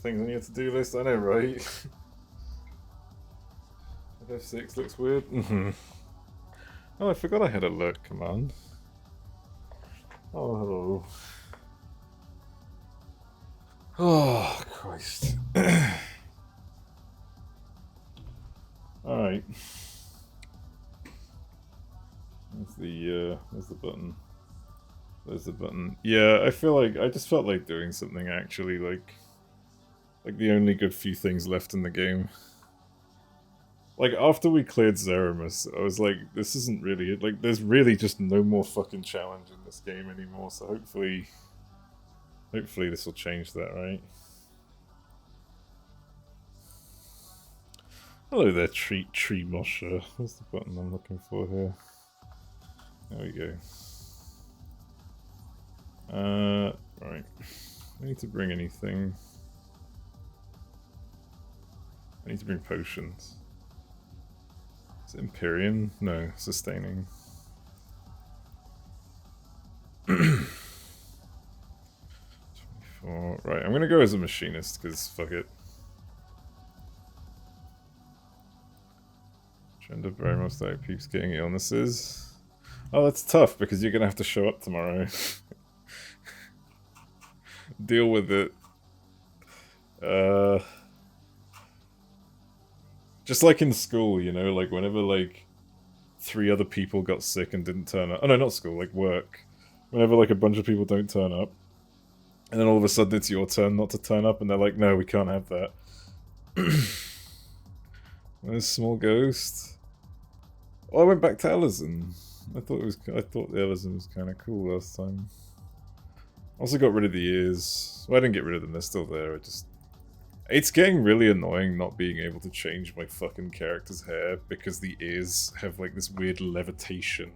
things on your to-do list. I know, right? F6 looks weird. Oh, I forgot I had alert command. Oh, hello. Oh, Christ. Alright. Where's the button? There's the button. Yeah, I just felt like doing something actually, like the only good few things left in the game. Like, after we cleared Zeramus, I was like, this isn't really it. Like, there's really just no more fucking challenge in this game anymore, so hopefully this will change that, right? Hello there, Tree Mosher. Where's the button I'm looking for here? There we go. Right. I need to bring anything. I need to bring potions. Is it Empyrean? No, sustaining. 24. Right, I'm gonna go as a machinist, because fuck it. Trend of very most that keeps getting illnesses. Oh, that's tough, because you're gonna have to show up tomorrow. Deal with it. Just like in school, you know, like whenever like 3 other people got sick and didn't turn up. Oh no, not school, like work. Whenever like a bunch of people don't turn up, and then all of a sudden it's your turn not to turn up, and they're like, no, we can't have that. Where's Small Ghost? Oh, I went back to Ellison. I thought the Ellison was kind of cool last time. Also got rid of the ears. Well, I didn't get rid of them, they're still there. It's getting really annoying not being able to change my fucking character's hair because the ears have like this weird levitation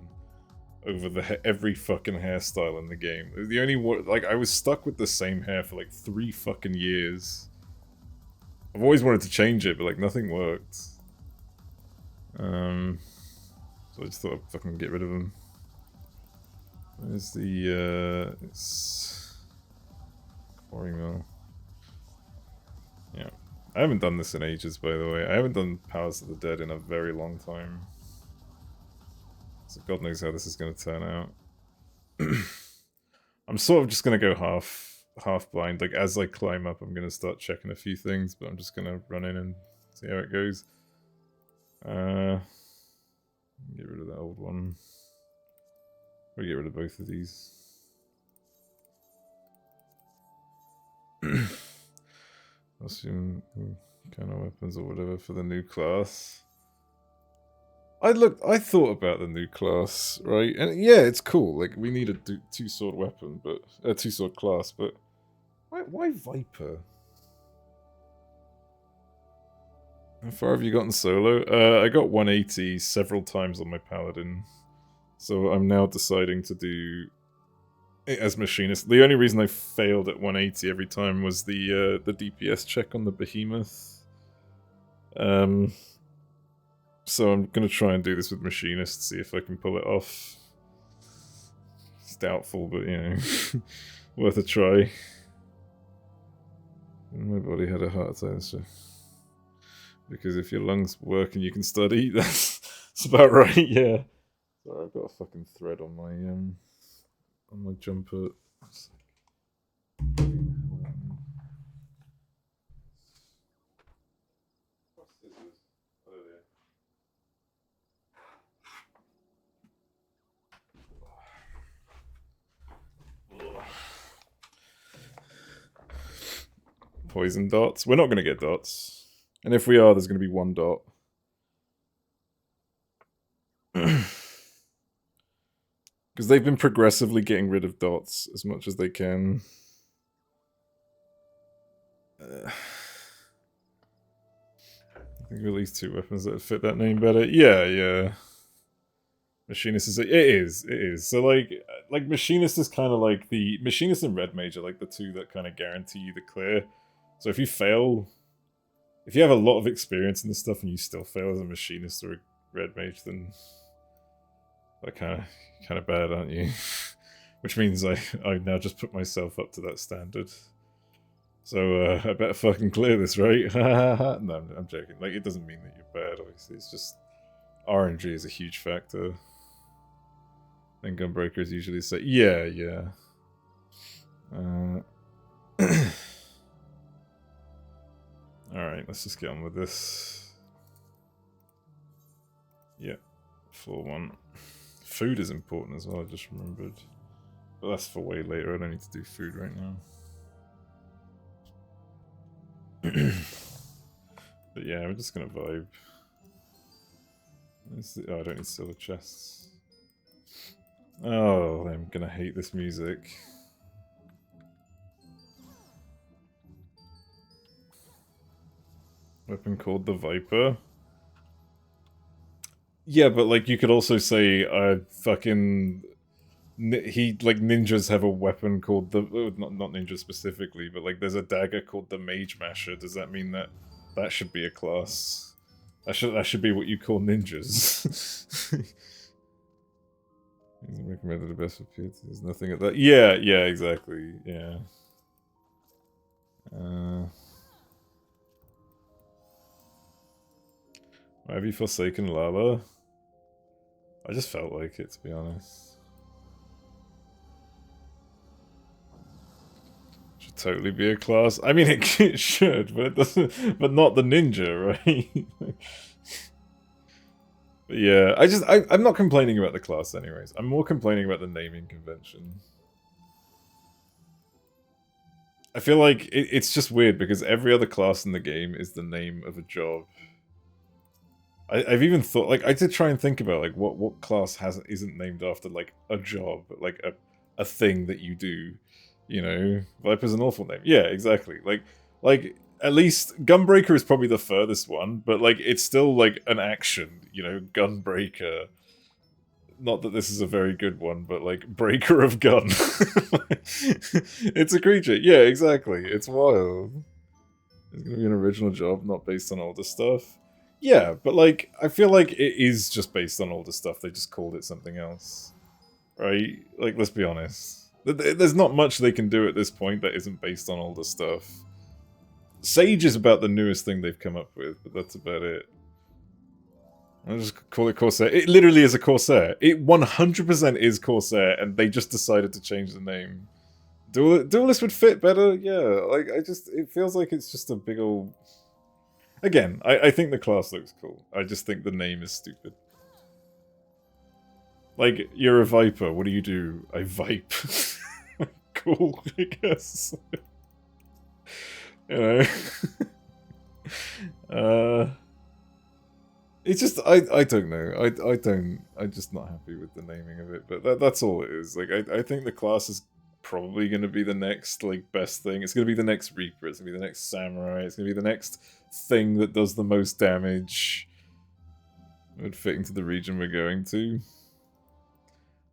over every fucking hairstyle in the game. The only like, I was stuck with the same hair for like 3 fucking years. I've always wanted to change it, but like nothing worked. So I just thought I'd fucking get rid of them. Where's the it's Quarry Mill. Yeah. I haven't done this in ages, by the way. I haven't done Powers of the Dead in a very long time. So God knows how this is going to turn out. I'm sort of just going to go half blind. Like, as I climb up, I'm going to start checking a few things, but I'm just going to run in and see how it goes. Get rid of that old one. Or get rid of both of these. Assume kind of weapons or whatever for the new class. I thought about the new class, right? And yeah, it's cool. Like, we need a 2-sword weapon, but a 2-sword class. But why Viper? How far have you gotten solo? I got 180 several times on my paladin, so I'm now deciding to do it as machinist. The only reason I failed at 180 every time was the DPS check on the behemoth. So I'm gonna try and do this with machinist, see if I can pull it off. It's doubtful, but you know, worth a try. My body had a heart attack, so because if your lungs work and you can study, that's about right. Yeah. Sorry, I've got a fucking thread on my jumper. Poison dots. We're not going to get dots. And if we are, there's going to be 1 dot. Because they've been progressively getting rid of dots as much as they can. I think at least 2 weapons that fit that name better. Yeah. Machinist is... It is. So, like Machinist is kind of like the... Machinist and Red Mage are like the 2 that kind of guarantee you the clear. So if you fail... If you have a lot of experience in this stuff and you still fail as a Machinist or a Red Mage, then... They're kind of bad, aren't you? Which means I now just put myself up to that standard. So I better fucking clear this, right? No, I'm joking. Like, it doesn't mean that you're bad, obviously. It's just RNG is a huge factor. And Gunbreakers usually say, yeah, yeah. Alright, let's just get on with this. Yeah, floor 1. Food is important as well, I just remembered. But that's for way later, I don't need to do food right now. But yeah, we're just gonna vibe. Oh, I don't need silver chests. Oh, I'm gonna hate this music. Weapon called the Viper. Yeah, but like you could also say, fucking, like ninjas have a weapon called the not ninja specifically, but like there's a dagger called the Mage Masher. Does that mean that should be a class? That should be what you call ninjas. Recommended the best for POTD. There's nothing at that. Yeah, yeah, exactly. Yeah. Have you forsaken Lala? I just felt like it, to be honest. Should totally be a class. I mean, it should, but it doesn't. But not the ninja, right? But yeah, I'm not complaining about the class, anyways. I'm more complaining about the naming convention. I feel like it's just weird because every other class in the game is the name of a job. I've even thought, like, I did try and think about, like, what class isn't named after, like, a job, like, a thing that you do, you know? Viper's an awful name. Yeah, exactly. Like, at least Gunbreaker is probably the furthest one, but, like, it's still, like, an action, you know? Gunbreaker. Not that this is a very good one, but, like, Breaker of Gun. It's a creature. Yeah, exactly. It's wild. It's gonna be an original job, not based on older stuff. Yeah, but like, I feel like it is just based on older stuff, they just called it something else. Right? Like, let's be honest. There's not much they can do at this point that isn't based on older stuff. Sage is about the newest thing they've come up with, but that's about it. I'll just call it Corsair. It literally is a Corsair. It 100% is Corsair, and they just decided to change the name. Duelist would fit better, yeah. Like, it feels like it's just a big old... Again, I think the class looks cool. I just think the name is stupid. Like, you're a Viper, what do you do? I vipe. Cool, I guess. You know? It's just, I don't know. I'm just not happy with the naming of it, but that's all it is. Like, I think the class is probably going to be the next, like, best thing. It's going to be the next Reaper, it's going to be the next Samurai, it's going to be the next thing that does the most damage. It would fit into the region we're going to.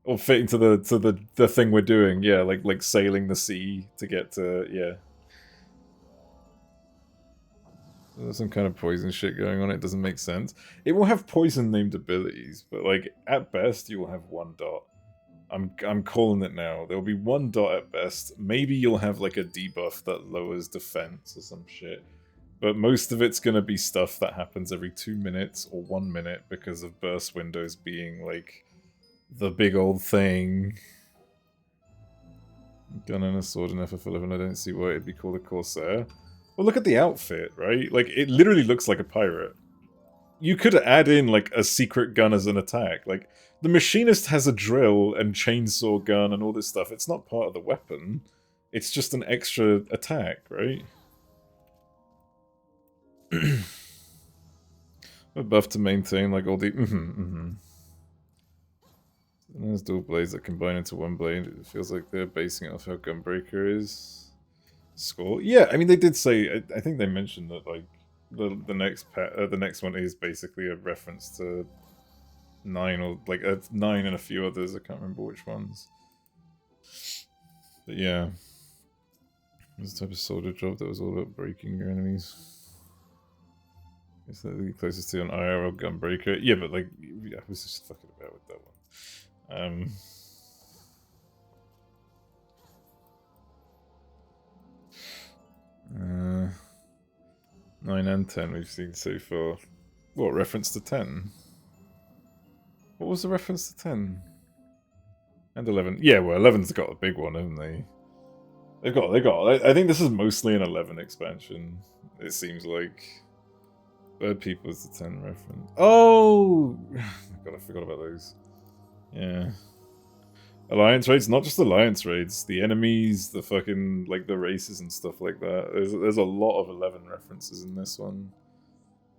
Or fit into the thing we're doing, yeah, like sailing the sea to get to, yeah. There's some kind of poison shit going on, it doesn't make sense. It will have poison named abilities, but like, at best, you will have 1 dot. I'm calling it now. There'll be 1 dot at best. Maybe you'll have like a debuff that lowers defense or some shit. But most of it's gonna be stuff that happens every 2 minutes or 1 minute because of burst windows being like the big old thing. Gun and a sword in FF11, I don't see why it'd be called a Corsair. Well, look at the outfit, right? Like, it literally looks like a pirate. You could add in, like, a secret gun as an attack. Like, the Machinist has a drill and chainsaw gun and all this stuff. It's not part of the weapon. It's just an extra attack, right? A buff to maintain, like, all the... There's dual blades that combine into one blade. It feels like they're basing it off how Gunbreaker is. Score? Yeah, I mean, they did say... I think they mentioned that, like, the next one is basically a reference to 9 or like 9 and a few others. I can't remember which ones. But yeah, this type of soldier job that was all about breaking your enemies. Is that the closest to an IRL Gunbreaker? Yeah, but like, yeah, I was just fucking about with that one. 9 and 10 we've seen so far. What, reference to 10? What was the reference to 10? And 11. Yeah, well, 11's got a big one, haven't they? They got. I think this is mostly an 11 expansion. It seems like. Bird People is the 10 reference. Oh! God, I forgot about those. Yeah. Alliance raids, not just alliance raids. The enemies, the fucking, like, the races and stuff like that. There's a lot of 11 references in this one.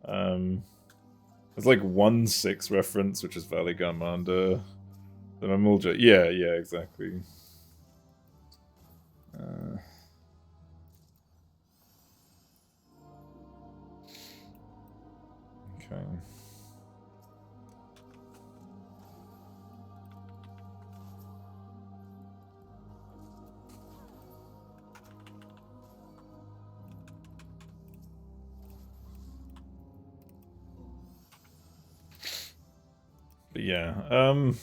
There's like 1-6 reference, which is Valley Garmanda. The Mamulja. Yeah, exactly. Okay. But yeah, I'm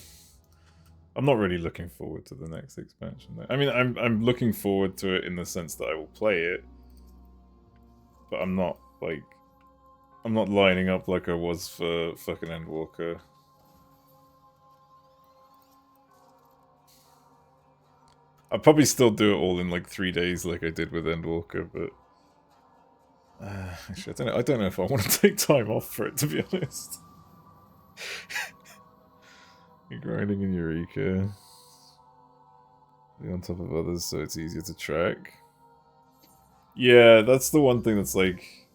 not really looking forward to the next expansion. I mean, I'm looking forward to it in the sense that I will play it, but I'm not lining up like I was for fucking Endwalker. I'll probably still do it all in like 3 days, like I did with Endwalker, but actually, I don't know if I want to take time off for it, to be honest. You're grinding in Eureka. Be on top of others so it's easier to track. Yeah, that's the one thing that's like...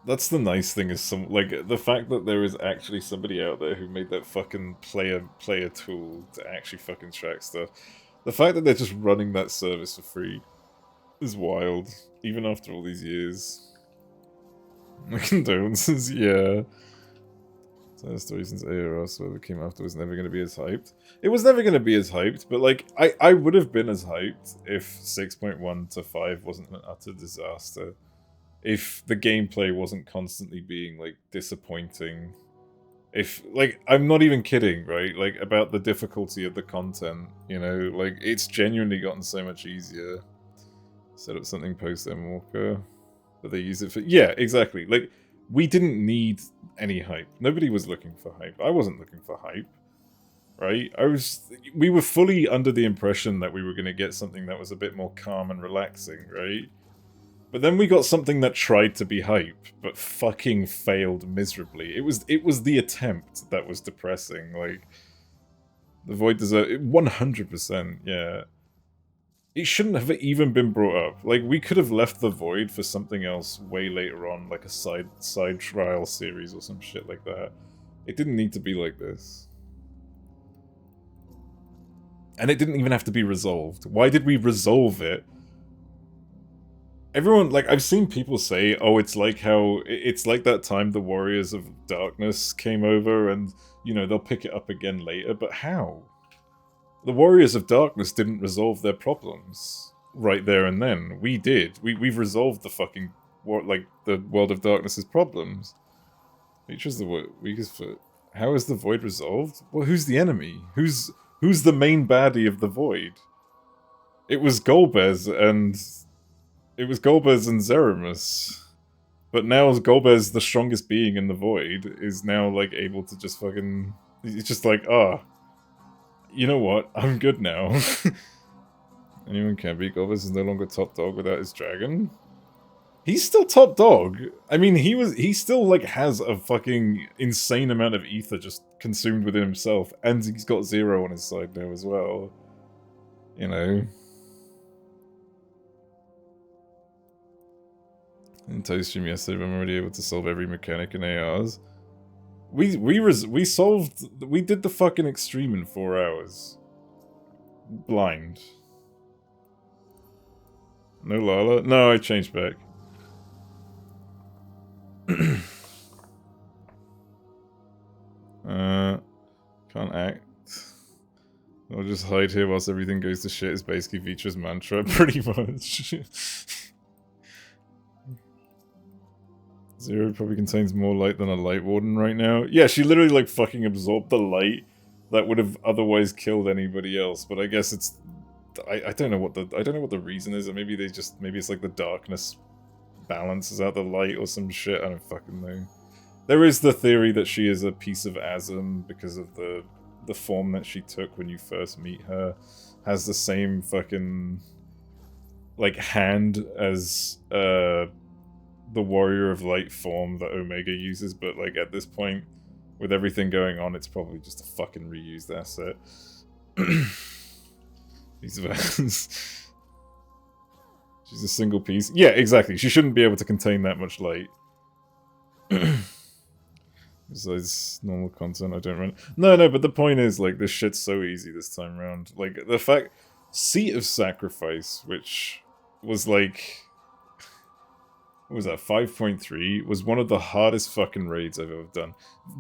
That's the nice thing is the fact that there is actually somebody out there who made that fucking player tool to actually fucking track stuff. The fact that they're just running that service for free is wild, even after all these years. My condolences, yeah. So the story since AOS, whatever came after, was never going to be as hyped. It was never going to be as hyped, but like, I would have been as hyped if 6.1 to 5 wasn't an utter disaster. If the gameplay wasn't constantly being, like, disappointing. If, like, I'm not even kidding, right? Like, about the difficulty of the content, you know? Like, it's genuinely gotten so much easier. Set up something post-Endwalker. But they use it for... Yeah, exactly. Like, we didn't need any hype. Nobody was looking for hype. I wasn't looking for hype. Right? We were fully under the impression that we were going to get something that was a bit more calm and relaxing, right? But then we got something that tried to be hype, but fucking failed miserably. It was the attempt that was depressing. Like, the Void deserved... 100%, yeah. It shouldn't have even been brought up. Like, we could have left the Void for something else way later on, like a side trial series or some shit like that. It didn't need to be like this. And it didn't even have to be resolved. Why did we resolve it? Everyone, like, I've seen people say, oh, it's like that time the Warriors of Darkness came over and, you know, they'll pick it up again later, but how? The Warriors of Darkness didn't resolve their problems right there and then. We did. We've resolved the fucking, the World of Darkness's problems. Features the weakest foot. How is the Void resolved? Well, who's the enemy? Who's the main baddie of the Void? It was Golbez and... It was Golbez and Zeramus. But now Golbez, the strongest being in the Void, is now, like, able to just fucking... It's just like, you know what? I'm good now. Anyone can beat Golbez is no longer top dog without his dragon. He's still top dog. I mean, he still, like, has a fucking insane amount of ether just consumed within himself. And he's got 0 on his side now as well. You know... In Toaststream yesterday, I'm already able to solve every mechanic in ARs. We did the fucking extreme in 4 hours. Blind. No Lala? No, I changed back. Can't act. I'll just hide here whilst everything goes to shit is basically Vitra's mantra, pretty much. 0 probably contains more light than a Light Warden right now. Yeah, she literally, like, fucking absorbed the light that would have otherwise killed anybody else, but I guess it's... I don't know what the reason is. Or maybe it's like the darkness balances out the light or some shit. I don't fucking know. There is the theory that she is a piece of Asm because of the form that she took when you first meet her. Has the same fucking like hand as the Warrior of Light form that Omega uses, but like at this point, with everything going on, it's probably just a fucking reused asset. Piece of ass. She's a single piece. Yeah, exactly. She shouldn't be able to contain that much light. Besides normal content, I don't run. No, but the point is, like, this shit's so easy this time around. Like, the fact... Seat of Sacrifice, which was like... What was that, 5.3? Was one of the hardest fucking raids I've ever done.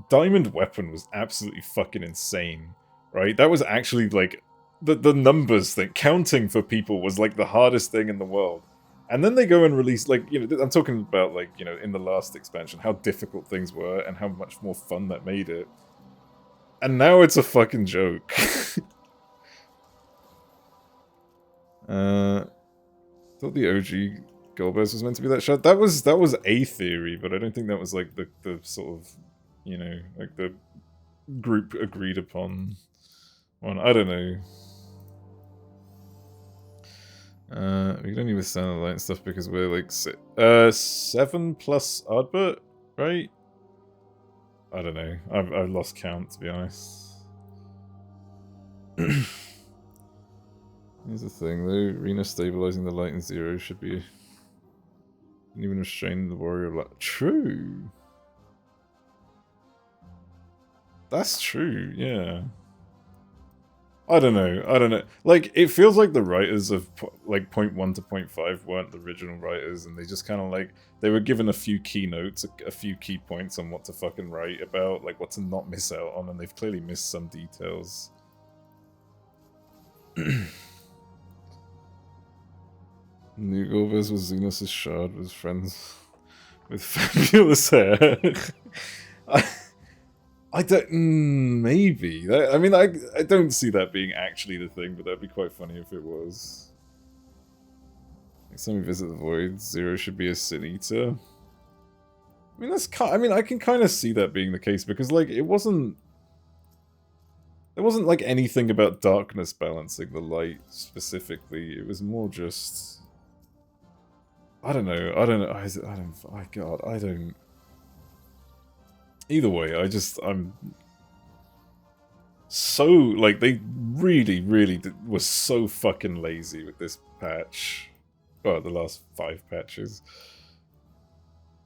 Diamond Weapon was absolutely fucking insane, right? That was actually, like... The numbers thing, counting for people was, like, the hardest thing in the world. And then they go and release, like, you know, I'm talking about, like, you know, in the last expansion, how difficult things were and how much more fun that made it. And now it's a fucking joke. Thought the OG Golbez was meant to be that shot. That was a theory, but I don't think that was, like, the sort of, you know, like, the group agreed upon one. I don't know. We don't even withstand the light and stuff because we're like 7 plus Ardbert, right? I don't know. I've lost count, to be honest. Here's the thing though, Rena stabilizing the light and Zero should be even restraining the Warrior of Light. True. That's true, yeah. I don't know. Like, it feels like the writers of, like, 0.1 to 0.5 weren't the original writers, and they just kind of, like, they were given a few keynotes, a few key points on what to fucking write about, like, what to not miss out on, and they've clearly missed some details. New Golbez was Xenos' shard, was friends with fabulous hair. I don't... maybe. I mean, I don't see that being actually the thing, but that'd be quite funny if it was. Next time we visit the Void, Zero should be a Sin Eater. I mean, I can kind of see that being the case, because, like, it wasn't... There wasn't, like, anything about darkness balancing the light, specifically. It was more just... I don't know. My God, I don't... Either way, I'm so, like, they really were so fucking lazy with this patch. Well, the last 5 patches.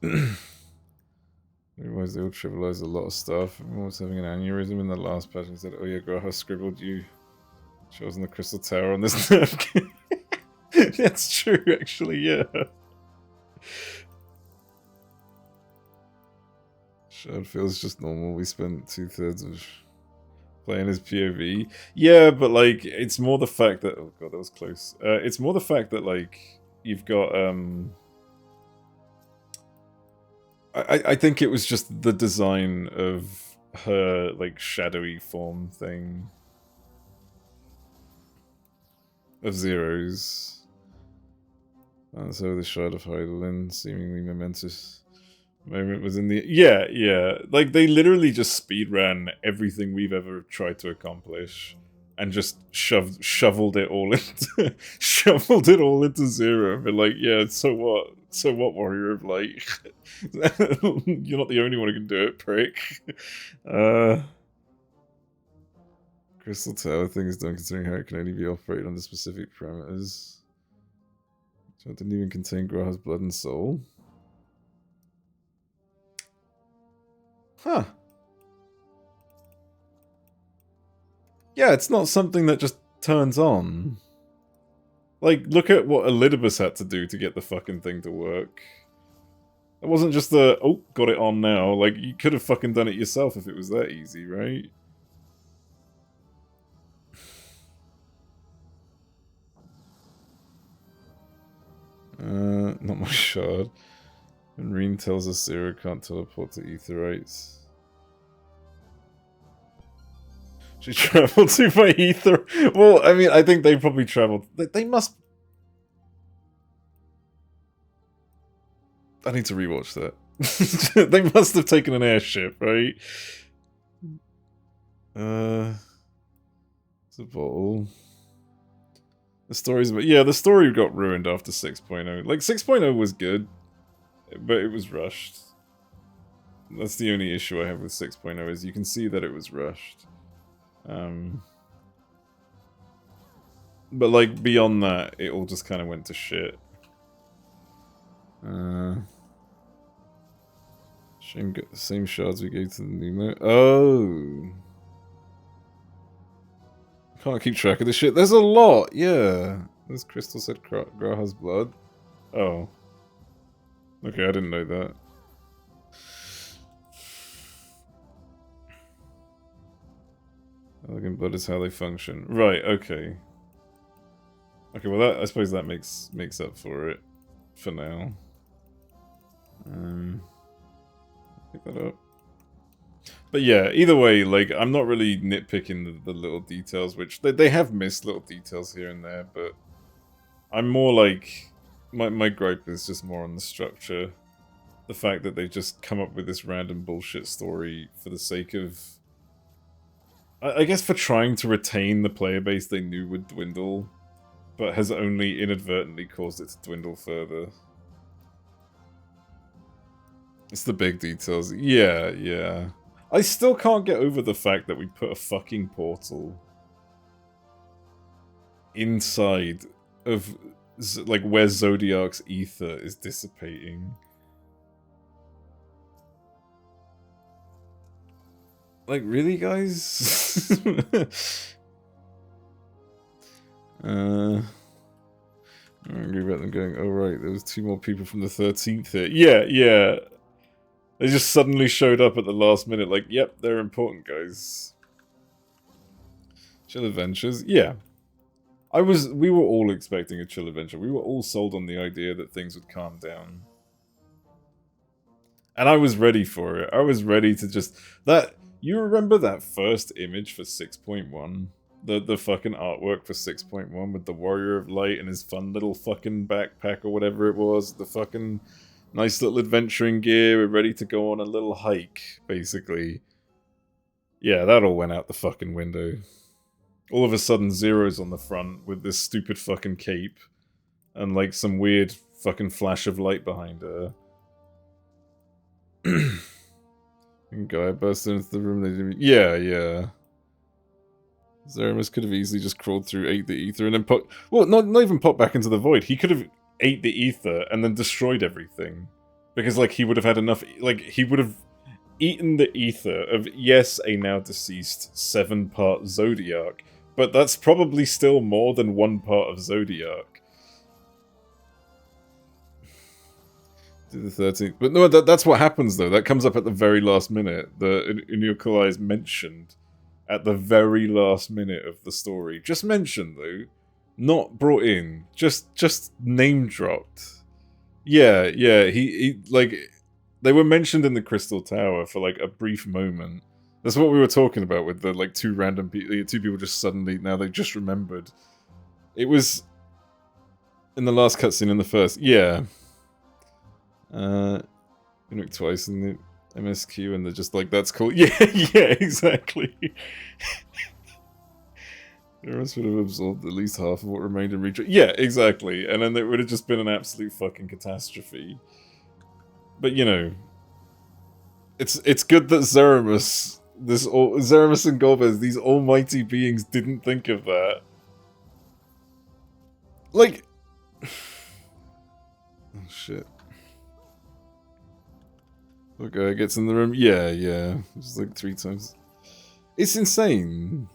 Otherwise, they all trivialized a lot of stuff. Everyone was having an aneurysm in the last patch and said, oh yeah, Graha scribbled you. Shows on the Crystal Tower on this napkin. That's true, actually, yeah. Shard feels just normal. We spent 2/3 of playing as POV. Yeah, but like, it's more the fact that... Oh god, that was close. It's more the fact that, like, you've got, I think it was just the design of her, like, shadowy form thing. Of Zero's. And so the Shard of Heidelin, seemingly momentous moment was in the... Yeah. Like, they literally just speedran everything we've ever tried to accomplish. And just shoveled it all into... shoveled it all into Zero. And been like, yeah, so what? So what, Warrior of Light? You're not the only one who can do it, prick. Crystal Tower thing is done considering how it can only be operated under specific parameters. So it didn't even contain Graha's blood and soul. Huh. Yeah, it's not something that just turns on. Like, look at what Elidibus had to do to get the fucking thing to work. It wasn't just the, oh, got it on now. Like, you could have fucking done it yourself if it was that easy, right? Not my shard. And Reen tells us Zero can't teleport to Aetherites. She traveled to by ether. Well, I mean, I think they probably traveled. They must. I need to rewatch that. They must have taken an airship, right? It's a bottle. The story's about, yeah, the story got ruined after 6.0. Like 6.0 was good, but it was rushed. That's the only issue I have with 6.0 is you can see that it was rushed. But like beyond that, it all just kind of went to shit. Shame got the same shards we gave to the Nemo. Oh. Can't keep track of this shit. There's a lot, yeah. This crystal said Graha's blood. Oh. Okay, I didn't know that. Elegant blood is how they function. Right, okay. Okay, well that I suppose that makes up for it. For now. Pick that up. But yeah, either way, like, I'm not really nitpicking the little details, which they have missed little details here and there, but I'm more like, my gripe is just more on the structure. The fact that they've just come up with this random bullshit story for the sake of, I guess for trying to retain the player base they knew would dwindle, but has only inadvertently caused it to dwindle further. It's the big details. Yeah, yeah. I still can't get over the fact that we put a fucking portal inside of, like, where Zodiac's ether is dissipating. Like, really, guys? I'm angry about them going, oh right, there was 2 more people from the 13th here. Yeah, yeah. They just suddenly showed up at the last minute, like, yep, they're important, guys. Chill Adventures? Yeah. We were all expecting a chill adventure. We were all sold on the idea that things would calm down. And I was ready for it. I was ready to just... You remember that first image for 6.1? The fucking artwork for 6.1 with the Warrior of Light and his fun little fucking backpack or whatever it was. The fucking... nice little adventuring gear, we're ready to go on a little hike, basically. Yeah, that all went out the fucking window. All of a sudden, Zero's on the front with this stupid fucking cape. And, like, some weird fucking flash of light behind her. Guy burst into the room, they didn't... Yeah, yeah. Zeramus could have easily just crawled through, ate the ether, and then pop... Well, not even pop back into the void. He could have ate the ether and then destroyed everything. Because, like, he would have had enough... Like, he would have eaten the ether of, yes, a now deceased 7-part Zodiac, but that's probably still more than 1 part of Zodiac. To the 13th. But no, that's what happens, though. That comes up at the very last minute. The Inukai is mentioned at the very last minute of the story. Just mentioned, though. Not brought in. Just name dropped. Yeah, yeah, he like, they were mentioned in the Crystal Tower for, like, a brief moment. That's what we were talking about with the, like, 2 random people, 2 people just suddenly, now they just remembered. It was in the last cutscene in the first, yeah. Look twice in the MSQ and they're just like, that's cool. Yeah, yeah, exactly. The rest would have absorbed at least half of what remained in Reach. Yeah, exactly. And then it would have just been an absolute fucking catastrophe. But, you know, it's good that Zeramus, Zeramus and Golbez, these almighty beings, didn't think of that. Like... Oh, shit. Okay, gets in the room. Yeah, yeah. Just like 3 times. It's insane.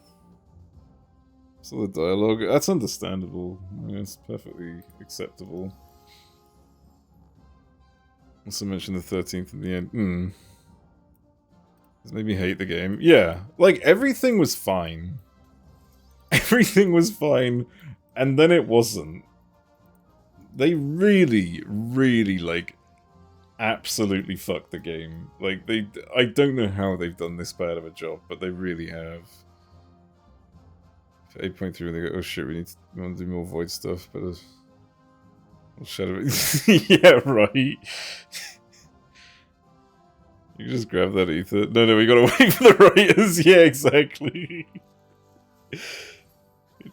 So the dialogue, that's understandable. I mean, it's perfectly acceptable. Also mentioned the 13th in the end. Does make me hate the game. Yeah, like, everything was fine. Everything was fine, and then it wasn't. They really, really, like, absolutely fucked the game. Like, I don't know how they've done this bad of a job, but they really have. For 8.3, they go, oh shit, we want to do more void stuff, but we'll shadow it. Yeah, right. You just grab that ether. No, we gotta wait for the writers. Yeah, exactly.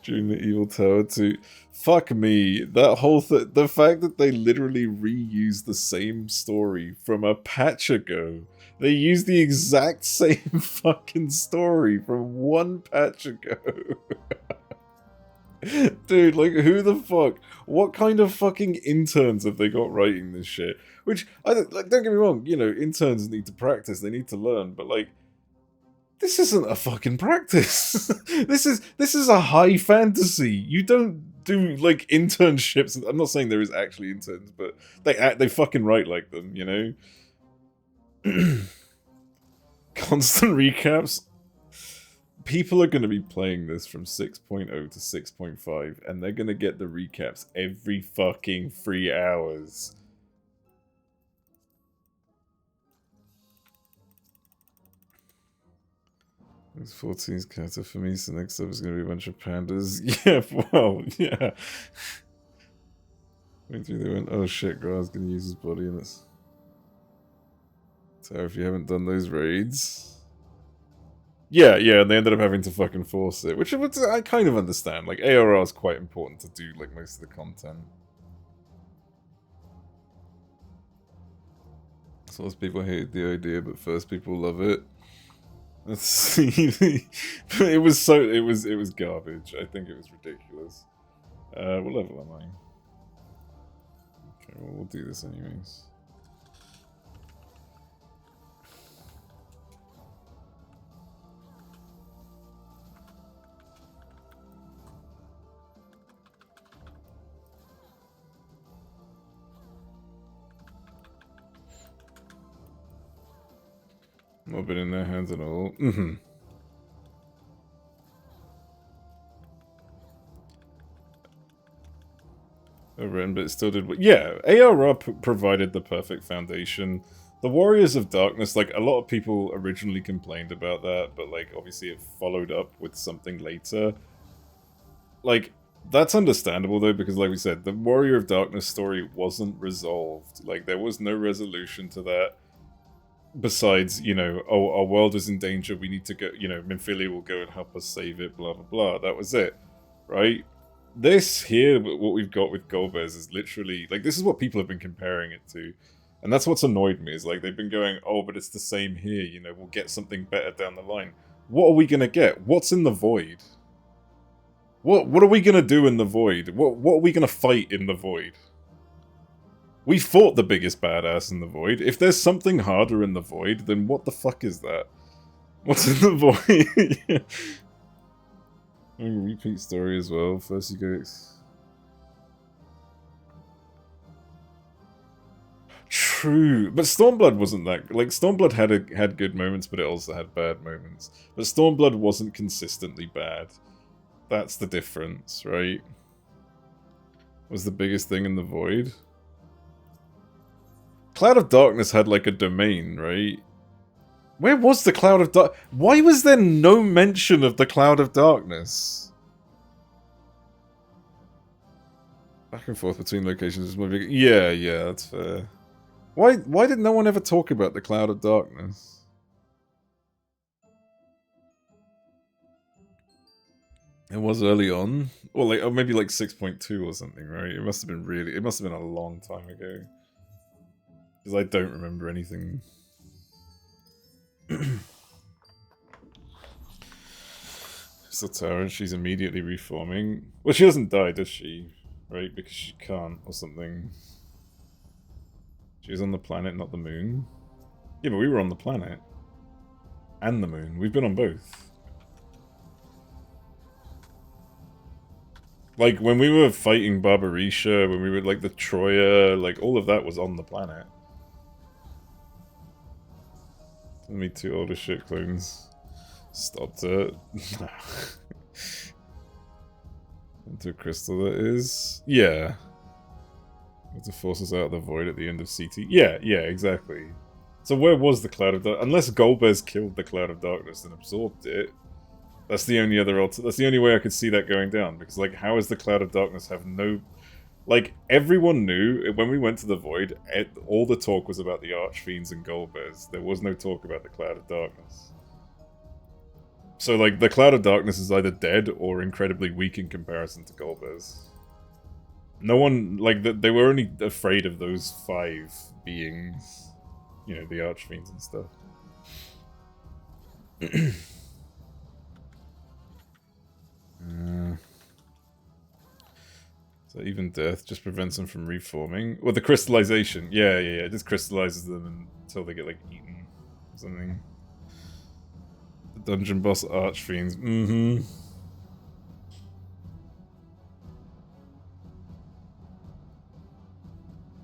During the evil tower too. Fuck me. That whole thing. The fact that they literally reused the same story from a patch ago. They used the exact same fucking story from one patch ago. Dude, like, who the fuck? What kind of fucking interns have they got writing this shit? Which, don't get me wrong, you know, interns need to practice, they need to learn, but like, this isn't a fucking practice. This is a high fantasy. You don't do like internships. I'm not saying there is actually interns, but they fucking write like them, you know. Constant recaps. People are going to be playing this from 6.0 to 6.5, and they're going to get the recaps every fucking 3 hours. It's 14's character for me, so next up is going to be a bunch of pandas. Yeah, well, yeah. Went through, they went, oh shit, Gra's going to use his body in this. So if you haven't done those raids... Yeah, and they ended up having to fucking force it, which I kind of understand. Like, ARR is quite important to do, like, most of the content. So most people hate the idea, but first people love it. It was garbage. I think it was ridiculous. What level am I? Okay, well, we'll do this anyways. Not been in their hands at all. Overwritten, but it still did. Yeah, ARR provided the perfect foundation. The Warriors of Darkness, like, a lot of people originally complained about that, but, like, obviously it followed up with something later. Like, that's understandable, though, because, like we said, the Warrior of Darkness story wasn't resolved. Like, there was no resolution to that. Besides, you know, oh, our world is in danger, we need to go, you know, Minfilia will go and help us save it, blah, blah, blah. That was it, right? This here, what we've got with Golbez is literally, like, this is what people have been comparing it to. And that's what's annoyed me, is like, they've been going, oh, but it's the same here, you know, we'll get something better down the line. What are we gonna get? What's in the void? What are we gonna do in the void? What are we gonna fight in the void? We fought the biggest badass in the void. If there's something harder in the void, then what the fuck is that? What's in the void? Repeat story as well. First you go... True, but Stormblood wasn't that... Like, Stormblood had good moments, but it also had bad moments. But Stormblood wasn't consistently bad. That's the difference, right? Was the biggest thing in the void? Cloud of Darkness had, like, a domain, right? Where was the Cloud of Dark? Why was there no mention of the Cloud of Darkness? Back and forth between locations is more big. Yeah, that's fair. Why did no one ever talk about the Cloud of Darkness? It was early on. Or like, maybe like 6.2 or something, right? It must have been a long time ago. Because I don't remember anything. So Tara, she's immediately reforming. Well, she doesn't die, does she? Right? Because she can't, or something. She was on the planet, not the moon. Yeah, but we were on the planet. And the moon. We've been on both. Like, when we were fighting Barbarisha, when we were, like, the Troya, like, all of that was on the planet. Me two older shit clones. Stopped it. Into a crystal, that is. Yeah. To force us out of the void at the end of CT. Yeah, exactly. So where was the Cloud of Darkness? Unless Golbez killed the Cloud of Darkness and absorbed it. That's the only other that's the only way I could see that going down, because like, how is the Cloud of Darkness have no... Like, everyone knew, when we went to the Void, all the talk was about the Archfiends and Golbez. There was no talk about the Cloud of Darkness. So, like, the Cloud of Darkness is either dead or incredibly weak in comparison to Golbez. No one, like, they were only afraid of those 5 beings. You know, the Archfiends and stuff. So even death just prevents them from reforming. Well, the crystallization. Yeah. It just crystallizes them until they get, like, eaten or something. The dungeon boss Archfiends. Mm-hmm.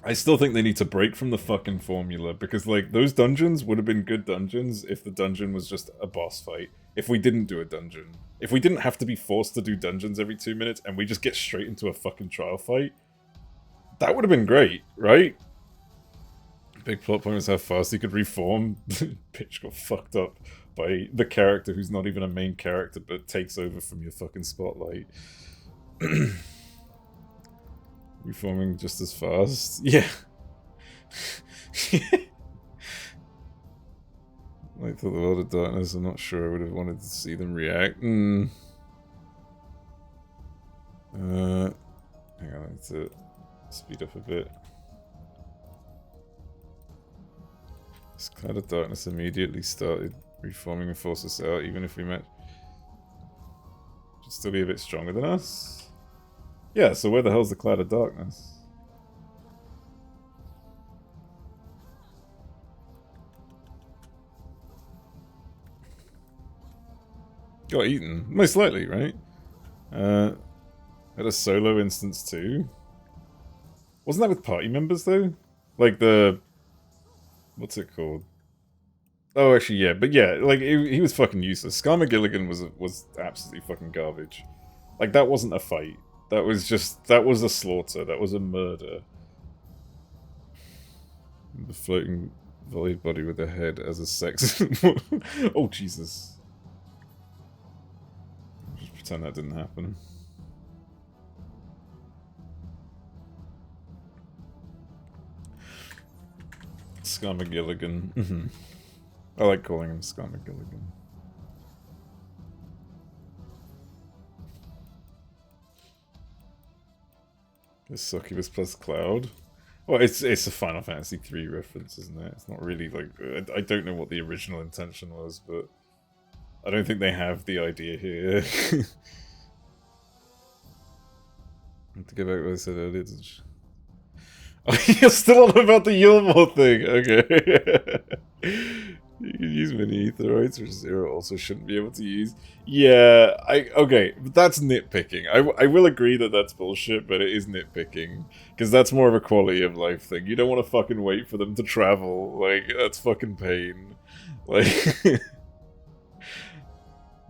I still think they need to break from the fucking formula, because, like, those dungeons would have been good dungeons if the dungeon was just a boss fight. If we didn't do a dungeon. If we didn't have to be forced to do dungeons every 2 minutes and we just get straight into a fucking trial fight, that would have been great, right? Big plot point was how fast he could reform. Bitch got fucked up by the character who's not even a main character but takes over from your fucking spotlight. Reforming just as fast? Yeah. Like the World of Darkness, I'm not sure I would have wanted to see them react. Hang on, I need to speed up a bit. This Cloud of Darkness immediately started reforming and forced us out, even if we met. Should still be a bit stronger than us. Yeah, so where the hell's the Cloud of Darkness? Got eaten. Most likely, right? Had a solo instance too. Wasn't that with party members though? Like the... What's it called? Oh, actually, yeah. But yeah, like, he was fucking useless. Scar McGilligan was absolutely fucking garbage. Like, that wasn't a fight. That was just... That was a slaughter. That was a murder. The floating void body with a head as a sex... Oh, Jesus. Just pretend that didn't happen. Scar McGilligan. I like calling him Scar McGilligan. The Succubus plus Cloud. Well, it's a Final Fantasy III reference, isn't it? It's not really like... I don't know what the original intention was, but... I don't think they have the idea here. I have to go back to what I said earlier. Oh, you're still on about the Yulmore thing! Okay. You can use mini aetheroids, which Zero also shouldn't be able to use. Yeah, okay, but that's nitpicking. I will agree that that's bullshit, but it is nitpicking. Because that's more of a quality of life thing. You don't want to fucking wait for them to travel. Like, that's fucking pain. Like...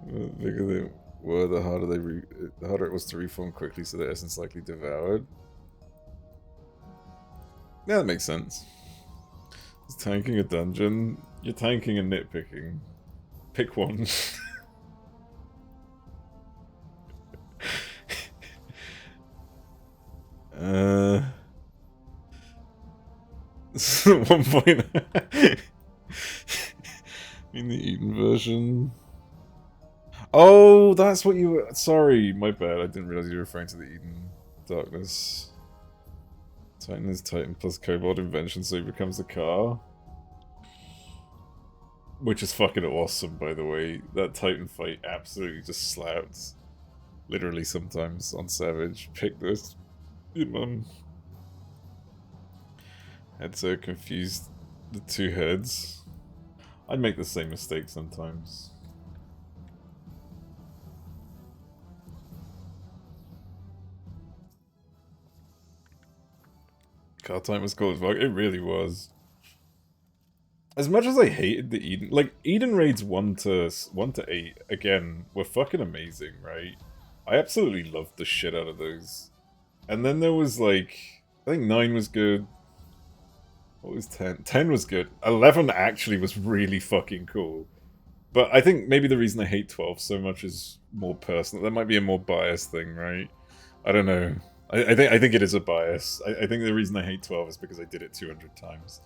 The bigger they were, the harder it was to reform quickly, so their essence likely devoured. Yeah, that makes sense. Is tanking a dungeon? You're tanking and nitpicking. Pick one. 1 point. In the Eden version. Oh, that's what you were... Sorry, my bad. I didn't realize you were referring to the Eden Darkness. Titan is Titan plus Kobold invention, so he becomes a car. Which is fucking awesome, by the way. That Titan fight absolutely just slaps. Literally sometimes on Savage. Pick this. Your mum. Had so confused the 2 heads. I'd make the same mistake sometimes. Car time was cool as fuck. It really was. As much as I hated the Eden... Like, Eden raids 1 to 8, again, were fucking amazing, right? I absolutely loved the shit out of those. And then there was, like... I think 9 was good. What was 10? 10 was good. 11 actually was really fucking cool. But I think maybe the reason I hate 12 so much is more personal. That might be a more biased thing, right? I don't know. I think it is a bias. I think the reason I hate 12 is because I did it 200 times.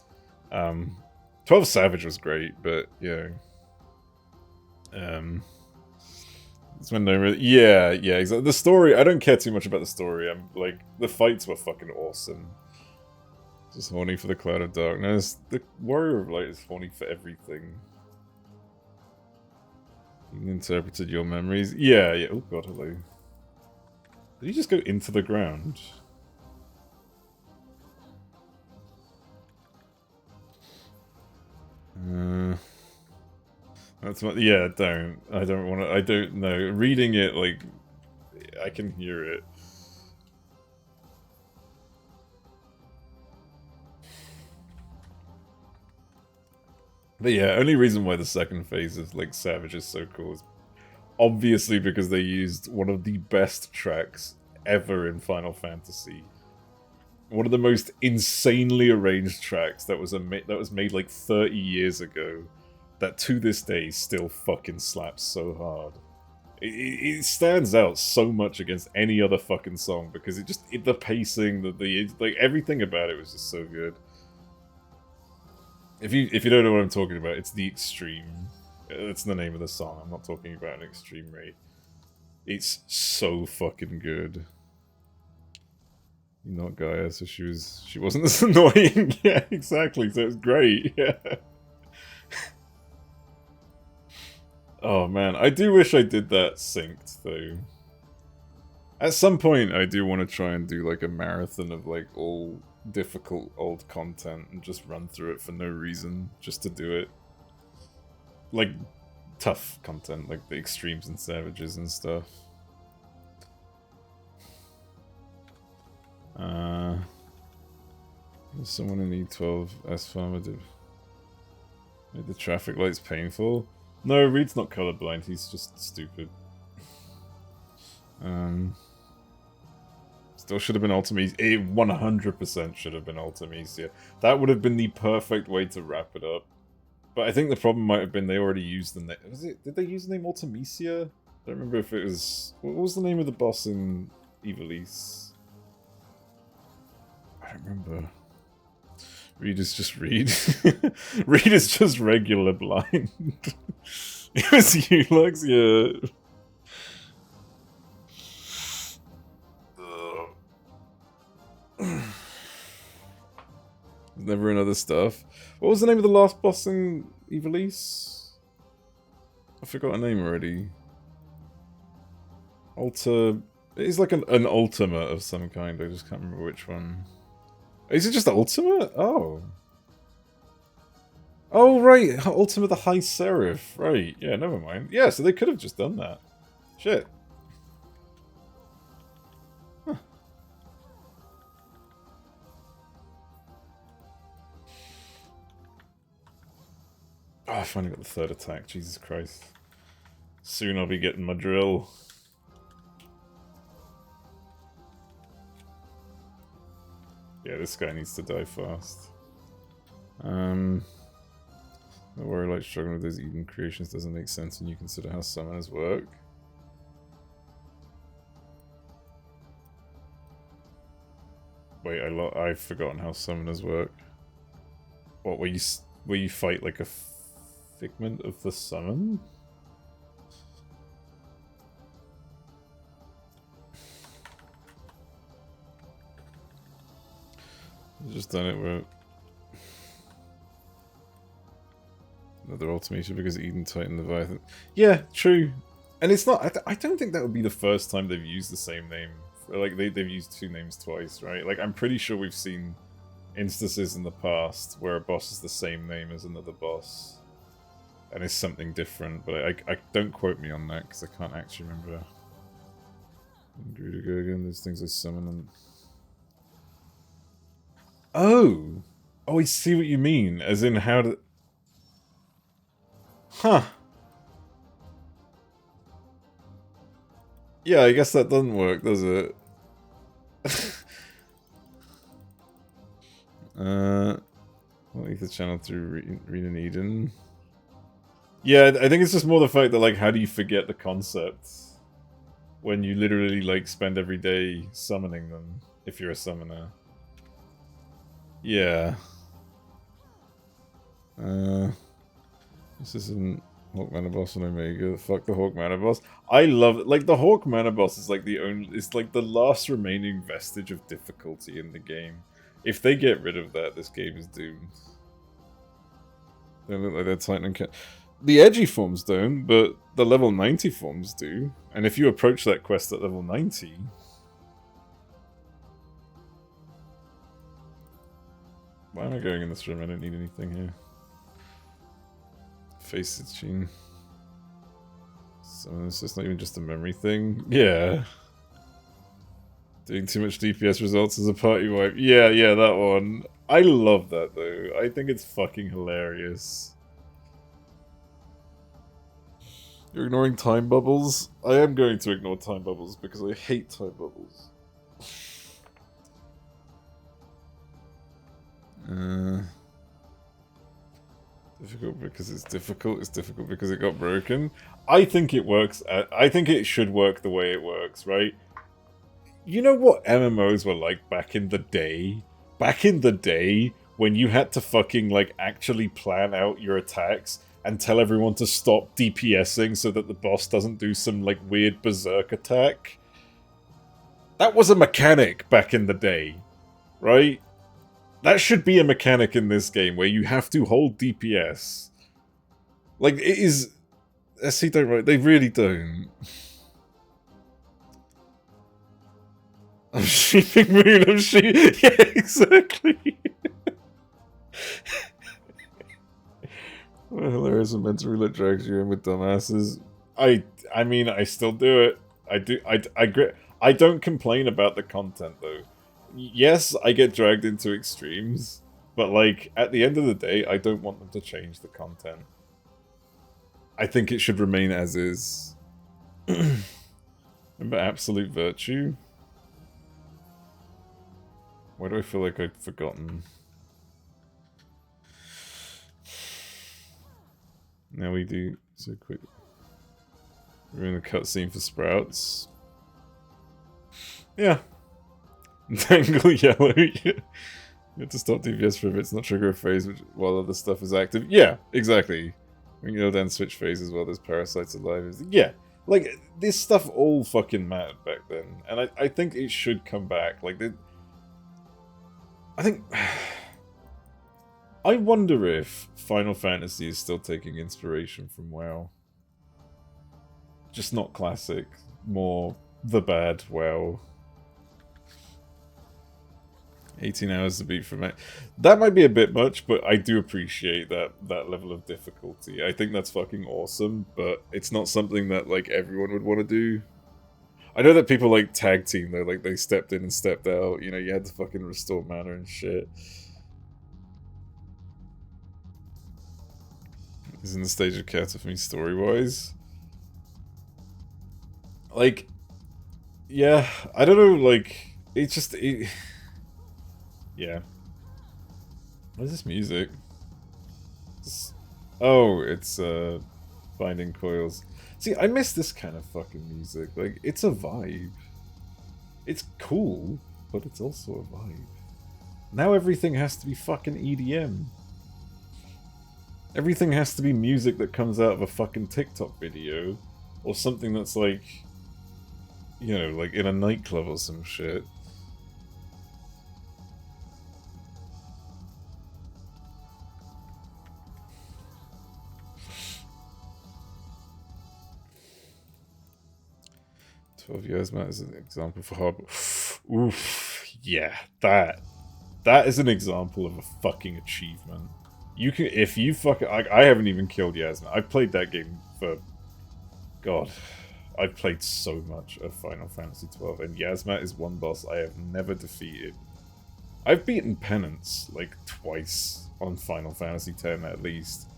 12 Savage was great, but yeah. It's when they really, yeah, exactly. The story, I don't care too much about the story. I'm like, the fights were fucking awesome. Just horny for the Cloud of Darkness. The Warrior of Light is horny for everything. You interpreted your memories. Yeah. Oh god, hello. Did you just go into the ground? That's what. Yeah, don't. I don't want to. I don't know. Reading it, like, I can hear it. But yeah, only reason why the second phase of like Savage is so cool is obviously because they used one of the best tracks ever in Final Fantasy. One of the most insanely arranged tracks that was made like 30 years ago, that to this day still fucking slaps so hard. It stands out so much against any other fucking song because the pacing, like everything about it was just so good. If you don't know what I'm talking about, it's the Extreme. That's the name of the song. I'm not talking about an extreme rate. It's so fucking good. Not Gaia, so she wasn't as annoying. Yeah, exactly. So it's great. Yeah. Oh man, I do wish I did that synced though. At some point, I do want to try and do like a marathon of like all difficult old content and just run through it for no reason, just to do it. Like tough content, like the extremes and savages and stuff. Someone in E12 S Farmer made the traffic lights painful. No, Reed's not colorblind, he's just stupid. Still should have been Ultimecia. It 100% should have been Ultimecia. That would have been the perfect way to wrap it up. But I think the problem might have been they already used the name. Did they use the name Ultimecia? I don't remember if it was. What was the name of the boss in Ivalice? I don't remember. Reed is just Reed. Reed is just regular blind. It was you, Lux, yeah. Never another stuff. What was the name of the last boss in Ivalice? I forgot her name already. It's like an Ultima of some kind, I just can't remember which one. Is it just Ultima? Oh. Oh, right, Ultima the High Seraph. Right, yeah, never mind. Yeah, so they could have just done that. Shit. Huh. Oh, I finally got the third attack, Jesus Christ. Soon I'll be getting my drill. Yeah, this guy needs to die fast. Don't worry, like struggling with those Eden creations doesn't make sense when you consider how summoners work. Wait, I've forgotten how summoners work. What, where you fight like a figment of the summon? I've just done it where another Ultimecia because Eden Titan Leviathan. Yeah, true. And it's not. I don't think that would be the first time they've used the same name. Like they've used two names twice, right? Like I'm pretty sure we've seen instances in the past where a boss is the same name as another boss, and it's something different. But I don't quote me on that because I can't actually remember. Agree to go again. There's things I summon and. Oh, I see what you mean. As in how to. Huh. Yeah, I guess that doesn't work, does it? I'll leave the channel through Reed and Eden. Yeah, I think it's just more the fact that, like, how do you forget the concept when you literally, like, spend every day summoning them, if you're a summoner. Yeah. This isn't Hawk Mana Boss and Omega. Fuck the Hawk Mana Boss. I love it. Like, the Hawk Mana Boss is like it's like the last remaining vestige of difficulty in the game. If they get rid of that, this game is doomed. They look like they're tightening. The edgy forms don't, but the level 90 forms do. And if you approach that quest at level 90... Why am I going in this room? I don't need anything here. Face itching. So it's just not even just a memory thing. Yeah. Doing too much DPS results as a party wipe. Yeah, that one. I love that though. I think it's fucking hilarious. You're ignoring time bubbles? I am going to ignore time bubbles because I hate time bubbles. Difficult because it's difficult. It's difficult because it got broken. I think it works. I think it should work the way it works, right? You know what MMOs were like back in the day? Back in the day when you had to fucking, like, actually plan out your attacks and tell everyone to stop DPSing so that the boss doesn't do some, like, weird berserk attack? That was a mechanic back in the day, right? That should be a mechanic in this game where you have to hold DPS. Like, it is... SC don't write. They really don't. I'm sheeping moon, I'm sheeping... Yeah, exactly. What hilarious and mental roulette drags you in with dumbasses. I mean, I still do it. I don't complain about the content, though. Yes, I get dragged into extremes, but, like, at the end of the day, I don't want them to change the content. I think it should remain as is. Remember Absolute Virtue? Why do I feel like I've forgotten? Now we do so quick. We're in a cutscene for Sprouts. Yeah. Tangle yellow. You have to stop DPS for a bit, it's not trigger a phase while other stuff is active. Yeah, exactly. We can go down switch phases while there's parasites alive. Yeah, like, this stuff all fucking mattered back then. And I think it should come back. Like, I think... I wonder if Final Fantasy is still taking inspiration from WoW. Just not classic. More the bad WoW. 18 hours to beat from it. That might be a bit much, but I do appreciate that level of difficulty. I think that's fucking awesome, but it's not something that, like, everyone would want to do. I know that people, like, tag team, though. Like, they stepped in and stepped out. You know, you had to fucking restore mana and shit. Isn't the stage of Kata for me story-wise? Like, yeah, I don't know, like, it's just... Yeah. What is this music? Oh, it's, Binding Coils. See, I miss this kind of fucking music. Like, it's a vibe. It's cool, but it's also a vibe. Now everything has to be fucking EDM. Everything has to be music that comes out of a fucking TikTok video. Or something that's like... You know, like in a nightclub or some shit. Yasmat is an example for hard. Oof, yeah, that is an example of a fucking achievement. You can, if you fucking, I haven't even killed Yasmat. I've played that game for, God, I've played so much of Final Fantasy XII, and Yasmat is one boss I have never defeated. I've beaten Penance like twice on Final Fantasy X at least.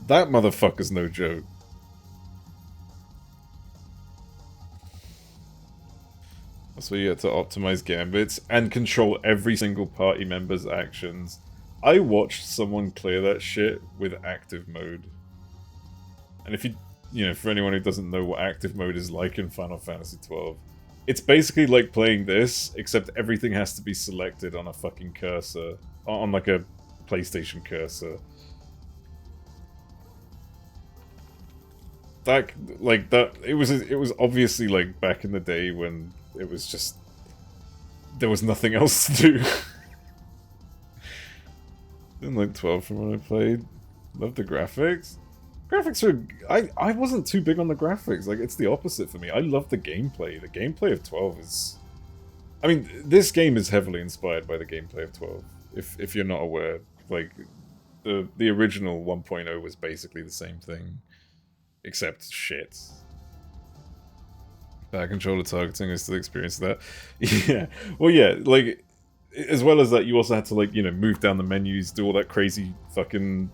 That motherfucker's no joke. That's where you have to optimize gambits and control every single party member's actions. I watched someone clear that shit with active mode. And if you know, for anyone who doesn't know what active mode is like in Final Fantasy 12, it's basically like playing this, except everything has to be selected on a fucking cursor, on like a PlayStation cursor. It was obviously like back in the day when it was just there was nothing else to do. Didn't like 12 from when I played. Love the graphics. Graphics are I wasn't too big on the graphics. Like it's the opposite for me. I love the gameplay. The gameplay of 12 is I mean, this game is heavily inspired by the gameplay of 12. If you're not aware, like the original 1.0 was basically the same thing. Except shit. Bad controller targeting, I still experience that. Yeah. Well, yeah, like, as well as that, you also had to, like, you know, move down the menus, do all that crazy fucking,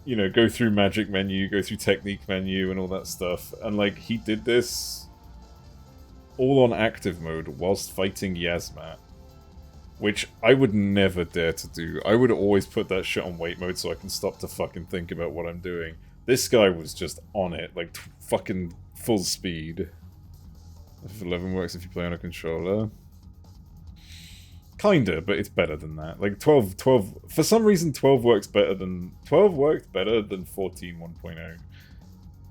you know, go through magic menu, go through technique menu, and all that stuff. And, like, he did this all on active mode whilst fighting Yasmat. Which I would never dare to do. I would always put that shit on wait mode so I can stop to fucking think about what I'm doing. This guy was just on it, like fucking full speed. F11 works if you play on a controller. Kinda, but it's better than that. Like 12, for some reason 12 worked better than 14 1.0,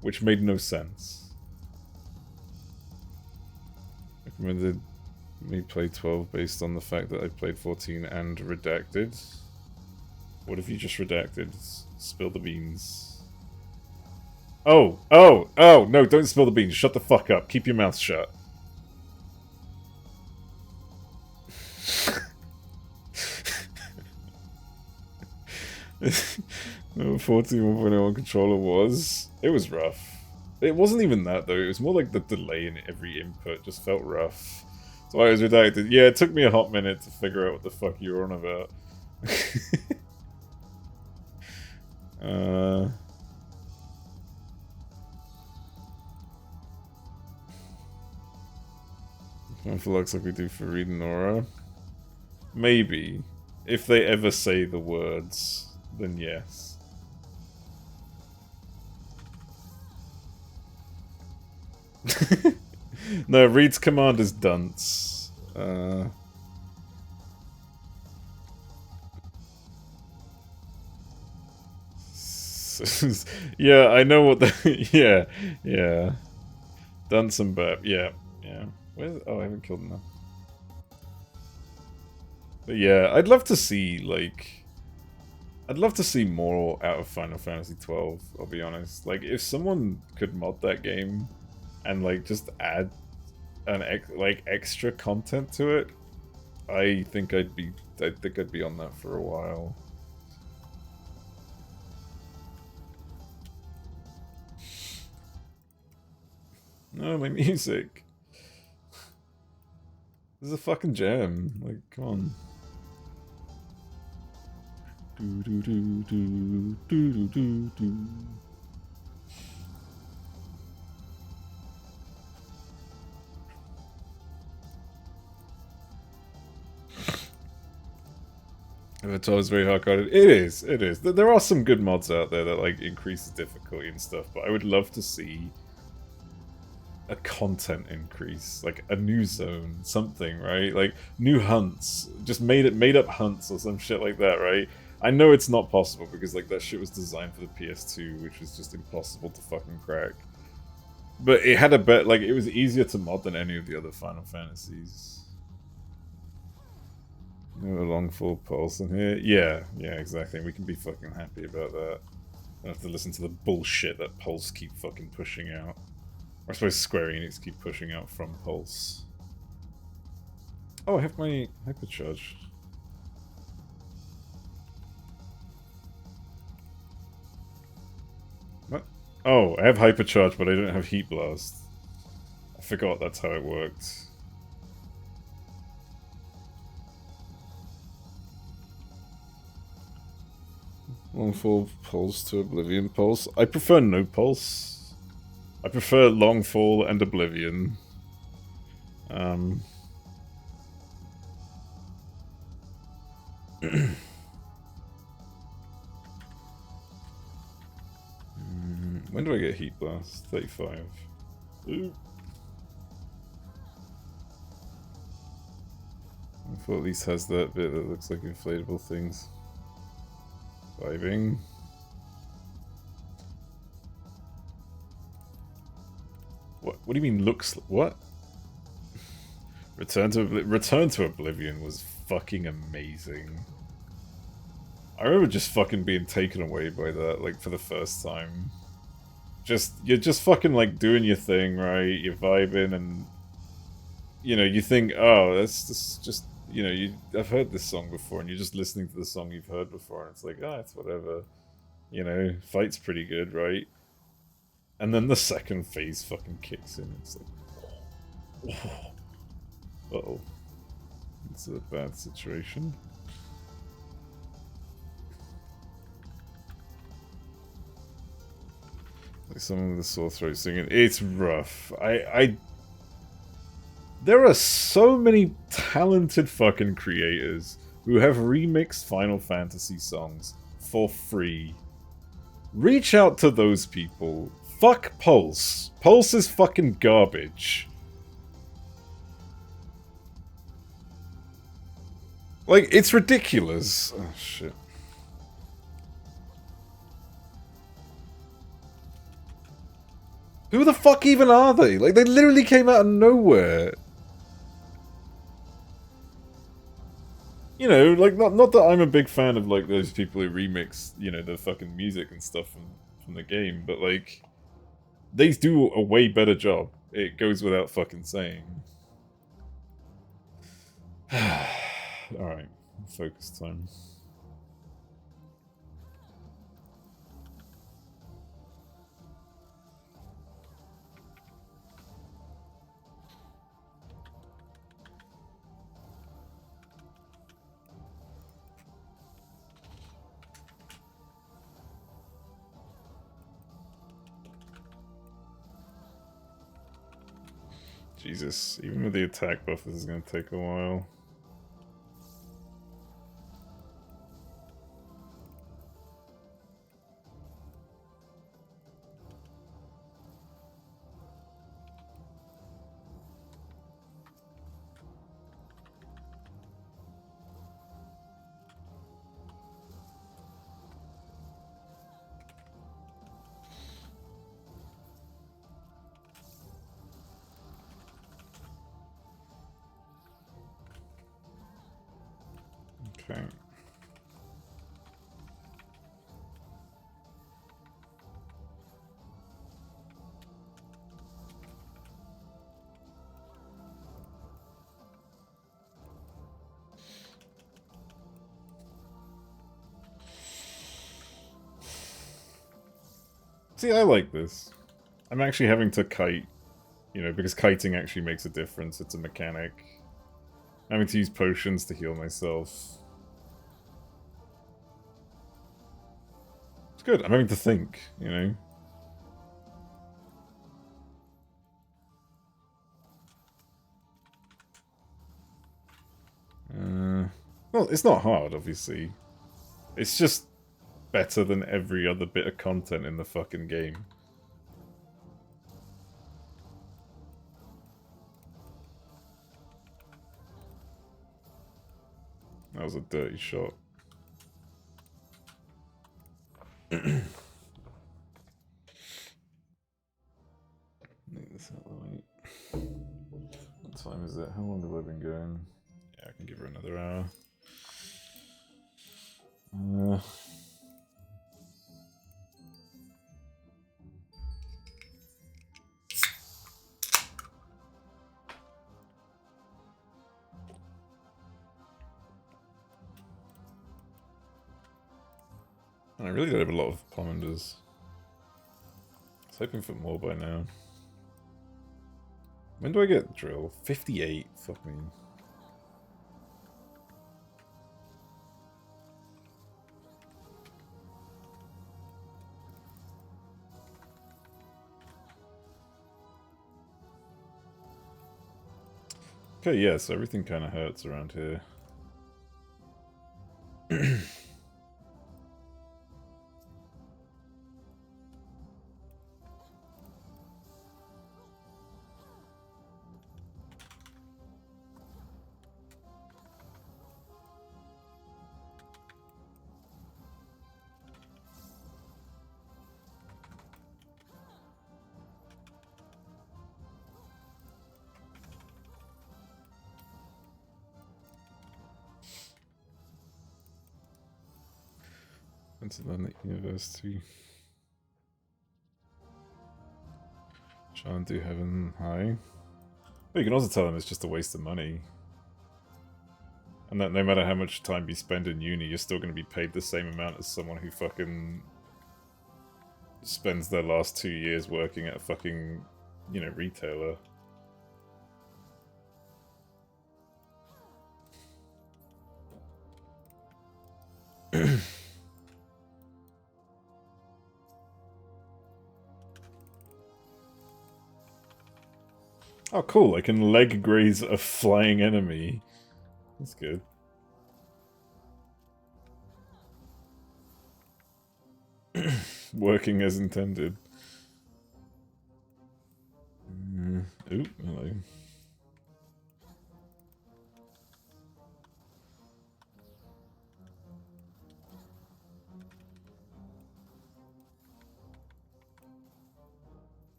which made no sense. Recommended me play 12 based on the fact that I played 14 and redacted. What if you just redacted? Spill the beans. Oh, no, don't spill the beans. Shut the fuck up. Keep your mouth shut. No, 14 1.01 controller was. It was rough. It wasn't even that, though. It was more like the delay in every input just felt rough. That's why it was redacted. Yeah, it took me a hot minute to figure out what the fuck you were on about. For looks like we do for Reed and Nora. Maybe. If they ever say the words, then yes. No, Reed's command is dunce. Yeah, I know what the... yeah. Dunce and burp, yeah. Where's... Oh, I haven't killed enough. But yeah, I'd love to see, like... I'd love to see more out of Final Fantasy 12, I'll be honest. Like, if someone could mod that game and, like, just add an extra content to it, I think I'd be on that for a while. No, my music. This is a fucking jam. Like, come on. Do do do do do do do. Avatar is very hard-coded. It is. There are some good mods out there that, like, increase the difficulty and stuff, but I would love to see a content increase, like a new zone, something, right? Like new hunts, just made up hunts or some shit like that, right? I know it's not possible because like that shit was designed for the PS2, which was just impossible to fucking crack. But it had a bet, like it was easier to mod than any of the other Final Fantasies. No long full pulse in here. Yeah, exactly. We can be fucking happy about that. Don't have to listen to the bullshit that Pulse keep fucking pushing out. Or I suppose Square Enix keep pushing out from Pulse. Oh, I have my hypercharge. What? Oh, I have hypercharge, but I don't have heat blast. I forgot that's how it worked. Long fall pulse to oblivion pulse. I prefer no pulse. I prefer long fall and oblivion. When do I get Heat Blast? 35. Ooh. I thought at least has that bit that looks like inflatable things. Vibing. What do you mean looks like? What? Return to Oblivion was fucking amazing. I remember just fucking being taken away by that, like, for the first time. You're just fucking, like, doing your thing, right? You're vibing, and, you know, you think, oh, that's just, you know, I've heard this song before, and you're just listening to the song you've heard before, and it's like, ah, it's whatever. You know, fight's pretty good, right? And then the second phase fucking kicks in, it's like, oh. Uh-oh. It's a bad situation. Like someone with a sore throat singing. It's rough. There are so many talented fucking creators who have remixed Final Fantasy songs for free. Reach out to those people. Fuck Pulse. Pulse is fucking garbage. Like, it's ridiculous. Oh, shit. Who the fuck even are they? Like, they literally came out of nowhere. You know, like, not that I'm a big fan of, like, those people who remix, you know, the fucking music and stuff from the game, but, like, they do a way better job. It goes without fucking saying. Alright, focus time. Jesus, even with the attack buff, this is going to take a while. Okay. See, I like this. I'm actually having to kite, you know, because kiting actually makes a difference. It's a mechanic. I'm having to use potions to heal myself. It's good. I'm having to think, you know. Well, it's not hard, obviously. It's just better than every other bit of content in the fucking game. That was a dirty shot. Make this out of the way. What time is it? How long have I been going? Yeah, I can give her another hour. I really don't have a lot of Pommanders. I was hoping for more by now. When do I get drill? 58. Fuck me. Okay, yeah, so everything kind of hurts around here. into the university. Try and do heaven high. Well, you can also tell them it's just a waste of money. And that no matter how much time you spend in uni, you're still going to be paid the same amount as someone who fucking spends their last 2 years working at a fucking, you know, retailer. Oh, cool. I can leg graze a flying enemy. That's good. Working as intended. Ooh, hello.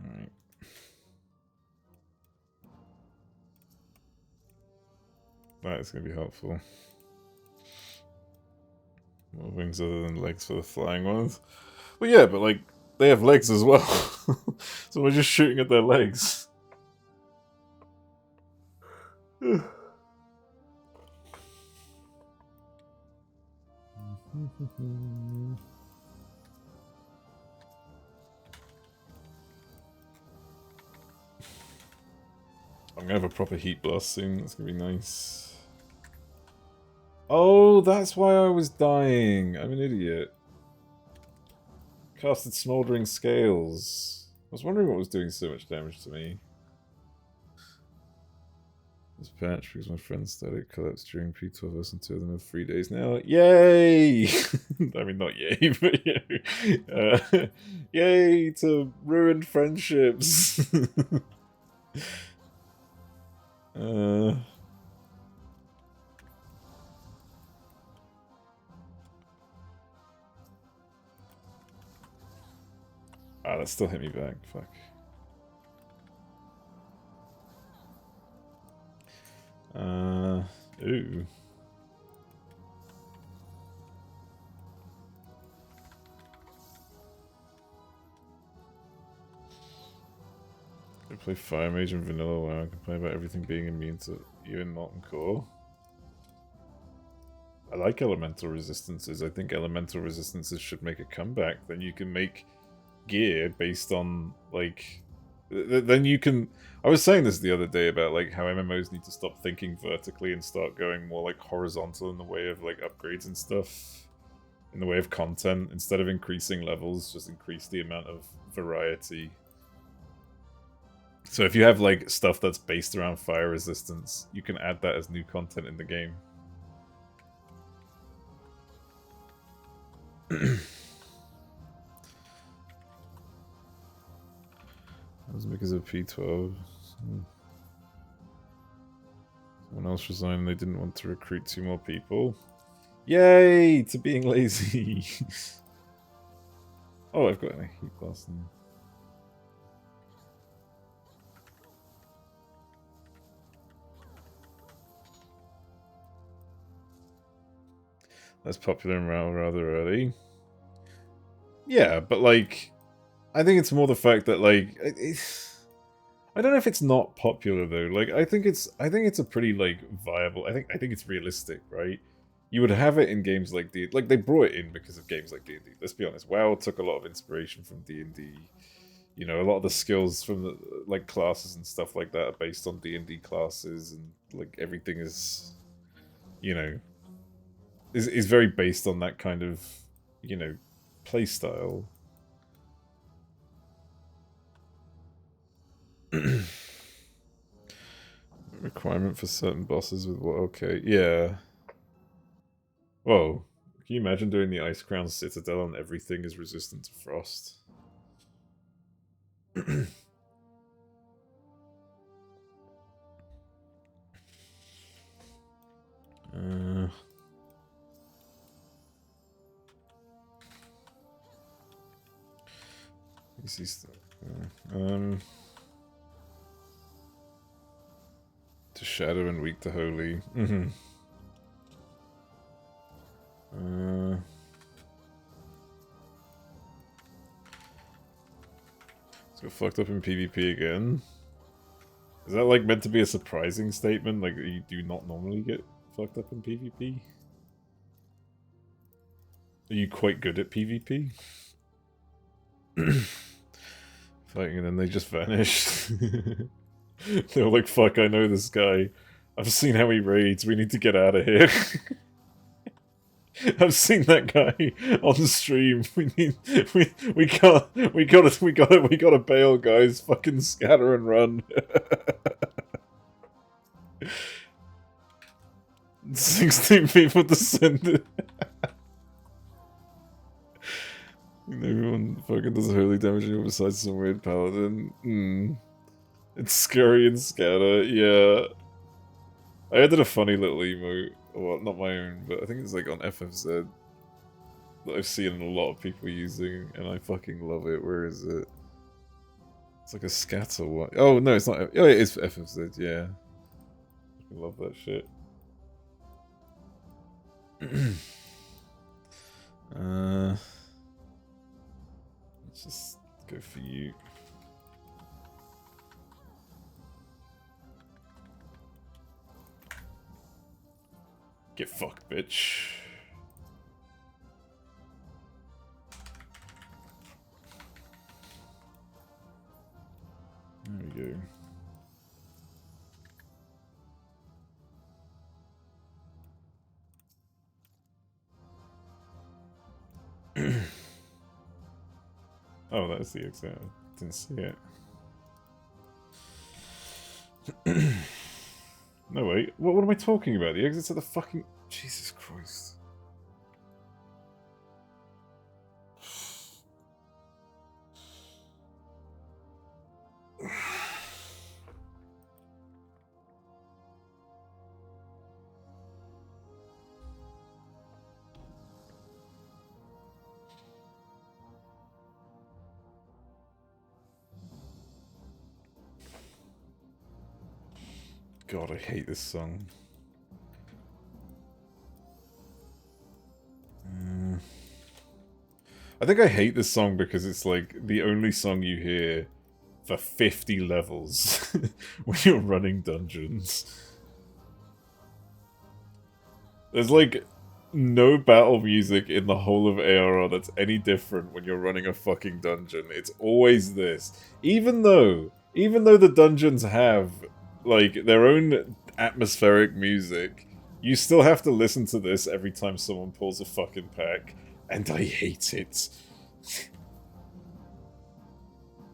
Alright. That is going to be helpful. More wings other than legs for the flying ones. Well, yeah, but like, they have legs as well. So we're just shooting at their legs. I'm gonna have a proper heat blast soon. That's gonna be nice. Oh, that's why I was dying. I'm an idiot. Casted Smouldering Scales. I was wondering what was doing so much damage to me. This patch because my friends started collapse during P12 and 2 of them have 3 days now. Yay! I mean, not yay, but yay to ruined friendships. Ah, that still hit me back. Fuck. Ooh. I play Fire Mage and Vanilla where I complain about everything being immune to you in Molten Core. I like elemental resistances. I think elemental resistances should make a comeback. Then you can make gear based on, like... Then you can... I was saying this the other day about, like, how MMOs need to stop thinking vertically and start going more, like, horizontal in the way of, like, upgrades and stuff. In the way of content. Instead of increasing levels, just increase the amount of variety. So if you have, like, stuff that's based around fire resistance, you can add that as new content in the game. That was because of P12. Someone else resigned and they didn't want to recruit 2 more people. Yay! To being lazy! Oh, I've got a heat blast now. That's popular and rather early. Yeah, but like... I think it's more the fact that, like... I don't know if it's not popular though. Like, I think it's a pretty, like, viable... I think it's realistic, right? You would have it in games like D&D. Like, they brought it in because of games like D&D. Let's be honest. WoW took a lot of inspiration from D&D. You know, a lot of the skills from the, like, classes and stuff like that are based on D&D classes, and, like, everything is, you know, is very based on that kind of, you know, playstyle. Requirement for certain bosses with what? Okay, yeah. Whoa. Can you imagine doing the Ice Crown Citadel and everything is resistant to frost? PC stuff. To Shadow and Weak to Holy. Let's go fucked up in PvP again. Is that like meant to be a surprising statement? Like you do not normally get fucked up in PvP? Are you quite good at PvP? Fighting and then they just vanished. They were like, fuck, I know this guy. I've seen how he raids, we need to get out of here. I've seen that guy on the stream. We gotta bail, guys. Fucking scatter and run. 16 people descended. Everyone fucking does holy damage besides some weird paladin. It's scary and scatter, yeah. I added a funny little emote. Well, not my own, but I think it's like on FFZ that I've seen a lot of people using, and I fucking love it. Where is it? It's like a scatter one. Oh, no, it's not. Oh, it is FFZ, yeah. I love that shit. Let's just go for you. Get fucked, bitch. There we go. Oh, that's the exit. I didn't see it. No, wait. What am I talking about? The exits of the fucking... Jesus Christ. God, I hate this song. I think I hate this song because it's like the only song you hear for 50 levels when you're running dungeons. There's like no battle music in the whole of ARR that's any different when you're running a fucking dungeon. It's always this. Even though the dungeons have like their own atmospheric music, you still have to listen to this every time someone pulls a fucking pack, and I hate it.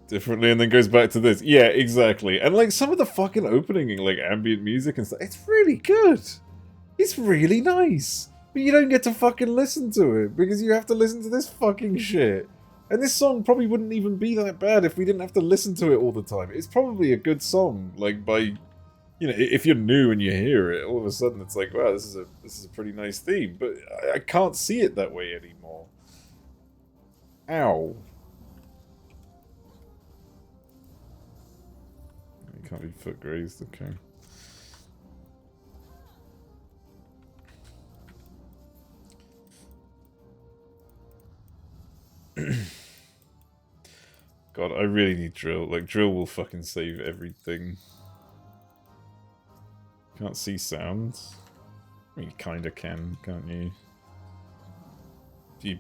Differently, and then goes back to this. Yeah, exactly. And like some of the fucking opening, like ambient music and stuff, it's really good. It's really nice. But you don't get to fucking listen to it because you have to listen to this fucking shit. And this song probably wouldn't even be that bad if we didn't have to listen to it all the time. It's probably a good song, like by, you know, if you're new and you hear it, all of a sudden it's like, wow, this is a pretty nice theme. But I can't see it that way anymore. Ow. You can't be foot grazed, okay. God, I really need drill. Like, drill will fucking save everything. Can't see sounds. I mean, you kinda can, can't you? If you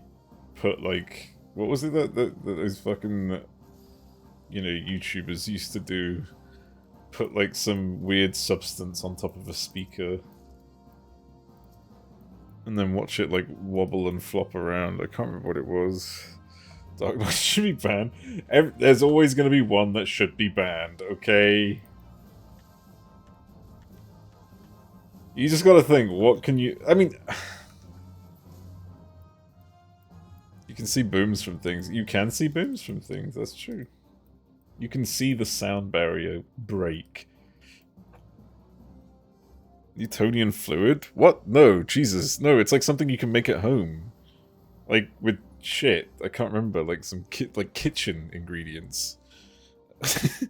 put, like... What was it that those fucking... You know, YouTubers used to do? Put, like, some weird substance on top of a speaker. And then watch it, like, wobble and flop around. I can't remember what it was. Dark Knight should be banned. There's always going to be one that should be banned, okay? You just got to think, what can you... I mean... You can see booms from things. You can see booms from things, that's true. You can see the sound barrier break. Newtonian fluid? What? No, Jesus. No, it's like something you can make at home. Like, with shit. I can't remember, like some kitchen ingredients. The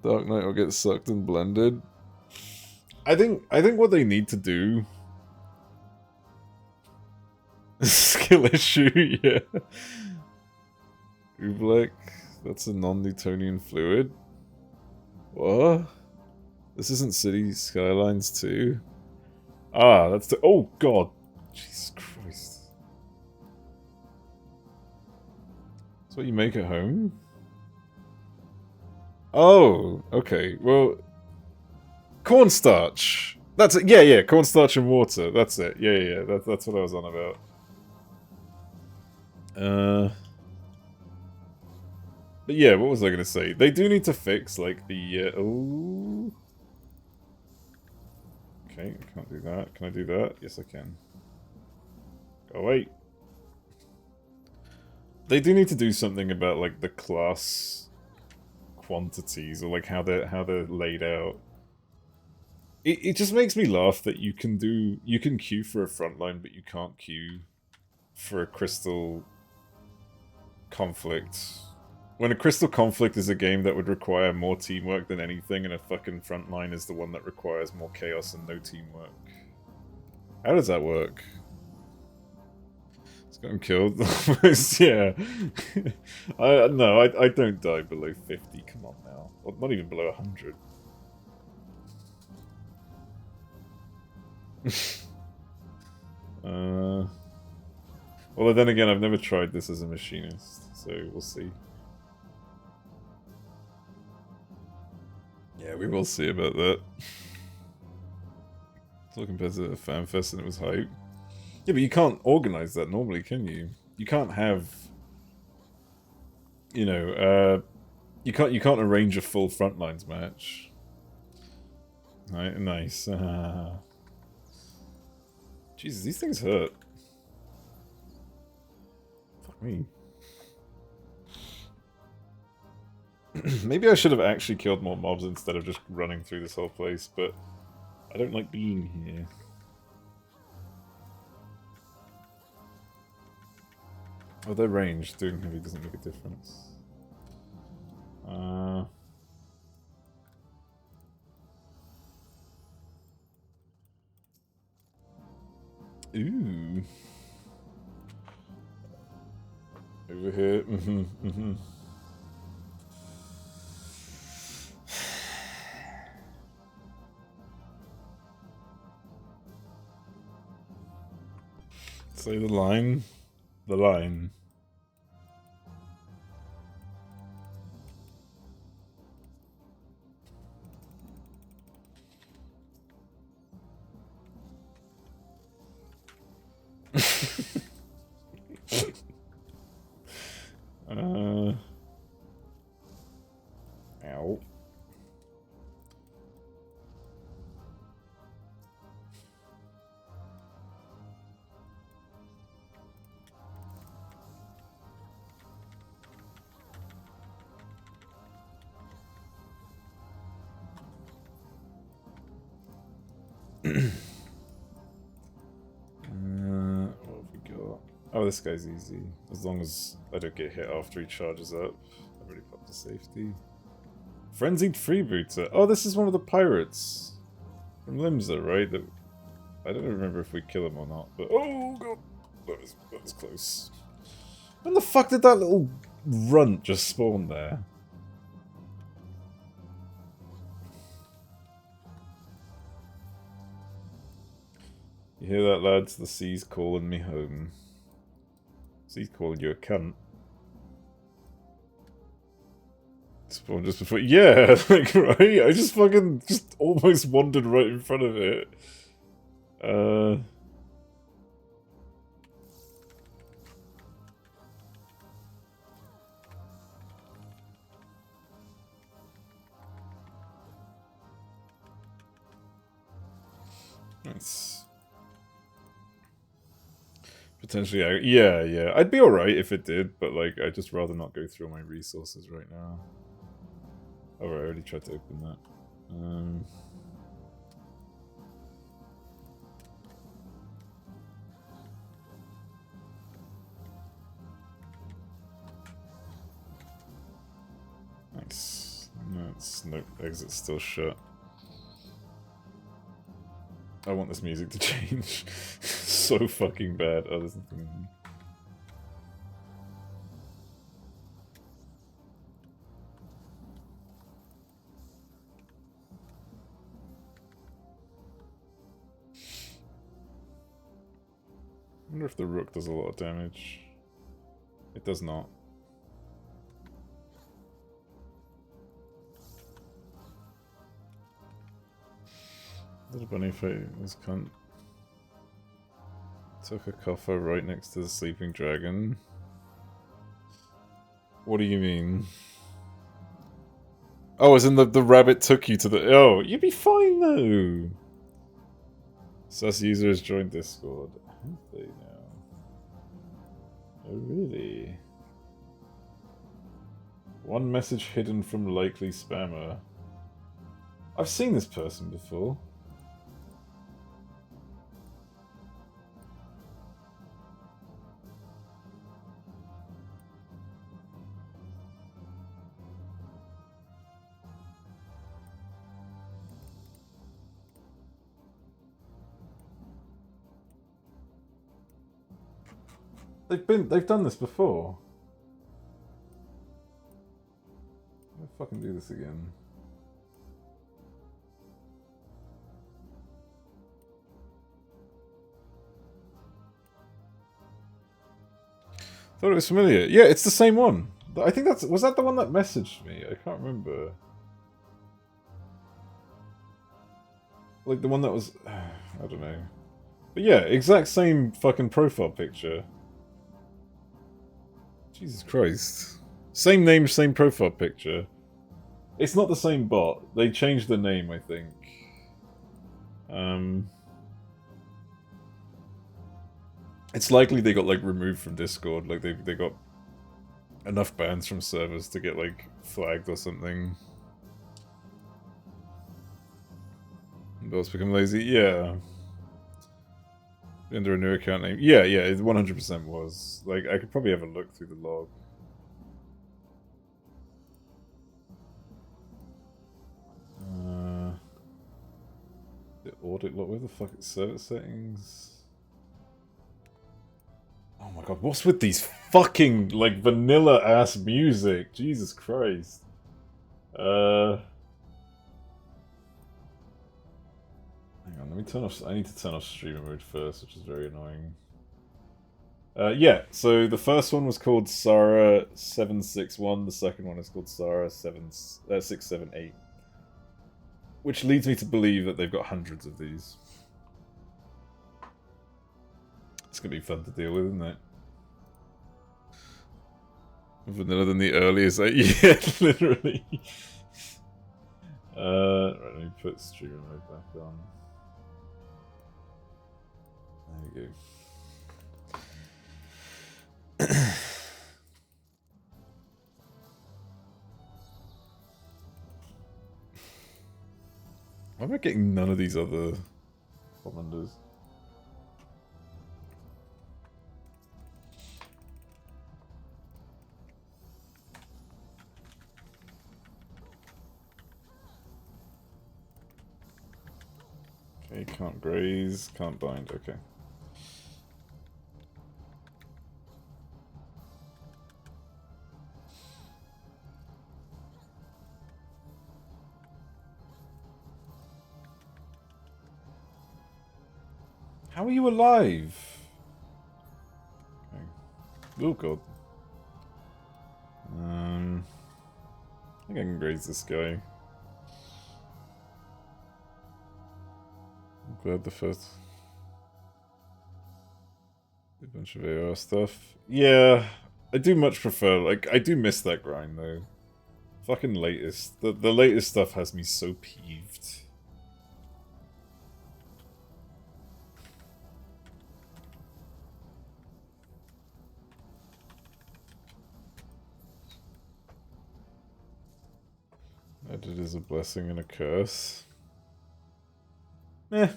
Dark Knight will get sucked and blended. I think what they need to do. Skill issue, yeah. Oobleck, that's a non-Newtonian fluid. What? This isn't City Skylines 2? Ah, that's the. Oh god! Jesus Christ. That's what you make at home? Oh, okay. Well, cornstarch. That's it. Yeah, yeah. Cornstarch and water. That's it. Yeah, yeah. That's what I was on about. But yeah, what was I gonna say? They do need to fix like the. Oh. Okay, I can't do that. Can I do that? Yes, I can. Oh wait. They do need to do something about like the class quantities or like how they're laid out. It just makes me laugh that you can queue for a frontline, but you can't queue for a crystal conflict. When a crystal conflict is a game that would require more teamwork than anything, and a fucking frontline is the one that requires more chaos and no teamwork. How does that work? It's got him killed. Yeah. I don't die below 50. Come on now. Well, not even below 100. Well, then again, I've never tried this as a machinist, so we'll see. Yeah, we will see about that. Still compared to the FanFest and it was hype. Yeah, but you can't organize that normally, can you? You can't have, you know, you can't arrange a full frontlines match. Right, nice. Jesus, these things hurt. Fuck me. Maybe I should have actually killed more mobs instead of just running through this whole place, but I don't like being here. Oh, their range doing heavy doesn't make a difference. Ooh. Over here. Say the line. The line. Ow. What have we got? Oh, this guy's easy. As long as I don't get hit after he charges up. I've already popped the safety. Frenzied Freebooter. Oh, this is one of the pirates. From Limsa, right? I don't remember if we kill him or not, but... Oh, God! That was close. When the fuck did that little runt just spawn there? You hear that, lads? The sea's calling me home. Sea's calling you a cunt. Spawn just before. Yeah, like, right? I just fucking almost wandered right in front of it. Nice. Potentially, yeah. I'd be alright if it did, but like, I'd just rather not go through all my resources right now. Oh, I already tried to open that. No, it's no exit's still shut. I want this music to change. So fucking bad. Oh, there's nothing. I wonder if the rook does a lot of damage. It does not. Little bunny fight was cunt. Took a coffer right next to the sleeping dragon. What do you mean? Oh, as in the rabbit took you to the... Oh, you'd be fine though! Sus user has joined Discord. Have they now? Oh, really? One message hidden from likely spammer. I've seen this person before. They've done this before. I'll fucking do this again. Thought it was familiar. Yeah, it's the same one. I think was that the one that messaged me? I can't remember. Like the one that was, I don't know. But yeah, exact same fucking profile picture. Jesus Christ. Same name, same profile picture. It's not the same bot. They changed the name, I think. It's likely they got like removed from Discord. Like they got enough bans from servers to get like flagged or something. Bots become lazy? Yeah. Under a new account name? Yeah, it 100% was. Like, I could probably have a look through the log. The audit log? Where the fuck is service settings? Oh my god, what's with these fucking, like, vanilla-ass music? Jesus Christ. Hang on, let me turn off... I need to turn off streamer mode first, which is very annoying. Yeah, so the first one was called Sarah761, the second one is called Sarah678. Which leads me to believe that they've got hundreds of these. It's gonna be fun to deal with, isn't it? Vanilla than the earliest... yeah, literally. Right, let me put streamer mode back on. There you go. Why am I getting none of these other commanders? Okay, can't graze, can't bind, okay. How are you alive? Okay. Oh god. I think I can graze this guy. I'm glad the first... a bunch of AR stuff. Yeah, I do much prefer, like, I do miss that grind though. Fucking latest. The latest stuff has me so peeved. Edit is a blessing and a curse. Eh.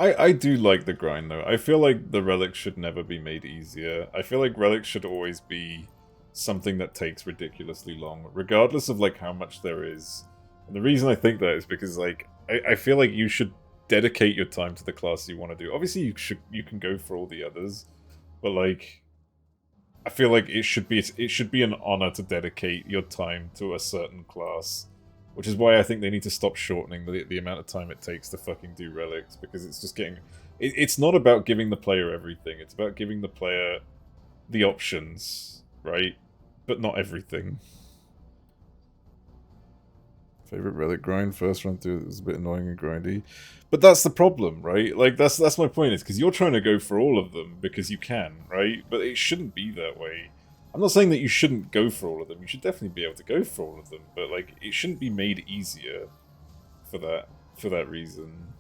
I do like the grind though. I feel like the relics should never be made easier. I feel like relics should always be something that takes ridiculously long, regardless of like how much there is. And the reason I think that is because like I feel like you should dedicate your time to the class you want to do. Obviously you can go for all the others, but like I feel like it should be an honor to dedicate your time to a certain class. Which is why I think they need to stop shortening the amount of time it takes to fucking do relics, because it's just getting... It's not about giving the player everything, it's about giving the player the options, right? But not everything. Favorite relic grind, first run through, it was a bit annoying and grindy. But that's the problem, right? Like, that's my point, is because you're trying to go for all of them because you can, right? But it shouldn't be that way. I'm not saying that you shouldn't go for all of them. You should definitely be able to go for all of them, but like it shouldn't be made easier for that reason.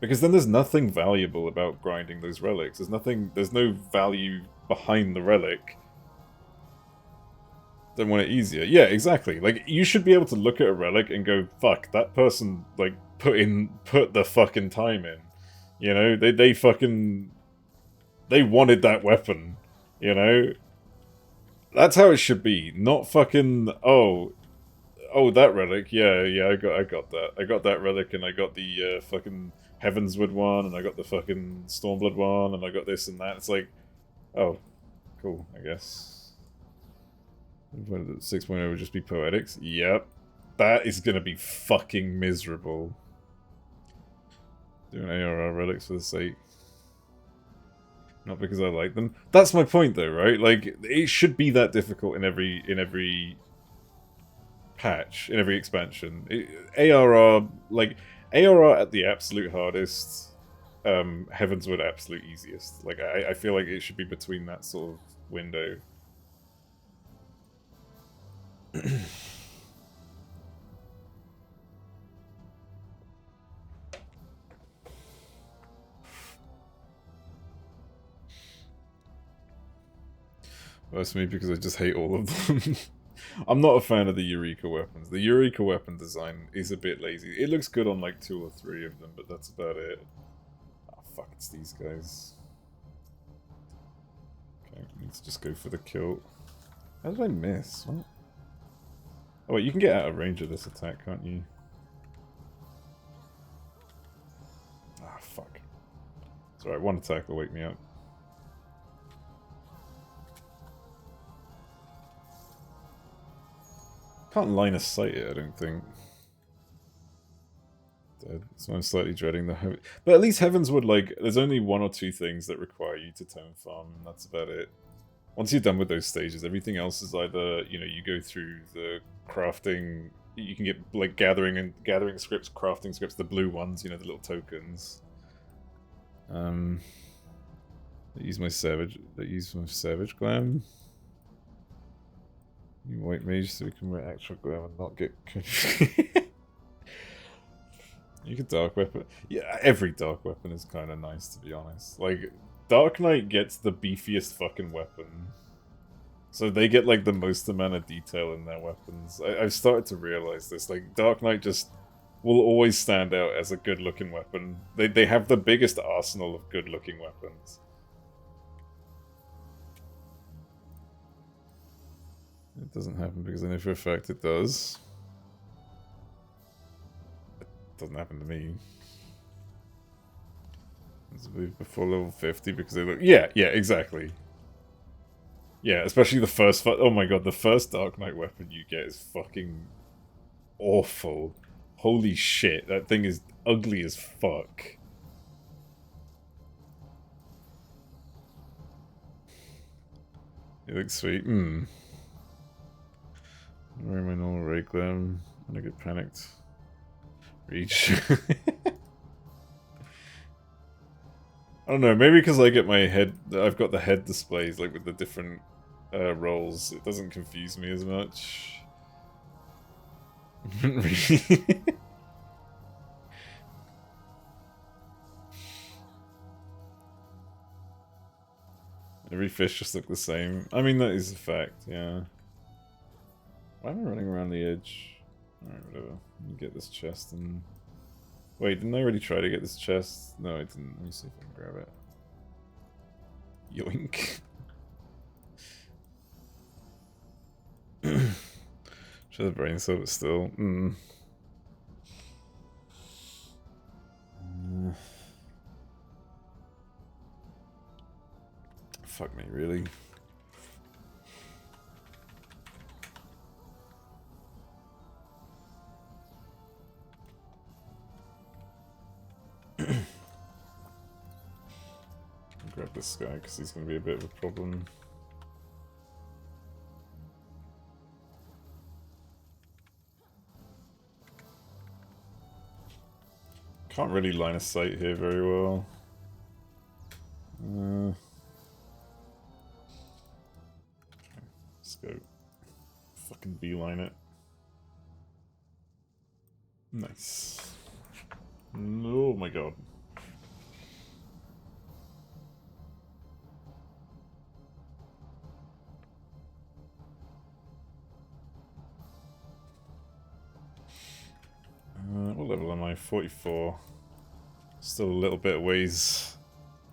Because then there's nothing valuable about grinding those relics. There's no value behind the relic. Then want it easier. Yeah, exactly. Like you should be able to look at a relic and go, fuck, that person like put the fucking time in. You know, they wanted that weapon, you know? That's how it should be, not fucking oh that relic, yeah, I got that. I got that relic and I got the fucking Heavenswood one and I got the fucking Stormblood one and I got this and that. It's like, oh, cool, I guess. 6.0 would just be poetics. Yep. That is gonna be fucking miserable. Doing ARR relics for the sake. Not because I like them. That's my point, though, right? Like, it should be that difficult in every patch, in every expansion. ARR, like, ARR at the absolute hardest, Heavenswood absolute easiest. Like, I feel like it should be between that sort of window. That's me because I just hate all of them. I'm not a fan of the Eureka weapons. The Eureka weapon design is a bit lazy. It looks good on like 2 or 3 of them, but that's about it. Oh fuck, it's these guys. Okay, let's just go for the kill. How did I miss? What? Oh wait, you can get out of range of this attack, can't you? Ah, fuck. It's alright, one attack will wake me up. Can't line of sight it, I don't think. Dead. So I'm slightly dreading the... But at least Heavenswood, like, there's only 1 or 2 things that require you to tome farm, and that's about it. Once you're done with those stages, everything else is either, you know, you go through the crafting... You can get, like, gathering scripts, crafting scripts, the blue ones, you know, the little tokens. They use my savage glam. You white mage so we can wear actual glam and not get You could dark weapon. Yeah, every dark weapon is kind of nice, to be honest. Like, Dark Knight gets the beefiest fucking weapon. So they get, like, the most amount of detail in their weapons. I've started to realize this. Like, Dark Knight just will always stand out as a good-looking weapon. They have the biggest arsenal of good-looking weapons. It doesn't happen because I know for a fact it does. It doesn't happen to me. Let's move before level 50 because they look... Yeah, exactly. Yeah, especially the first... Oh my god, the first Dark Knight weapon you get is fucking awful. Holy shit, that thing is ugly as fuck. It looks sweet. Wearing my normal ray glam when I get panicked. Reach. I don't know, maybe because I get my head... I've got the head displays, like, with the different rolls. It doesn't confuse me as much. Every fish just look the same. I mean, that is a fact, yeah. Why am I running around the edge? Alright, whatever. Let me get this chest and... Wait, didn't I already try to get this chest? No, I didn't. Let me see if I can grab it. Yoink. Should have brain cell, but still. Fuck me, really? Grab this guy because he's going to be a bit of a problem. Can't really line of sight here very well. Let's go. Fucking beeline it. Nice. Oh my god. What level am I? 44. Still a little bit ways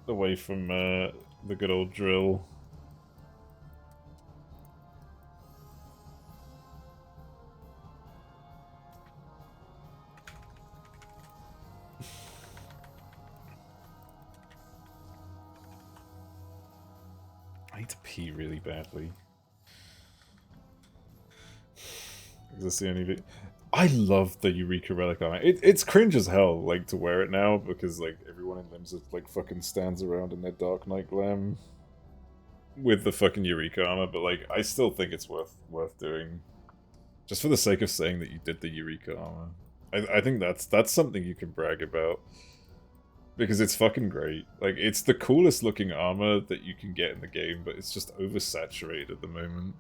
away from the good old drill. I need to pee really badly. Is this the only bit? I love the Eureka Relic armor. It's cringe as hell, like, to wear it now, because, like, everyone in Limbs like, fucking stands around in their Dark Knight glam with the fucking Eureka armor, but, like, I still think it's worth doing. Just for the sake of saying that you did the Eureka armor. I think that's something you can brag about. Because it's fucking great. Like, it's the coolest looking armor that you can get in the game, but it's just oversaturated at the moment.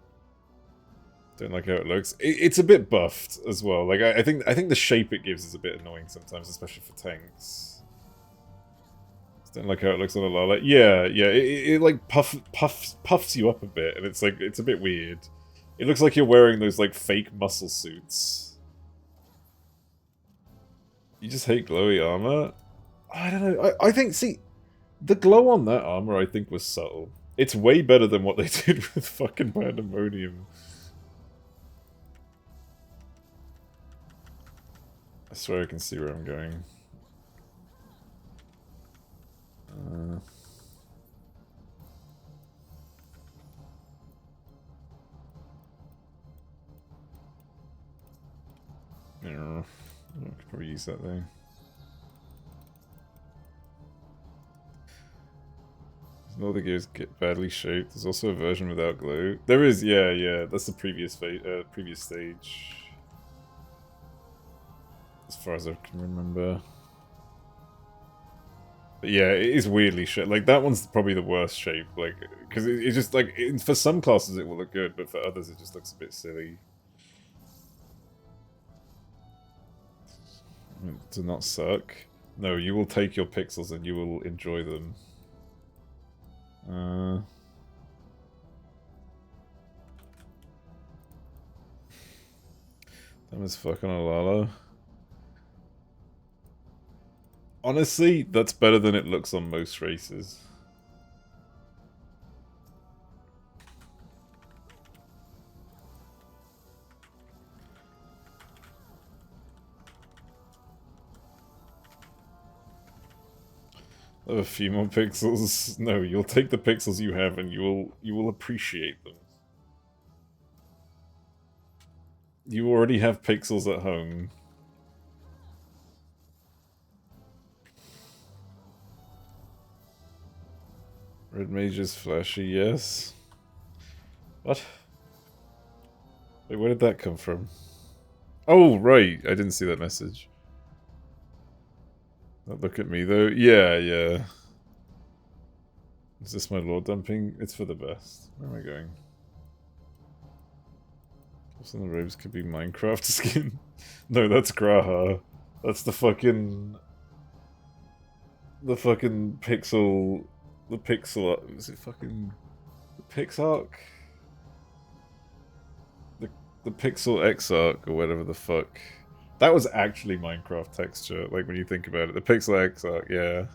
Don't like how it looks. It's a bit buffed as well. Like I think the shape it gives is a bit annoying sometimes, especially for tanks. Just don't like how it looks on a Lala. Yeah, it like puffs you up a bit, and it's like it's a bit weird. It looks like you're wearing those like fake muscle suits. You just hate glowy armor? I don't know. I think the glow on that armor I think was subtle. It's way better than what they did with fucking Pandemonium. I swear I can see where I'm going. Yeah, I could probably use that though. All the gears get badly shaped. There's also a version without glow. There is, yeah. That's the previous stage. As far as I can remember. But yeah, it is weirdly shit. Like, that one's probably the worst shape. Like, because it's just, like, for some classes it will look good, but for others it just looks a bit silly. To not suck. No, you will take your pixels and you will enjoy them. Dumb as fuck on a Lala. Honestly, that's better than it looks on most races. I have a few more pixels. No, you'll take the pixels you have and you will appreciate them. You already have pixels at home. Red Mage is flashy, yes. What? Wait, where did that come from? Oh, right. I didn't see that message. Don't look at me, though. Yeah. Is this my lore dumping? It's for the best. Where am I going? What's on the robes could be Minecraft skin. No, that's Graha. That's the fucking... The fucking pixel... The pixel... Was it fucking... The Pixarch? The Pixel Exarch, or whatever the fuck. That was actually Minecraft texture, like when you think about it. The pixel art, yeah.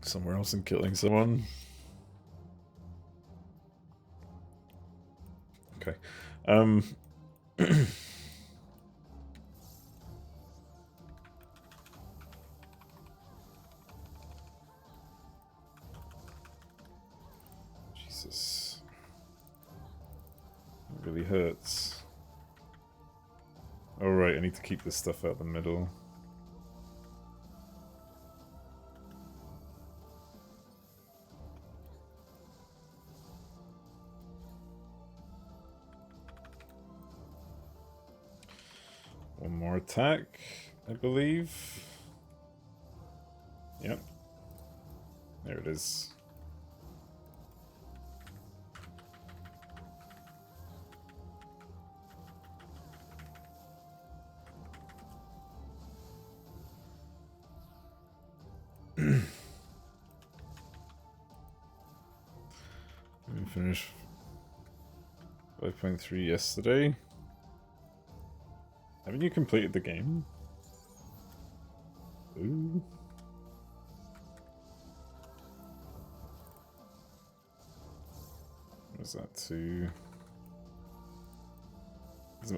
Somewhere else and killing someone. Okay. Jesus. It really hurts. Oh right, I need to keep this stuff out the middle. One more attack, I believe. Yep. There it is. We finished 5.3 yesterday. Haven't you completed the game? Ooh. What was that too?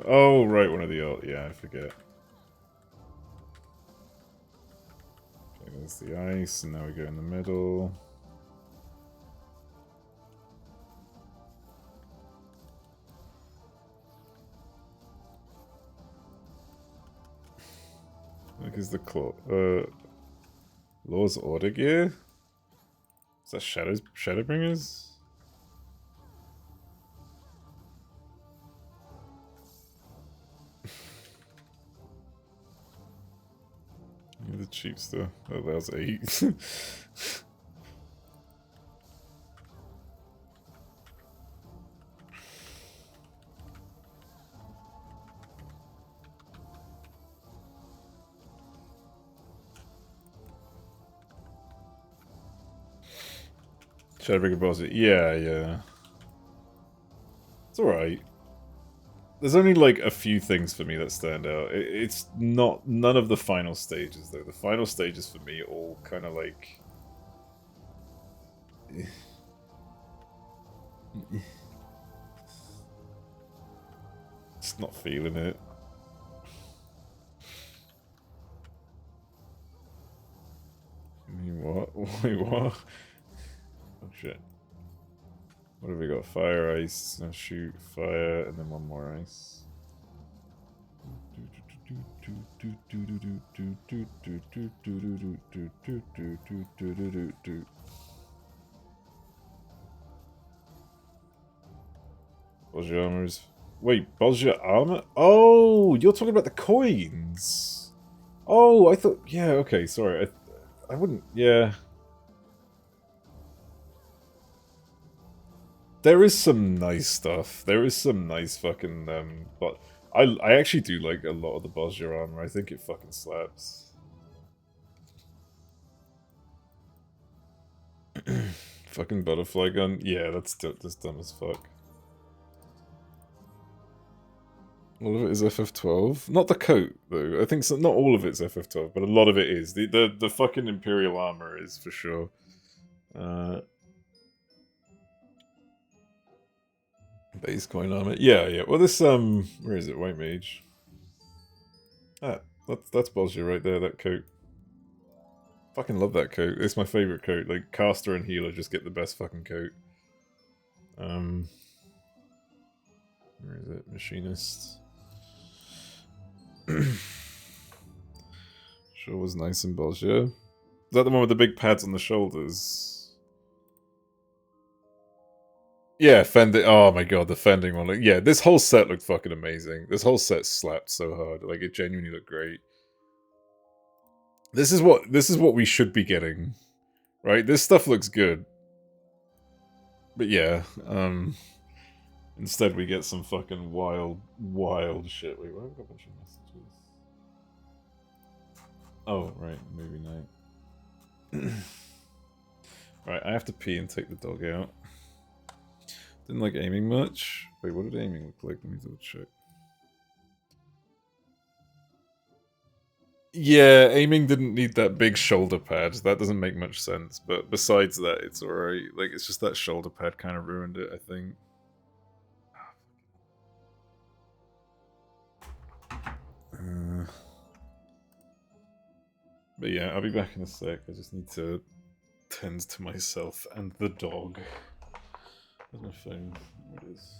Oh, right, one of the alt. Yeah, I forget. Okay, there's the ice, and now we go in the middle. Look, is the claw. Law's Order Gear? Is that Shadowbringers? The cheap stuff. Oh, that was 8. Shadowbringer boss. Yeah, yeah. It's alright. There's only like a few things for me that stand out. It's not none of the final stages though. The final stages for me all kind of like just not feeling it. What? Wait, what? Oh shit. What have we got? Fire, ice, shoot, fire, and then one more ice. Bosja armors. Wait, Bosja armor? Oh, you're talking about the coins. Oh, I thought. Yeah, okay, sorry. I wouldn't. Yeah. There is some nice stuff. There is some nice fucking. But I actually do like a lot of the Bosja armor. I think it fucking slaps. Fucking butterfly gun. Yeah, that's dumb as fuck. All of it is FF12. Not the coat though. I think so, not all of it's FF12, but a lot of it is. The fucking Imperial armor is for sure. Base coin armor. Yeah, yeah. Well, this where is it? White mage. Ah, that's Bosja right there. That coat. Fucking love that coat. It's my favorite coat. Like caster and healer just get the best fucking coat. Where is it? Machinist. Sure was nice in Bosja. Is that the one with the big pads on the shoulders? Yeah, fending. Oh my god, the fending one. Like, yeah, this whole set looked fucking amazing. This whole set slapped so hard. Like, it genuinely looked great. This is what we should be getting, right? This stuff looks good, but yeah. Instead, we get some fucking wild shit. Wait, why have I got a bunch of messages? Oh, right, movie night. Right, I have to pee and take the dog out. Didn't like aiming much. Wait, what did aiming look like? Let me double check. Yeah, aiming didn't need that big shoulder pad. That doesn't make much sense. But besides that, it's alright. Like, it's just that shoulder pad kind of ruined it, I think. But yeah, I'll be back in a sec. I just need to tend to myself and the dog. Where's my phone? There it is.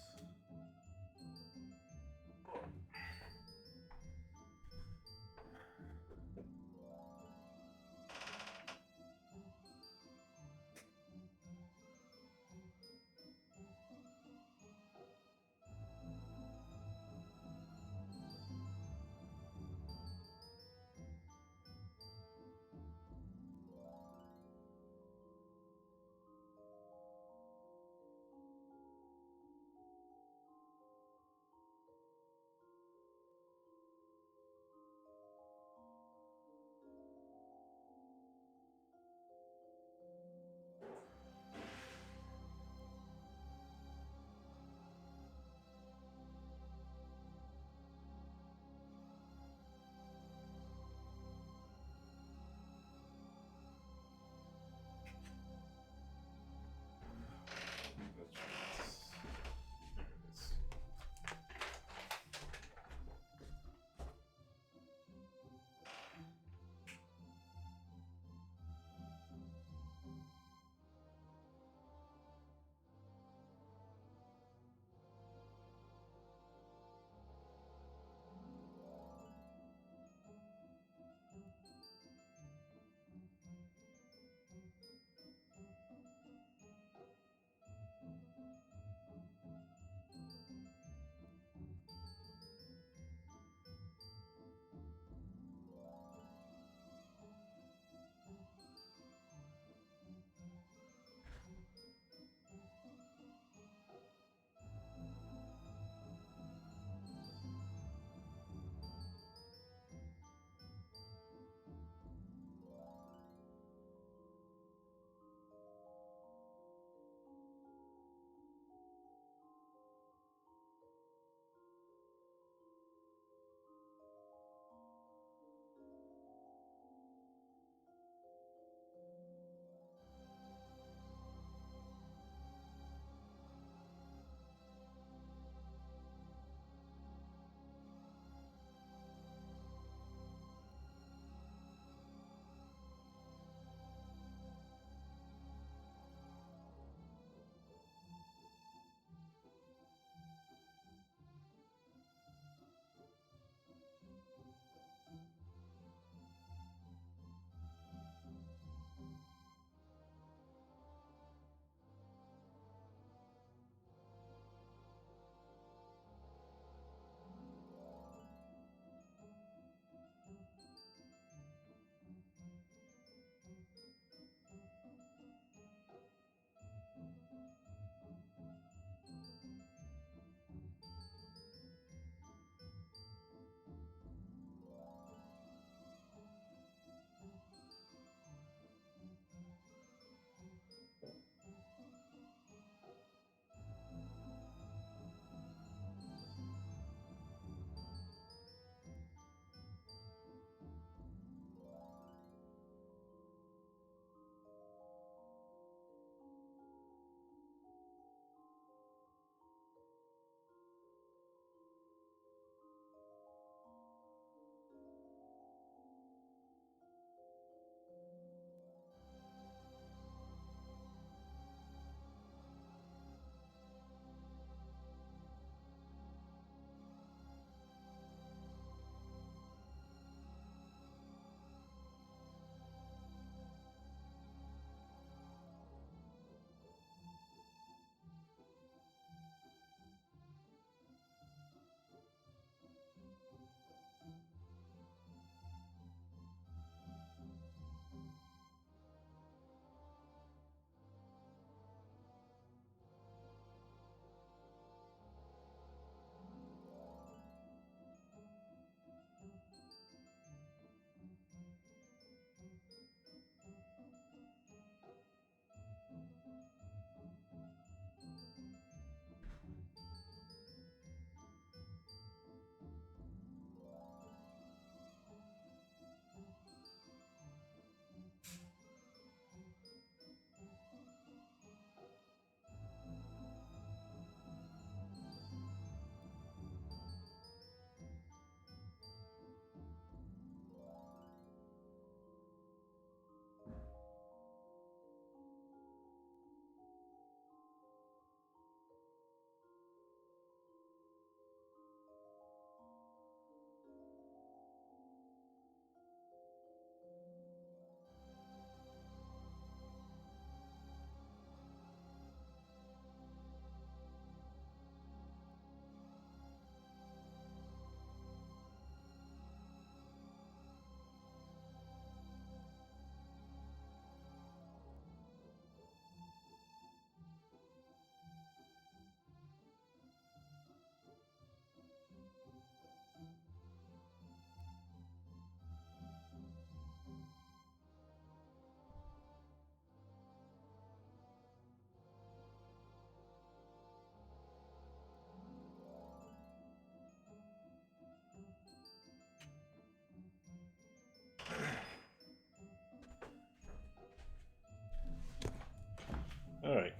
Alright.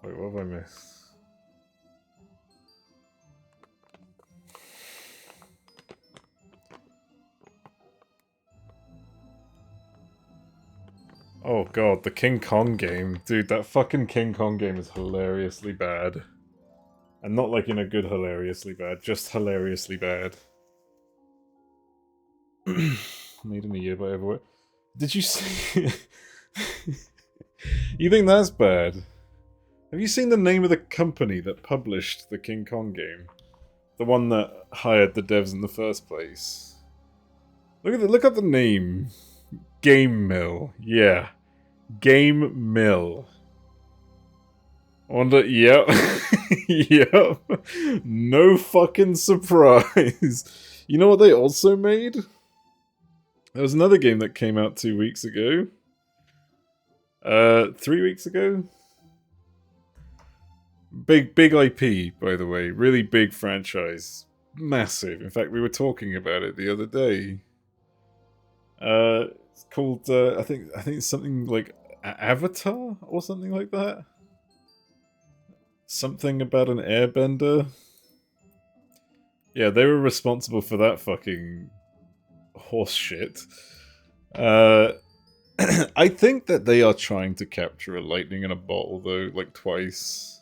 Wait, what have I missed? Oh god, the King Kong game. Dude, that fucking King Kong game is hilariously bad. And not like in a good hilariously bad, just hilariously bad. Made in a year by Overwatch. Did you see... You think that's bad? Have you seen the name of the company that published the King Kong game? The one that hired the devs in the first place. Look up the name. Game Mill. Yeah. Game Mill. I wonder, yep. Yep. No fucking surprise. You know what they also made? There was another game that came out 2 weeks ago. 3 weeks ago? Big IP, by the way. Really big franchise. Massive. In fact, we were talking about it the other day. It's called, I think it's something like Avatar or something like that. Something about an airbender. Yeah, they were responsible for that fucking horse shit. I think that they are trying to capture a lightning in a bottle, though, like twice.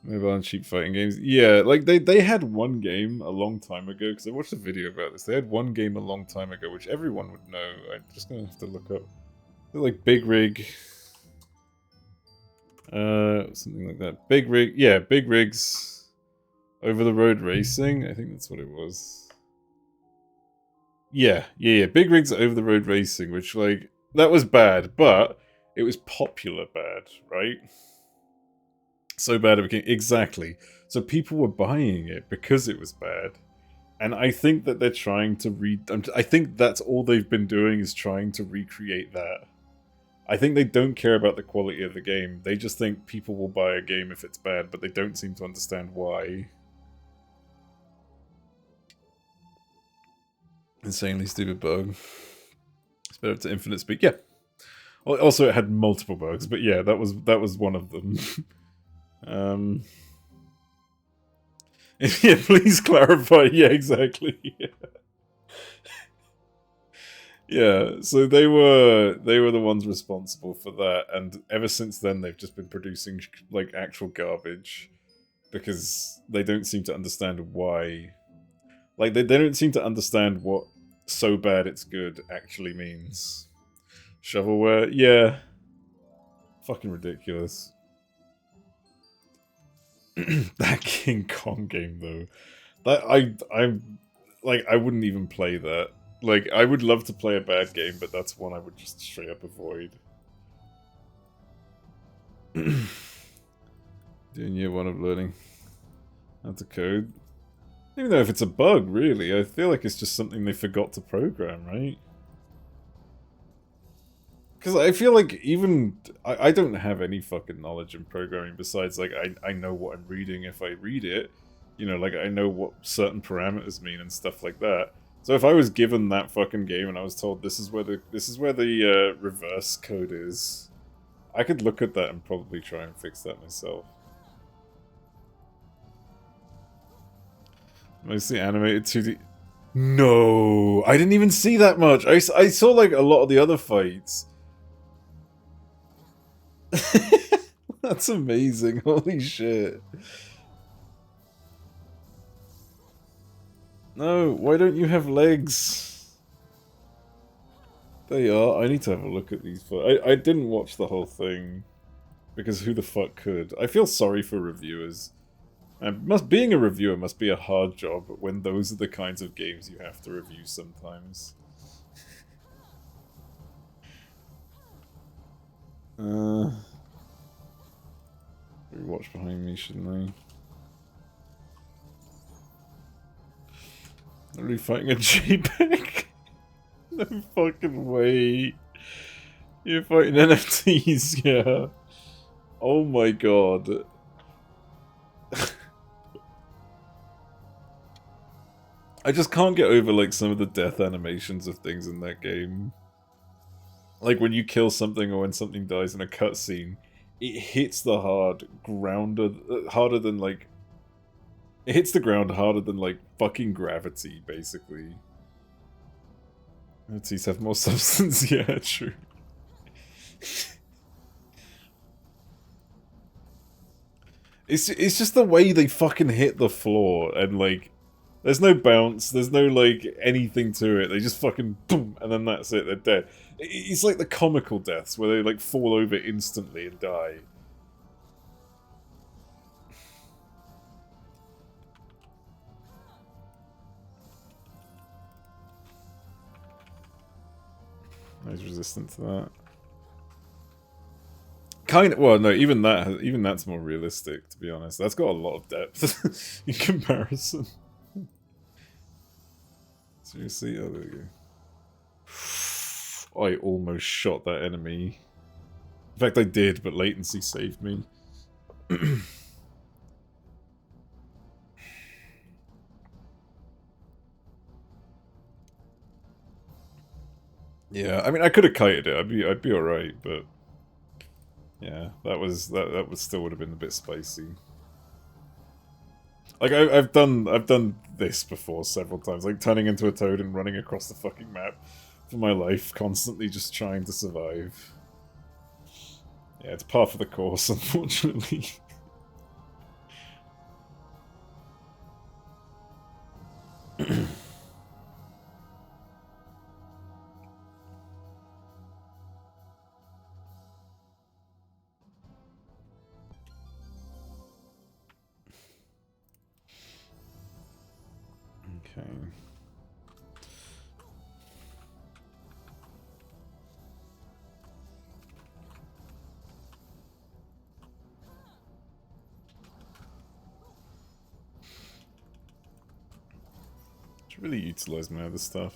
Maybe on cheap fighting games. Yeah, like they had one game a long time ago, because I watched a video about this. They had one game a long time ago, which everyone would know. I'm just gonna have to look up. They're like Big Rig. Something like that. Big Rig, yeah, Big Rigs Over the Road Racing. I think that's what it was. Yeah. Big Rigs Over the Road Racing, which, like, that was bad, but it was popular bad, right? So bad it became... Exactly. So people were buying it because it was bad. And I think that they're trying to I think that's all they've been doing is trying to recreate that. I think they don't care about the quality of the game. They just think people will buy a game if it's bad, but they don't seem to understand why. Insanely stupid bug. It's better to infinite speed. Yeah. Well, also, it had multiple bugs, but yeah, that was one of them. Yeah, please clarify. Yeah, exactly. Yeah. Yeah, so they were the ones responsible for that, and ever since then they've just been producing like actual garbage because they don't seem to understand why. Like they don't seem to understand what so bad it's good actually means. Shovelware, yeah. Fucking ridiculous. That King Kong game though. That I'm like I wouldn't even play that. Like, I would love to play a bad game, but that's one I would just straight up avoid. Doing year one of learning how to code. Even though if it's a bug, really, I feel like it's just something they forgot to program, right? Because I feel like even... I don't have any fucking knowledge in programming besides, like, I know what I'm reading if I read it. You know, like, I know what certain parameters mean and stuff like that. So if I was given that fucking game and I was told this is where the reverse code is, I could look at that and probably try and fix that myself. Mostly animated 2D. No, I didn't even see that much. I saw like a lot of the other fights. That's amazing. Holy shit. No, why don't you have legs? There you are. I need to have a look at these. I didn't watch the whole thing. Because who the fuck could? I feel sorry for reviewers. Being a reviewer must be a hard job when those are the kinds of games you have to review sometimes. Watch behind me, shouldn't I? Are we fighting a JPEG? No fucking way. You're fighting NFTs, yeah. Oh my god. I just can't get over like some of the death animations of things in that game. Like when you kill something or when something dies in a cutscene, it hits the harder than like it hits the ground harder than like fucking gravity, basically. NFTs have more substance, yeah, true. It's just the way they fucking hit the floor and like there's no bounce, there's no like anything to it. They just fucking boom and then that's it, they're dead. It's like the comical deaths where they like fall over instantly and die. He's resistant to that. Kind of. Well, no. Even that's more realistic, to be honest. That's got a lot of depth in comparison. Seriously, oh, there we go. I almost shot that enemy. In fact, I did, but latency saved me. Yeah, I mean, I could have kited it. I'd be all right, but yeah, that would still would have been a bit spicy. Like I've done this before several times, like turning into a toad and running across the fucking map for my life, constantly just trying to survive. Yeah, it's par for the course, unfortunately. Okay. Should really utilize my other stuff.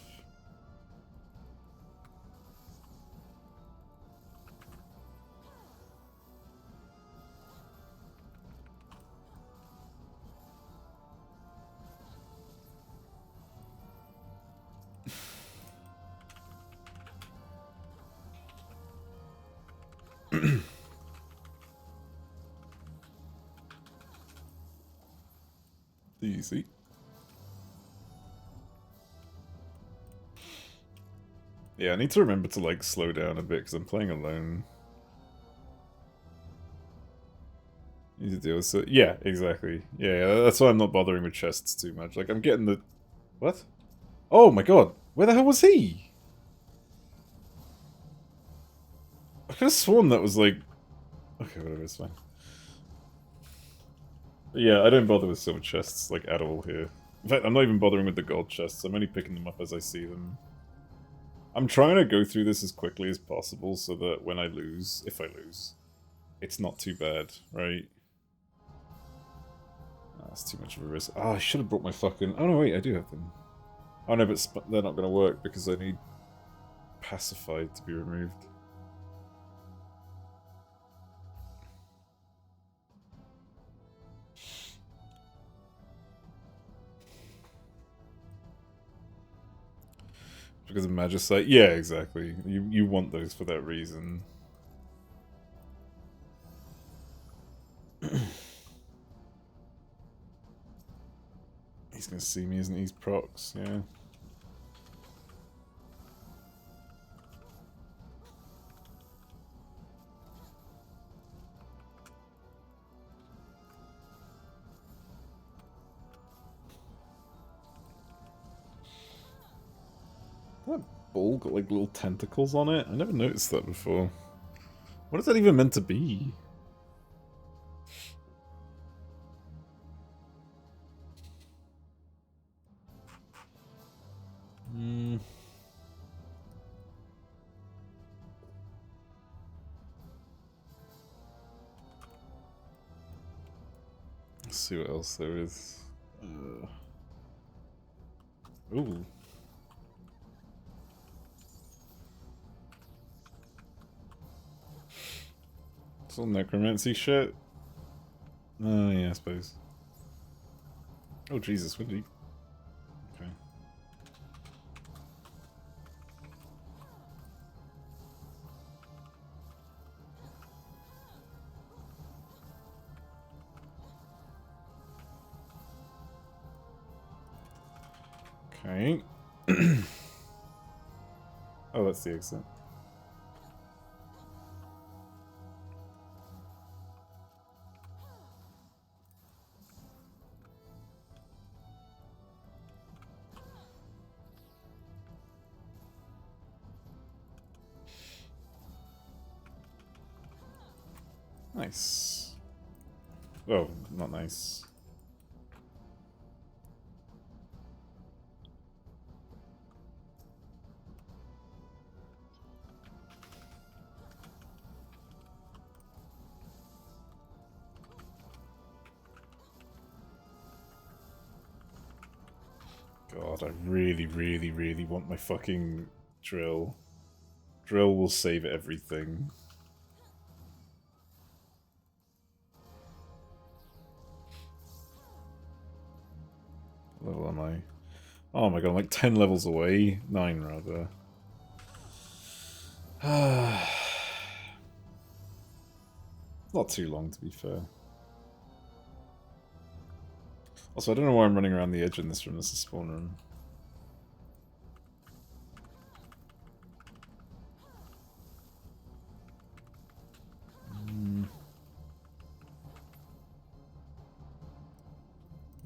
Easy. Yeah, I need to remember to like slow down a bit because I'm playing alone. Need to deal with it. Yeah, exactly. Yeah, that's why I'm not bothering with chests too much. Like I'm getting the what? Oh my god, where the hell was he? I could have sworn that was like okay, whatever, it's fine. But yeah, I don't bother with silver chests like at all here. In fact, I'm not even bothering with the gold chests. I'm only picking them up as I see them. I'm trying to go through this as quickly as possible so that when I lose, if I lose, it's not too bad, right? That's too much of a risk. Oh, I should have brought my fucking... Oh no, wait, I do have them. Oh no, but they're not going to work because I need pacified to be removed. Because of Magicite? Yeah, exactly. You want those for that reason. He's gonna see me, isn't he? He's procs, yeah. That ball got like little tentacles on it? I never noticed that before. What is that even meant to be? Let's see what else there is. Ooh. It's all necromancy shit. Oh, yeah, I suppose. Oh, Jesus, what did he... Okay. Okay. Oh, that's the exit. Nice. Oh, not nice. God, I really, really, really want my fucking drill. Drill will save everything. What level am I? Oh my god, I'm like 10 levels away. 9, rather. Not too long, to be fair. Also, I don't know why I'm running around the edge in this room. This is a spawn room.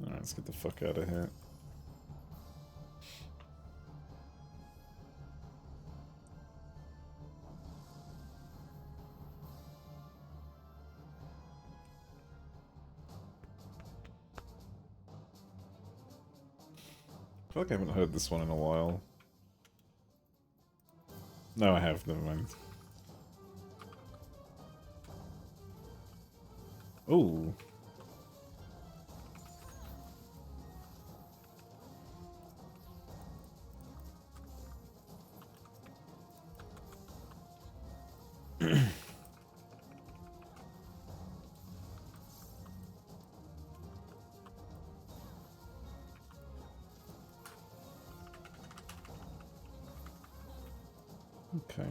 Alright, let's get the fuck out of here. I feel like I haven't heard this one in a while. No, I have. Never mind. Ooh. Okay.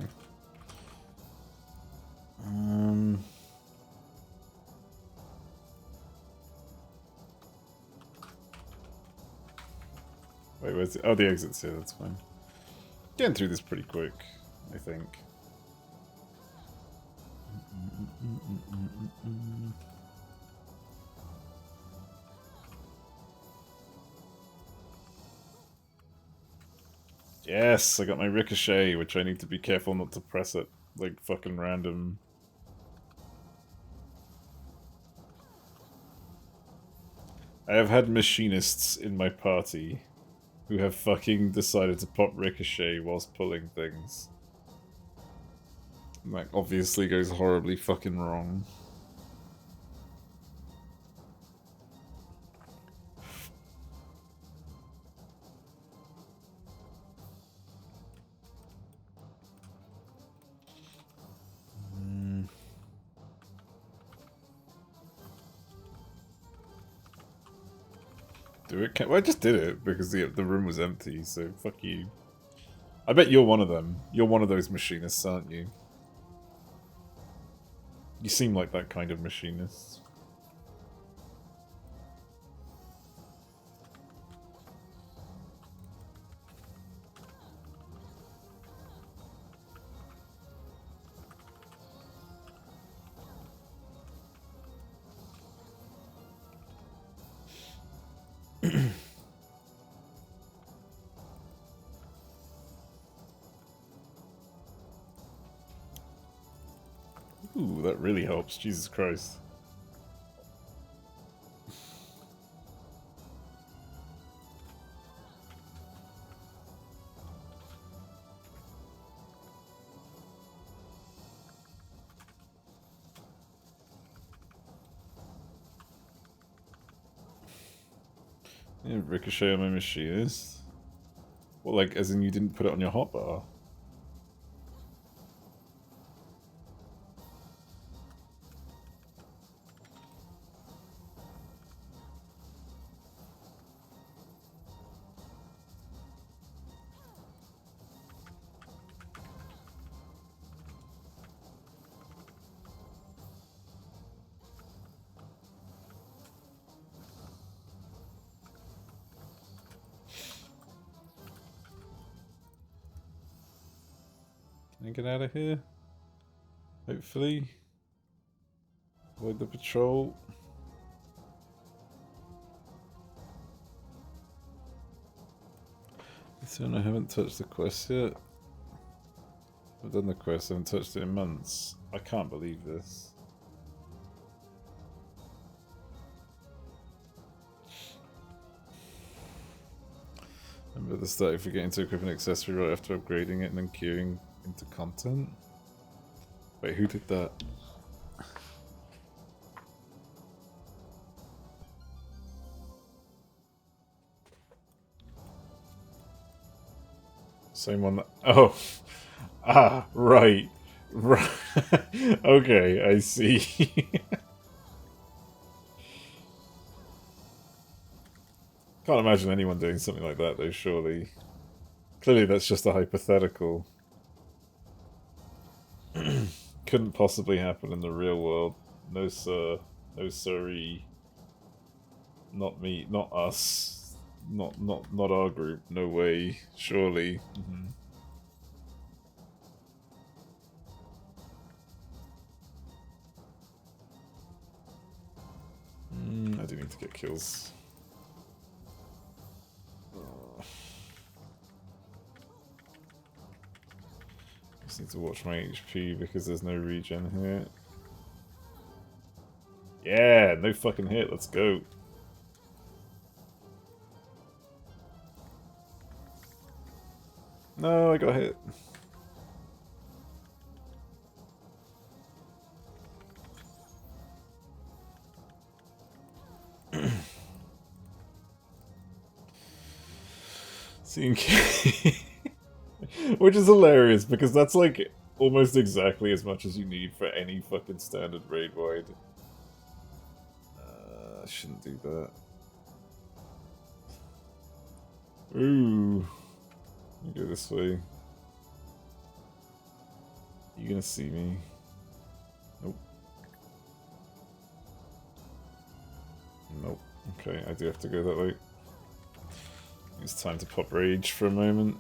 Wait, where's it? Oh, the exit's here, that's fine. Getting through this pretty quick, I think. Yes, I got my ricochet, which I need to be careful not to press it like fucking random. I have had machinists in my party who have fucking decided to pop ricochet whilst pulling things. And that obviously goes horribly fucking wrong. Do it? Well, I just did it because the room was empty, so fuck you. I bet you're one of them. You're one of those machinists, aren't you? You seem like that kind of machinist. Ooh, that really helps. Jesus Christ. Yeah, ricochet on my machinist. Well, like, as in you didn't put it on your hotbar? And get out of here. Hopefully. Avoid the patrol. So I haven't touched the quest yet. I've done the quest, I haven't touched it in months. I can't believe this. Remember the start, forgetting to equip an accessory right after upgrading it and then queuing into content? Wait, who did that? Same one that... Oh! Ah, right. Right. Okay, I see. Can't imagine anyone doing something like that, though, surely. Clearly that's just a hypothetical. Couldn't possibly happen in the real world. No sir. No siree. Not me. Not us. Not our group. No way. Surely. I do need to get kills. Just need to watch my HP because there's no regen here. Yeah, no fucking hit, let's go. No, I got hit. Seeing which is hilarious because that's like almost exactly as much as you need for any fucking standard raid wide. I shouldn't do that. Ooh. Let me go this way. You gonna see me? Nope. Nope. Okay, I do have to go that way. It's time to pop Rage for a moment.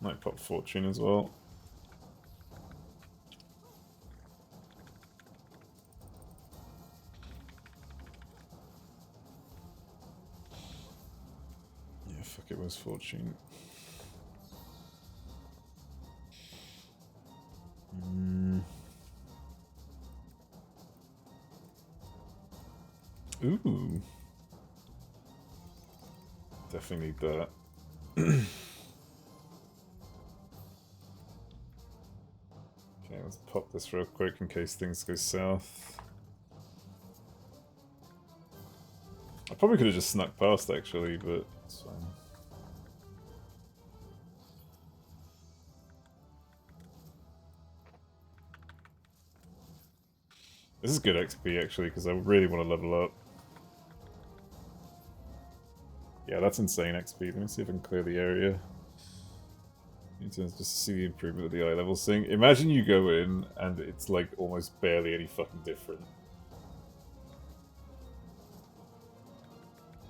Might pop Fortune as well. Yeah, fuck it, was Fortune. Ooh. Definitely need that. Okay, let's pop this real quick in case things go south. I probably could have just snuck past actually, but it's fine. This is good XP actually, because I really want to level up. Yeah, that's insane XP. Let me see if I can clear the area. Need to just see the improvement of the eye level thing. Imagine you go in and it's like almost barely any fucking different.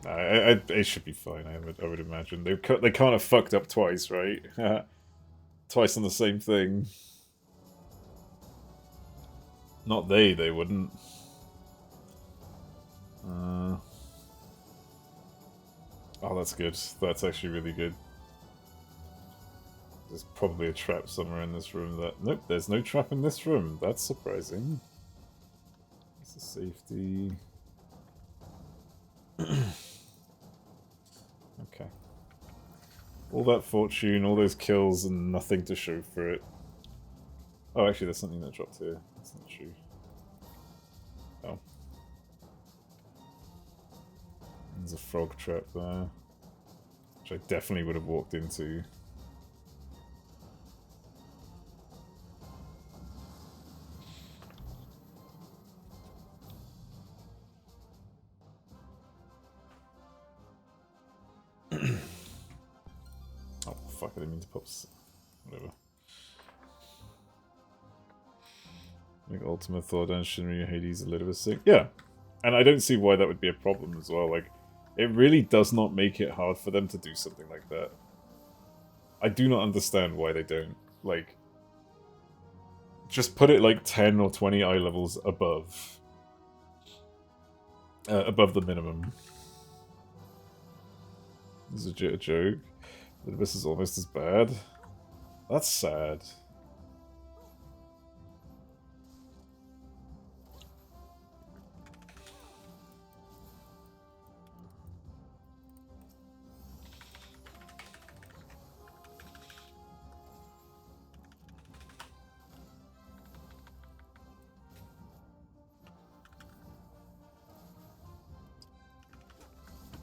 It should be fine. I would imagine they kind of fucked up twice, right? Twice on the same thing. Not they wouldn't. Oh, that's good. That's actually really good. There's probably a trap somewhere in this room that... Nope, there's no trap in this room. That's surprising. That's a safety. Okay. All that fortune, all those kills, and nothing to show for it. Oh, actually, there's something that dropped here. That's not true. Oh. There's a frog trap there. Which I definitely would have walked into. Oh, fuck, I didn't mean to pop... Whatever. Make Ultima Thor down Shinryu Hades a little bit sick. Yeah. And I don't see why that would be a problem as well. Like, it really does not make it hard for them to do something like that. I do not understand why they don't. Like, just put it like 10 or 20 eye levels above. Above the minimum. This is a joke. This is almost as bad. That's sad.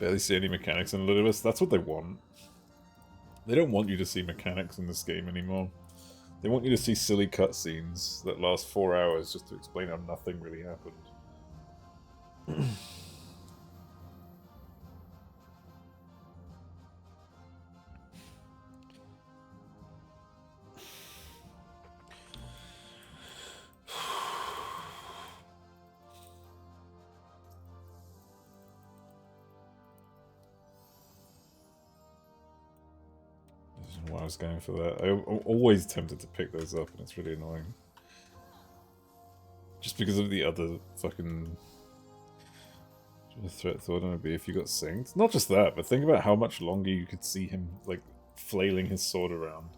Barely see any mechanics in Ludibus. That's what they want. They don't want you to see mechanics in this game anymore. They want you to see silly cutscenes that last 4 hours just to explain how nothing really happened. Why I was going for that. I'm always tempted to pick those up, and it's really annoying. Just because of the other fucking threat thought it would be if you got synced. Not just that, but think about how much longer you could see him, like, flailing his sword around.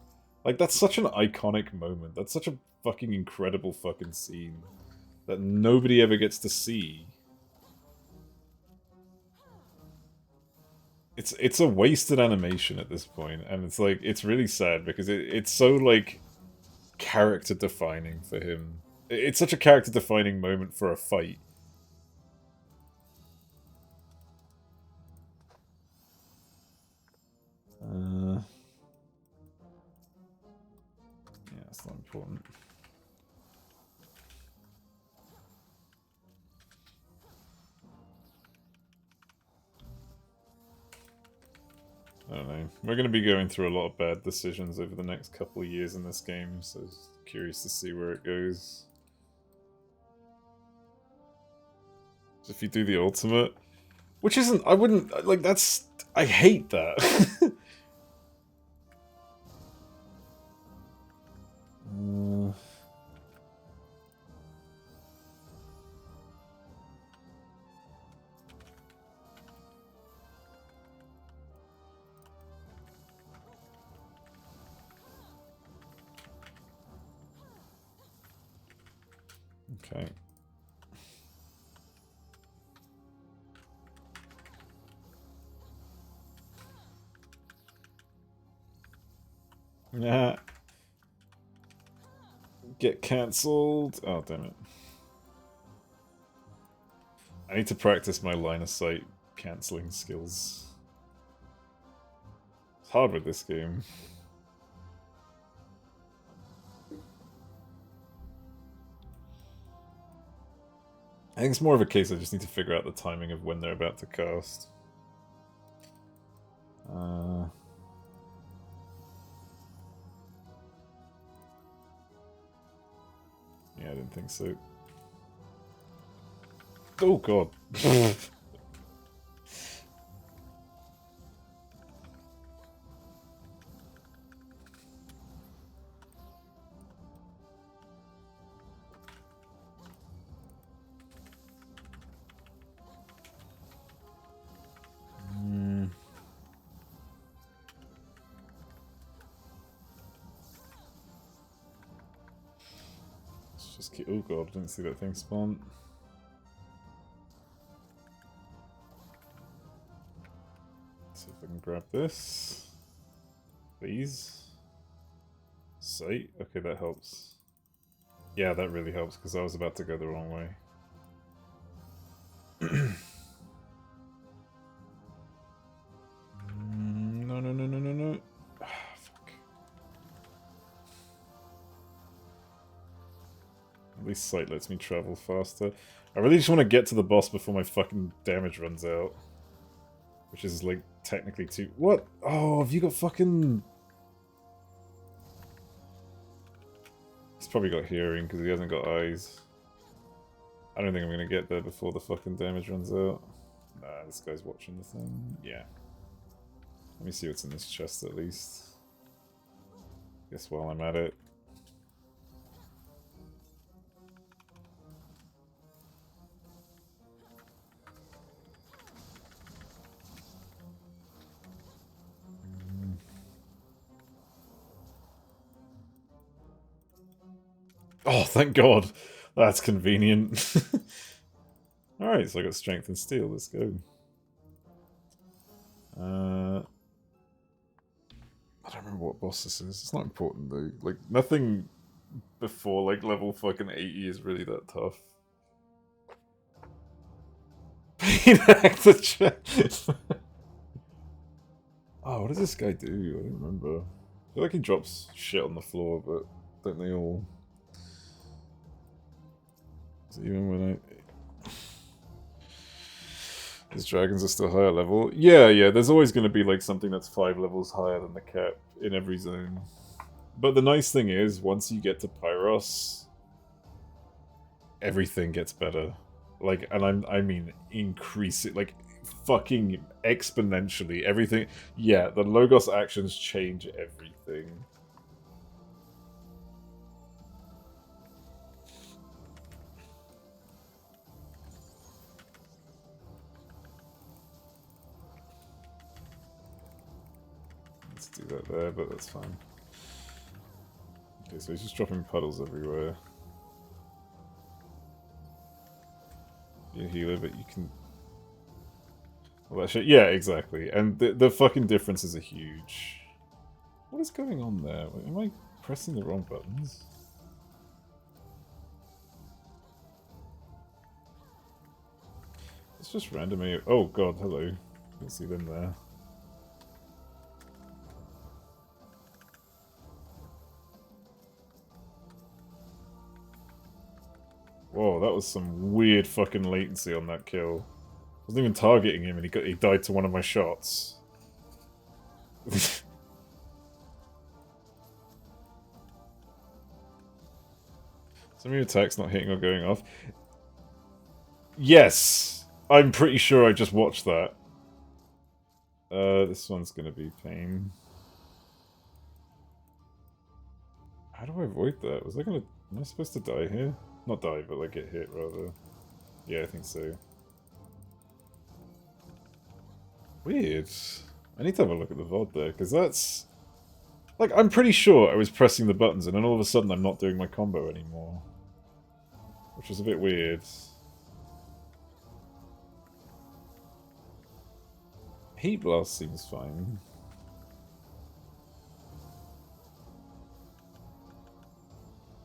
Like, that's such an iconic moment. That's such a fucking incredible fucking scene that nobody ever gets to see. It's a wasted animation at this point, and it's like, it's really sad because it's so, like, character defining for him. It's such a character defining moment for a fight. Yeah, it's not important. I don't know. We're going to be going through a lot of bad decisions over the next couple of years in this game, so curious to see where it goes. So if you do the ultimate, which isn't, I wouldn't, like, that's, I hate that. Okay. Nah. Get cancelled. Oh, damn it. I need to practice my line of sight cancelling skills. It's hard with this game. I think it's more of a case I just need to figure out the timing of when they're about to cast. Yeah, I didn't think so. Oh god. Let's just keep. Oh god, I didn't see that thing spawn. Let's see if I can grab this. Please. Sight? Okay, that helps. Yeah, that really helps because I was about to go the wrong way. No, no, no, no, no, no. Fuck. At least sight lets me travel faster. I really just want to get to the boss before my fucking damage runs out. Which is, like, technically too... What? Oh, have you got fucking... He's probably got hearing because he hasn't got eyes. I don't think I'm going to get there before the fucking damage runs out. Nah, this guy's watching the thing. Yeah. Let me see what's in this chest at least. Guess while I'm at it. Oh, thank God. That's convenient. Alright, so I got strength and steel. Let's go. I don't remember what boss this is. It's not important though. Like, nothing before like level fucking 80 is really that tough. Actor chat. Oh, what does this guy do? I don't remember. I feel like he drops shit on the floor, but don't they all? So even when his dragons are still higher level. Yeah, there's always going to be like something that's 5 levels higher than the cap in every zone. But the nice thing is, once you get to Pyros, everything gets better. Like, and I mean increase it, like fucking exponentially. Everything, yeah, the Logos actions change everything. Let's do that there, but that's fine. Okay, so he's just dropping puddles everywhere. You healer, but you can. Well, that shit. Yeah, exactly. And the fucking differences are huge. What is going on there? Am I pressing the wrong buttons? It's just randomly. Oh god, hello. Can't see them there. Whoa, that was some weird fucking latency on that kill. I wasn't even targeting him and he died to one of my shots. Some of your attacks not hitting or going off. Yes! I'm pretty sure I just watched that. This one's gonna be pain. How do I avoid that? Was I gonna... Am I supposed to die here? Not die, but like get hit, rather. Yeah, I think so. Weird. I need to have a look at the VOD there, because that's... Like, I'm pretty sure I was pressing the buttons, and then all of a sudden I'm not doing my combo anymore. Which was a bit weird. Heat Blast seems fine.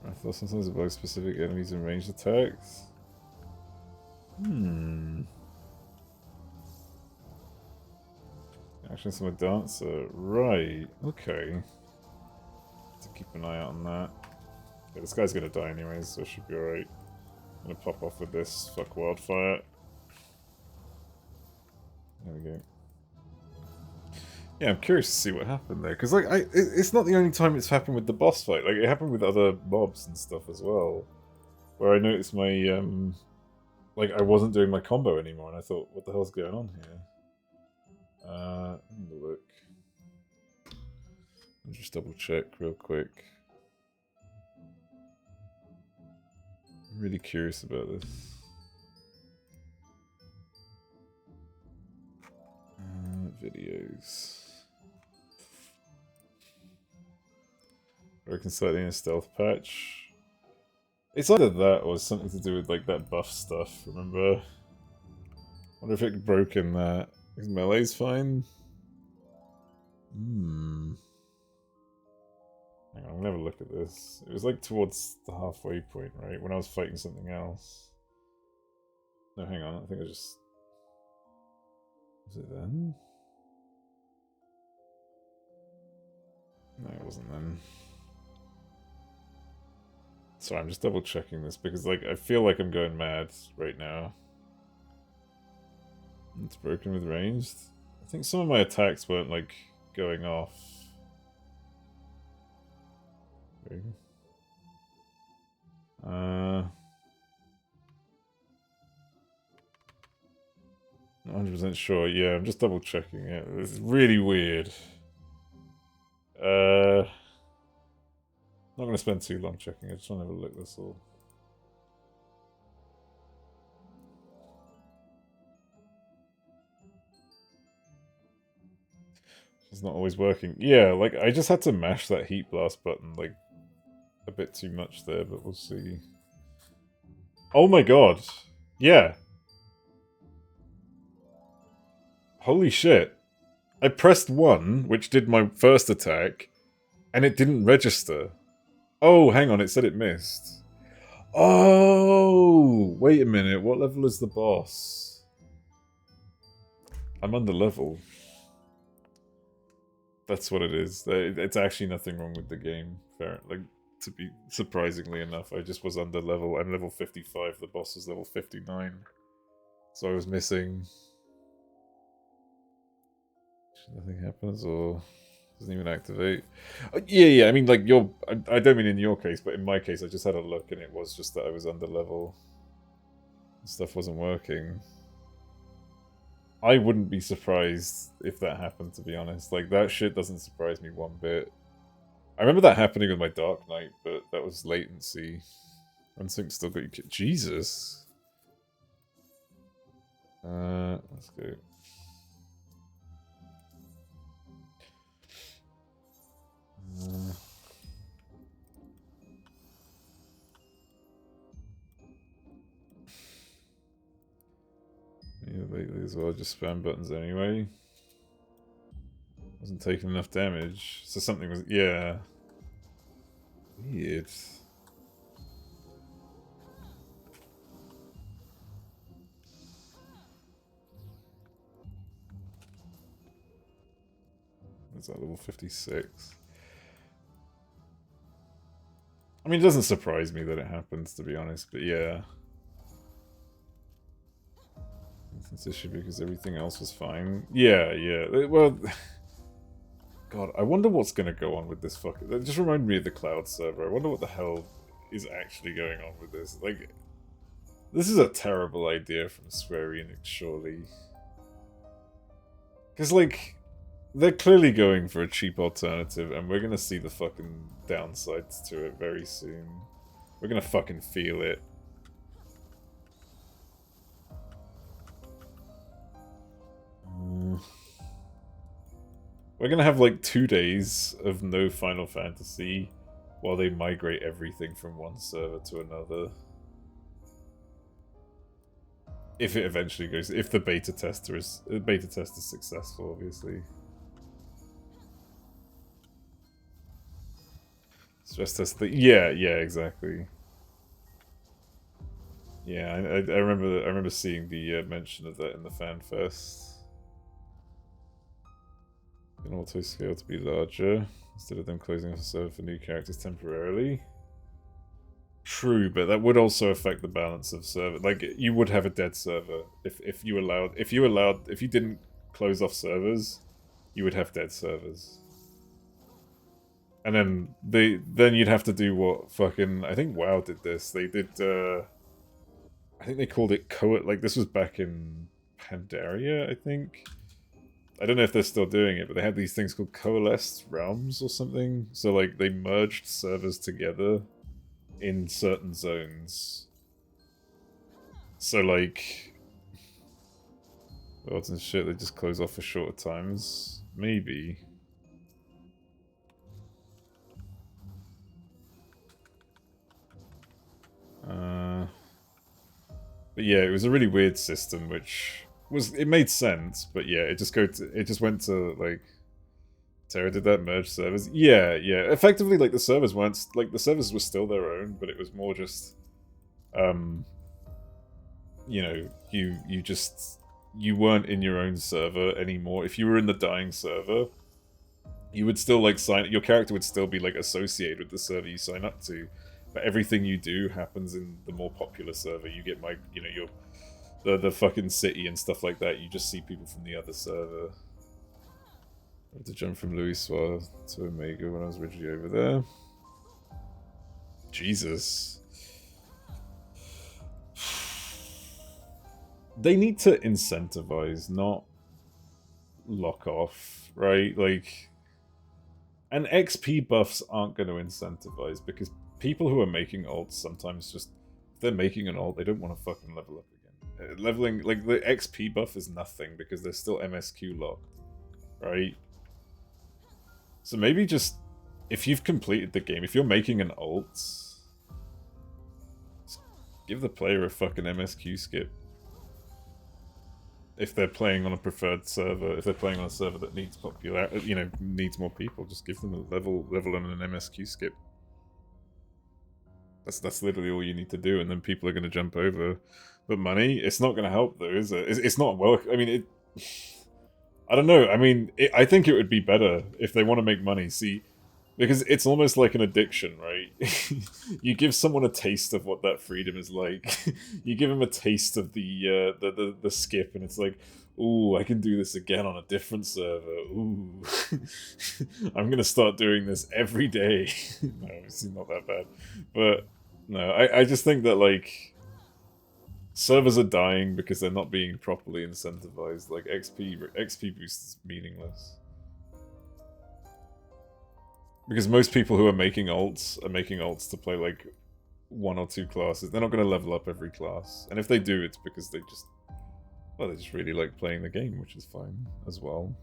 I thought sometimes it bugs specific enemies and ranged attacks. Actions from a dancer. Right, okay. To keep an eye out on that. Yeah, this guy's gonna die anyways, so it should be alright. I'm gonna pop off with this. Fuck wildfire. There we go. Yeah, I'm curious to see what happened there, because like, it's not the only time it's happened with the boss fight. Like, it happened with other mobs and stuff as well, where I noticed my like I wasn't doing my combo anymore, and I thought, what the hell's going on here? Let me look. I'll just double check real quick. I'm really curious about this. Videos. Reconciling a stealth patch. It's either that or something to do with like that buff stuff, remember? Wonder if it broke in that. Is melee's fine? Hang on, I'm gonna have a look at this. It was like towards the halfway point, right? When I was fighting something else. No, hang on, I think I just... Was it then? No, it wasn't then. Sorry, I'm just double checking this because like I feel like I'm going mad right now. It's broken with ranged. I think some of my attacks weren't like going off. Not 100% sure. Yeah, I'm just double checking it. It's really weird. going to spend too long checking. I just want to have a look. That's all. It's not always working. Yeah, like I just had to mash that heat blast button like a bit too much there, but we'll see. Oh my god. Yeah. Holy shit. I pressed 1, which did my first attack, and it didn't register. Oh, hang on, it said it missed. Oh, wait a minute. What level is the boss? I'm under level. That's what it is. It's actually nothing wrong with the game. Like, to be surprisingly enough, I just was under level. I'm level 55. The boss is level 59. So I was missing. Nothing happens, or doesn't even activate. Yeah. I mean, like I don't mean in your case, but in my case, I just had a look, and it was just that I was under level. Stuff wasn't working. I wouldn't be surprised if that happened, to be honest. Like, that shit doesn't surprise me one bit. I remember that happening with my Dark Knight, but that was latency. Unsync still got you. Jesus. Let's go. Yeah, lately as well, just spam buttons anyway. Wasn't taking enough damage, so something was, yeah. Weird. Is that level 56? I mean, it doesn't surprise me that it happens, to be honest, but yeah. It's an issue because everything else was fine. Yeah. Well, God, I wonder what's going to go on with this fucking... That just reminded me of the cloud server. I wonder what the hell is actually going on with this. Like, this is a terrible idea from Square Enix, surely. Because, like, they're clearly going for a cheap alternative, and we're going to see the fucking downsides to it very soon. We're going to fucking feel it. We're gonna have like 2 days of no Final Fantasy while they migrate everything from one server to another. If it eventually goes, if the beta test is successful, obviously. Stress test the yeah, exactly. Yeah, I remember seeing the mention of that in the FanFest. An auto scale to be larger instead of them closing off the server for new characters temporarily. True, but that would also affect the balance of server. Like, you would have a dead server if you didn't close off servers, you would have dead servers. And then you'd have to do what fucking, I think WoW did this. They did I think they called it like, this was back in Pandaria, I think. I don't know if they're still doing it, but they had these things called coalesced realms or something. So, like, they merged servers together in certain zones. So, like, odds and shit, they just close off for shorter times. Maybe. But yeah, it was a really weird system, which it made sense, but yeah, it just went to, like, Terra did that merge servers. Yeah. Effectively, like, the servers weren't, like, the servers were still their own, but it was more just, you know, you weren't in your own server anymore. If you were in the dying server, you would still, like, your character would still be, like, associated with the server you sign up to, but everything you do happens in the more popular server. You get the fucking city and stuff like that. You just see people from the other server. I had to jump from Louis Suarez to Omega when I was originally over there. Jesus. They need to incentivize, not lock off, right? Like, And XP buffs aren't going to incentivize, because people who are making alts sometimes just, if they're making an alt, they don't want to fucking level up again. Leveling, like, the XP buff is nothing, because they're still MSQ locked, right? So maybe just, if you've completed the game, if you're making an alt, give the player a fucking MSQ skip. If they're playing on a preferred server, if they're playing on a server that needs needs more people, just give them a level and an MSQ skip. That's literally all you need to do, and then people are going to jump over. But money, it's not going to help though, is it? It's not well. I mean, I don't know. I mean, I think it would be better if they want to make money. See, because it's almost like an addiction, right? You give someone a taste of what that freedom is like. You give them a taste of the skip, and it's like, ooh, I can do this again on a different server. Ooh, I'm gonna start doing this every day. No, obviously not that bad, but no, I just think that, like, servers are dying because they're not being properly incentivized. Like, XP boost is meaningless. Because most people who are making alts to play, like, 1 or 2 classes. They're not going to level up every class. And if they do, it's because they just really like playing the game, which is fine as well.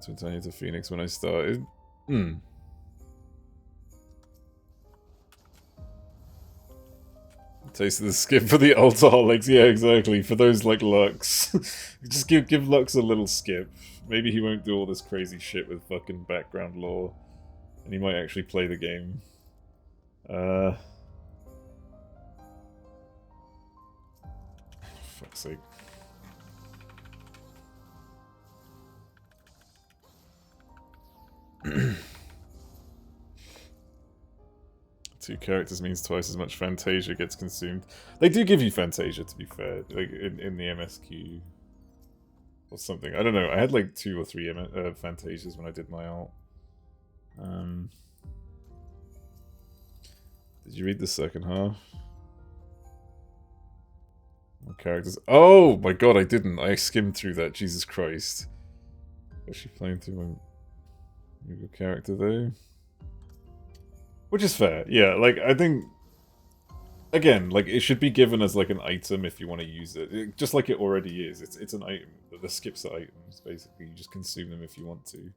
To return you to Phoenix when I started. Taste of the skip for the alcoholics. Yeah, exactly. For those, like, Lux. Just give Lux a little skip. Maybe he won't do all this crazy shit with fucking background lore. And he might actually play the game. Fuck's sake. Two characters means twice as much Fantasia gets consumed. They do give you Fantasia, to be fair, like in the MSQ or something. I don't know. I had like 2 or 3 Fantasias when I did my alt. Did you read the second half? What characters? Oh my god, I didn't. I skimmed through that. Jesus Christ. Was she playing through my character though? Which is fair, yeah, like, I think, again, like, it should be given as, like, an item if you want to use it. Just like it already is. It's an item. The skips are items, basically. You just consume them if you want to.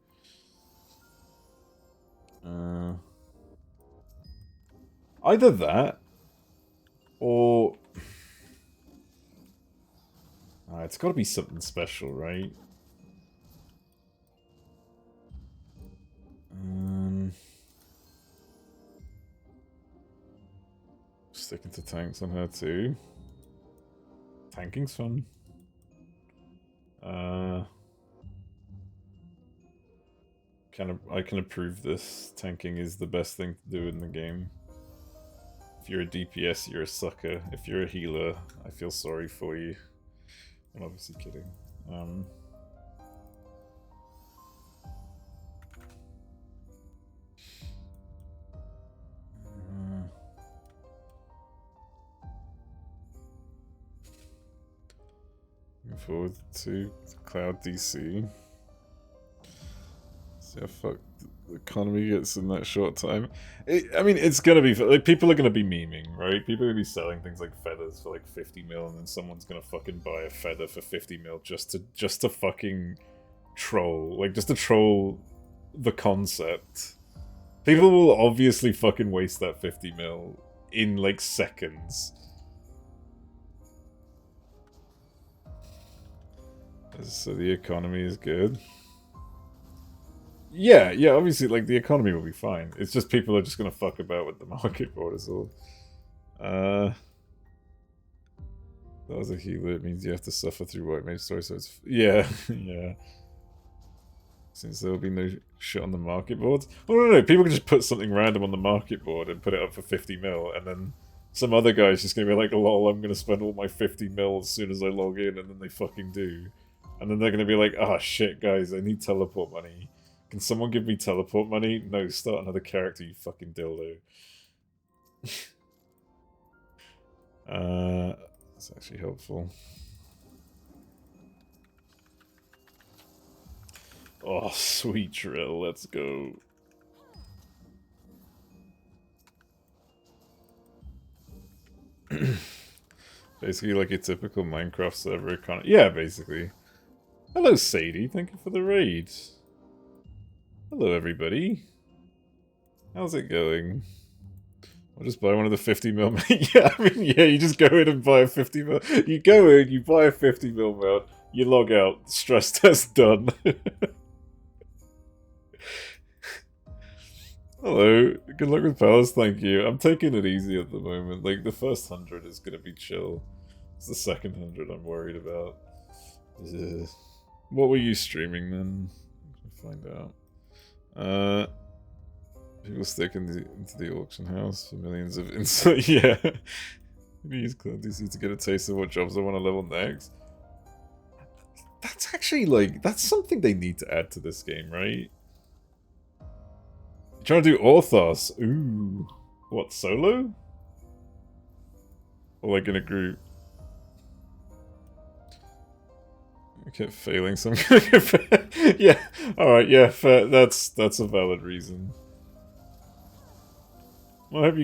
Either that, or... it's gotta be something special, right? Sticking to tanks on her too. Tanking's fun. I can approve this. Tanking is the best thing to do in the game. If you're a DPS, you're a sucker. If you're a healer, I feel sorry for you. I'm obviously kidding. Looking forward to Cloud DC. See how fucked the economy gets in that short time. I mean, it's gonna be, like, people are gonna be memeing, right? People are gonna be selling things like feathers for like 50 mil, and then someone's gonna fucking buy a feather for 50 mil just to fucking troll, like, just to troll the concept. People will obviously fucking waste that 50 mil in, like, seconds. So the economy is good. Yeah, obviously, like, the economy will be fine. It's just people are just gonna fuck about with the market board is all. That was a healer. It means you have to suffer through White Mage story, so it's... Yeah, yeah. Since there will be no shit on the market boards. Well, no, people can just put something random on the market board and put it up for 50 mil, and then some other guy's just gonna be like, lol, I'm gonna spend all my 50 mil as soon as I log in, and then they fucking do. And then they're gonna be like, ah, shit, guys, I need teleport money. Can someone give me teleport money? No, start another character, you fucking dildo. That's actually helpful. Oh, sweet drill, let's go. Basically like a typical Minecraft server kind of... Yeah, basically. Hello, Sadie. Thank you for the raid. Hello, everybody. How's it going? I'll just buy one of the 50mm. Yeah, I mean, yeah, you just go in and buy a 50mm. You go in, you buy a 50mm mount, you log out, stress test done. Hello, good luck with Palace, thank you. I'm taking it easy at the moment. Like, the first 100 is gonna be chill. It's the second 100 I'm worried about. Ugh. What were you streaming then? Let's find out. People stick into the auction house for millions of insight. Yeah. Use Cloud DC to get a taste of what jobs I want to level next. That's actually like, that's something they need to add to this game, right? Trying to do Orthos. Ooh. What, solo? Or like in a group? I kept failing, so I'm gonna yeah, alright, yeah, fair. That's a valid reason. Well, I hope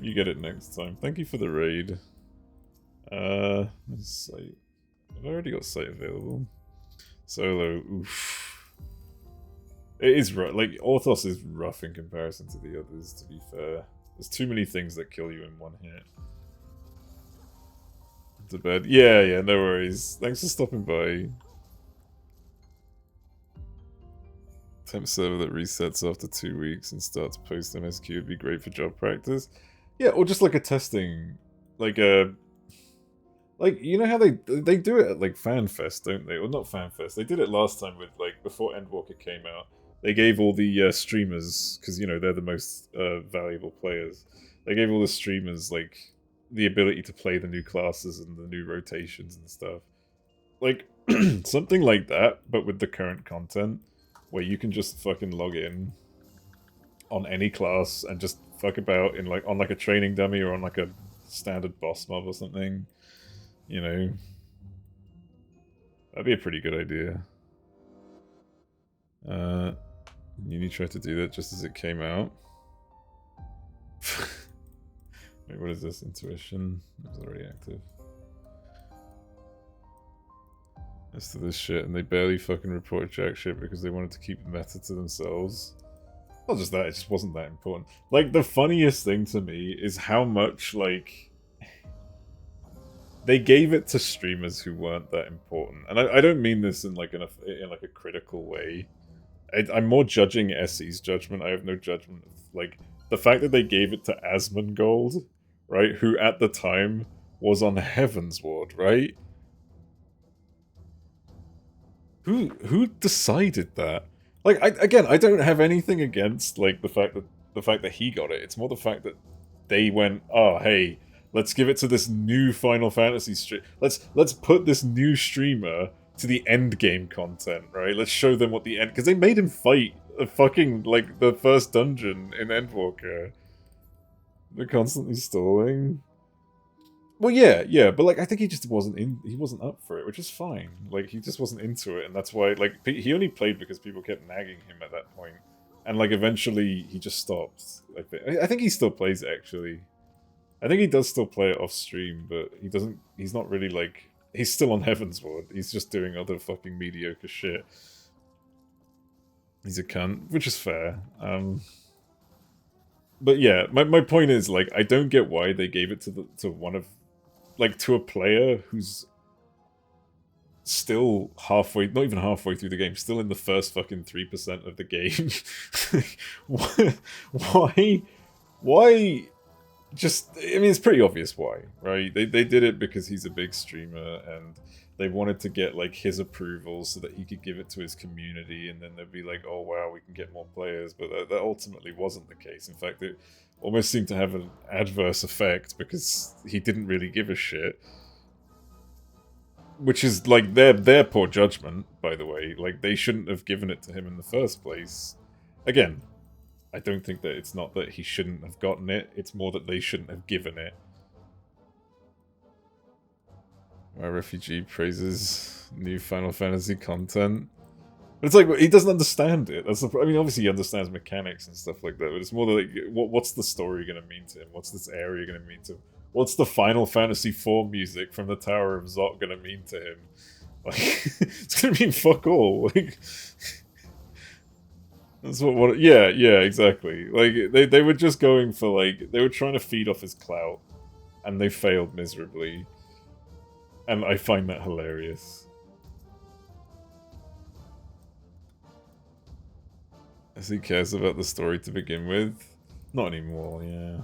you get it next time. Thank you for the raid. Site. I've already got site available. Solo, oof. It is rough. Like, Orthos is rough in comparison to the others, to be fair. There's too many things that kill you in one hit. To bed. Yeah, no worries. Thanks for stopping by. Temp server that resets after 2 weeks and starts post MSQ would be great for job practice. Yeah, or just like a testing, like a, like, you know how they do it at like FanFest, don't they? Or not FanFest. They did it last time with like before Endwalker came out. They gave all the streamers, because you know they're the most valuable players. They gave all the streamers like the ability to play the new classes and the new rotations and stuff. Like something like that, but with the current content. Where you can just fucking log in on any class and just fuck about in like on like a training dummy or on like a standard boss mob or something. You know. That'd be a pretty good idea. Uni tried to do that just as it came out. Wait, what is this? Intuition? It was already active. As to this shit, and they barely fucking reported jack shit because they wanted to keep meta to themselves. Not just that, it just wasn't that important. Like, the funniest thing to me is how much, like, they gave it to streamers who weren't that important. And I don't mean this in like a critical way. I'm more judging SE's judgment. I have no judgment of, like, the fact that they gave it to Asmongold, right, who at the time was on Heaven's Ward, right? Who decided that? Like, I don't have anything against like the fact that he got it. It's more the fact that they went, oh hey, let's give it to this new Final Fantasy stream. Let's put this new streamer to the end game content, right? Let's show them what the end, because they made him fight a fucking like the first dungeon in Endwalker. They're constantly stalling. Well, yeah, but like I think he just wasn't up for it, which is fine. Like he just wasn't into it, and that's why like he only played because people kept nagging him at that point, and like eventually he just stopped. Like I think he still plays it actually. I think he does still play it off stream, but he doesn't. He's not really like he's still on Heaven's Ward. He's just doing other fucking mediocre shit. He's a cunt, which is fair. But yeah, my point is like I don't get why they gave it to one of. Like, to a player who's still halfway, not even halfway through the game, still in the first fucking 3% of the game. Why just, I mean, it's pretty obvious why, right? They did it because he's a big streamer, and they wanted to get, like, his approval so that he could give it to his community, and then they'd be like, oh wow, we can get more players, but that ultimately wasn't the case. In fact, it almost seemed to have an adverse effect because he didn't really give a shit. Which is, like, their poor judgment, by the way. Like, they shouldn't have given it to him in the first place. Again, I don't think that it's not that he shouldn't have gotten it, it's more that they shouldn't have given it. My refugee praises new Final Fantasy content. It's like he doesn't understand it. I mean, obviously he understands mechanics and stuff like that, but it's more like, what's the story going to mean to him? What's this area going to mean to him? What's the Final Fantasy IV music from the Tower of Zot going to mean to him? Like, it's going to mean fuck all. Like, that's what. Yeah, exactly. Like they were just going for like they were trying to feed off his clout, and they failed miserably. And I find that hilarious. As he cares about the story to begin with. Not anymore, yeah.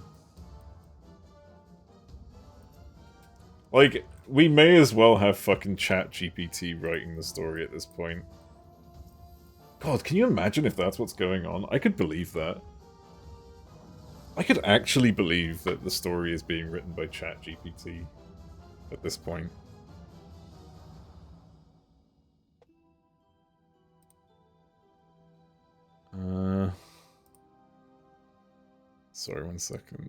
Like, we may as well have fucking ChatGPT writing the story at this point. God, can you imagine if that's what's going on? I could believe that. I could actually believe that the story is being written by ChatGPT at this point. Sorry, 1 second.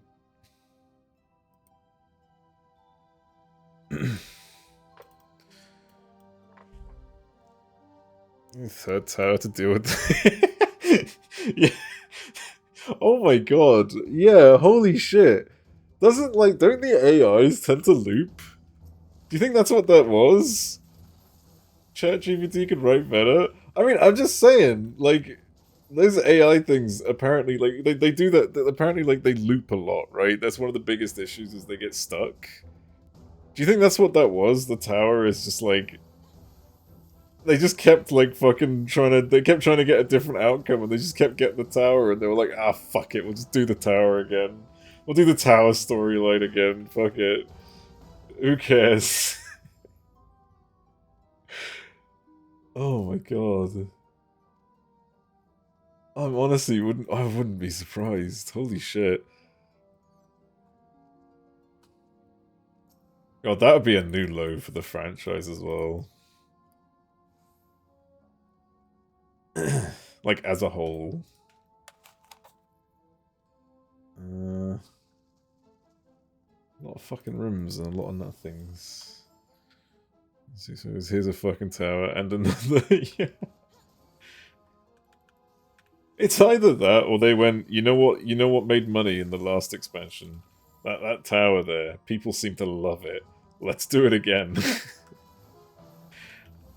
Third tower to deal with. Yeah. Oh my god. Yeah, holy shit. Don't the AIs tend to loop? Do you think that's what that was? ChatGPT could write better? I mean, I'm just saying, like, those AI things apparently, like, they do that, apparently, like, they loop a lot, right? That's one of the biggest issues, is they get stuck. Do you think that's what that was? The tower is just, like, they just kept, like, fucking they kept trying to get a different outcome, and they just kept getting the tower, and they were like, ah, fuck it, we'll just do the tower again. We'll do the tower storyline again, fuck it. Who cares? Oh my god. I wouldn't be surprised. Holy shit. God, that would be a new low for the franchise as well. Like, as a whole. A lot of fucking rooms and a lot of nothings. So here's a fucking tower and another. Yeah. It's either that or they went, you know what made money in the last expansion? That tower there. People seem to love it. Let's do it again.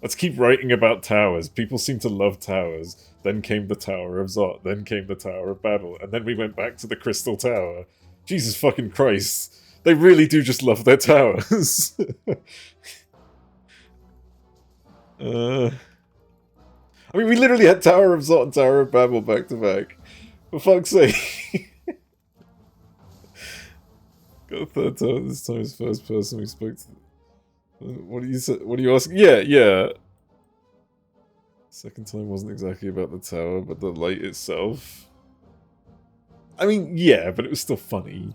Let's keep writing about towers. People seem to love towers. Then came the Tower of Zot. Then came the Tower of Babel. And then we went back to the Crystal Tower. Jesus fucking Christ. They really do just love their towers. I mean, we literally had Tower of Zot and Tower of Babel back to back. For fuck's sake. Got a third tower this time is first person we spoke to. What do you ask? Yeah. Second time wasn't exactly about the tower, but the light itself. I mean, yeah, but it was still funny.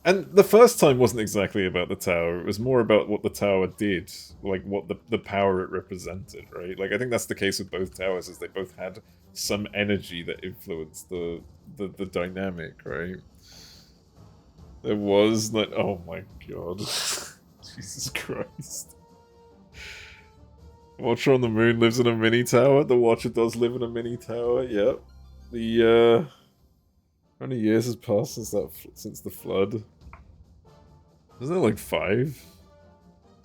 And the first time wasn't exactly about the tower, it was more about what the tower did, like what the power it represented, right? Like, I think that's the case with both towers, is they both had some energy that influenced the dynamic, right? There was, like, oh my god. Jesus Christ. Watcher on the Moon lives in a mini tower. The Watcher does live in a mini tower. Yep. How many years has passed since the flood? Isn't it like 5?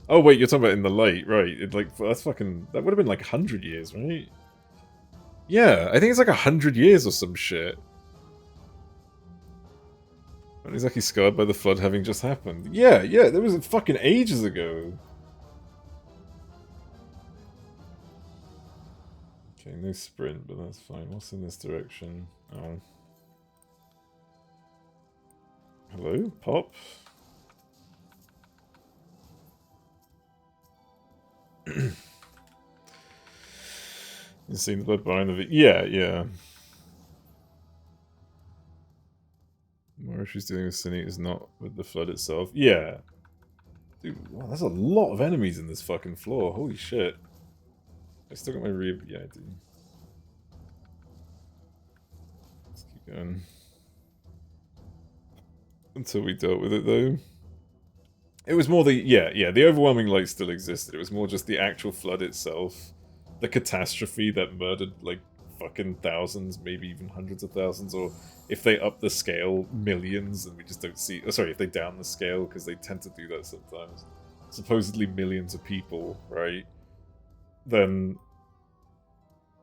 Oh wait, you're talking about in the light, right? That would have been like 100 years, right? Yeah, I think it's like 100 years or some shit. Not exactly scarred by the flood having just happened. Yeah, that was fucking ages ago. Okay, no sprint, but that's fine. What's in this direction? Oh. Hello? Pop? You seen the blood behind the Yeah. More issues dealing with Cine is not with the flood itself. Yeah. Dude, wow, there's a lot of enemies in this fucking floor. Holy shit. I still got my Yeah, I do. Let's keep going. Until we dealt with it, though. It was more the the overwhelming light still existed. It was more just the actual flood itself, the catastrophe that murdered like fucking thousands, maybe even hundreds of thousands, or if they up the scale, millions, and we just don't see. Oh, sorry, if they down the scale, because they tend to do that sometimes. Supposedly millions of people, right? Then,